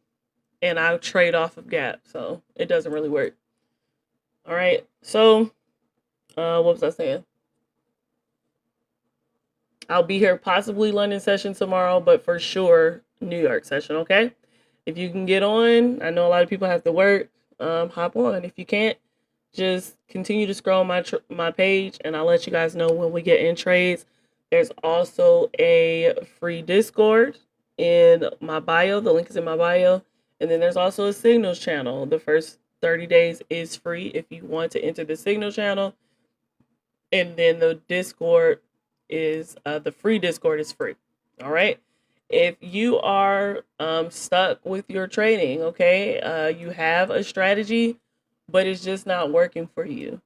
I trade off of gap, so it doesn't really work. All right, so what was I saying? I'll be here possibly London session tomorrow, but for sure New York session, okay? If you can get on, I know a lot of people have to work, hop on. If you can't, just continue to scroll my page, and I'll let you guys know when we get in trades. There's also a free Discord in my bio. The link is in my bio. And then there's also a Signals channel. The first 30 days is free if you want to enter the Signal channel. And then the Discord is, the free Discord is free. All right. If you are stuck with your trading, okay, you have a strategy, but it's just not working for you.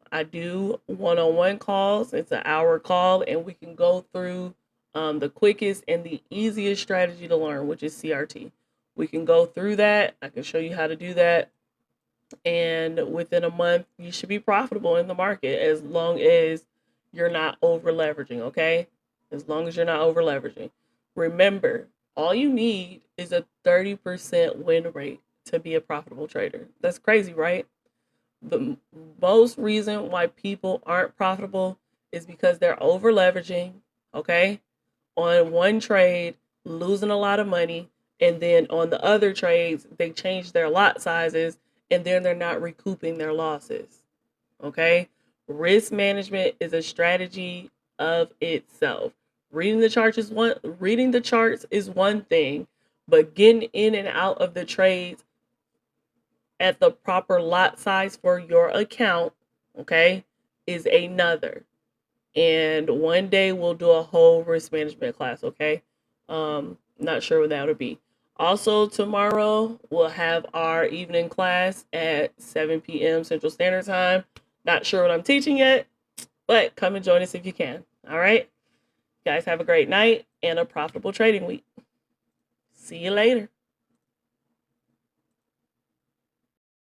I do one-on-one calls. It's an hour call, and we can go through the quickest and the easiest strategy to learn, which is CRT. We can go through that. I can show you how to do that. And within a month, you should be profitable in the market as long as you're not over leveraging, okay? As long as you're not over leveraging. Remember, all you need is a 30% win rate to be a profitable trader. That's crazy, right? The most reason why people aren't profitable is because they're over leveraging, okay? On one trade, losing a lot of money, and then on the other trades, they change their lot sizes, and then they're not recouping their losses, okay? Risk management is a strategy of itself. Reading the charts is one thing, but getting in and out of the trades at the proper lot size for your account, okay, is another. And one day we'll do a whole risk management class, okay? Not sure when that would be. Also, tomorrow we'll have our evening class at 7 p.m. Central Standard Time. Not sure what I'm teaching yet, but come and join us if you can. All right? Guys, have a great night and a profitable trading week. See you later.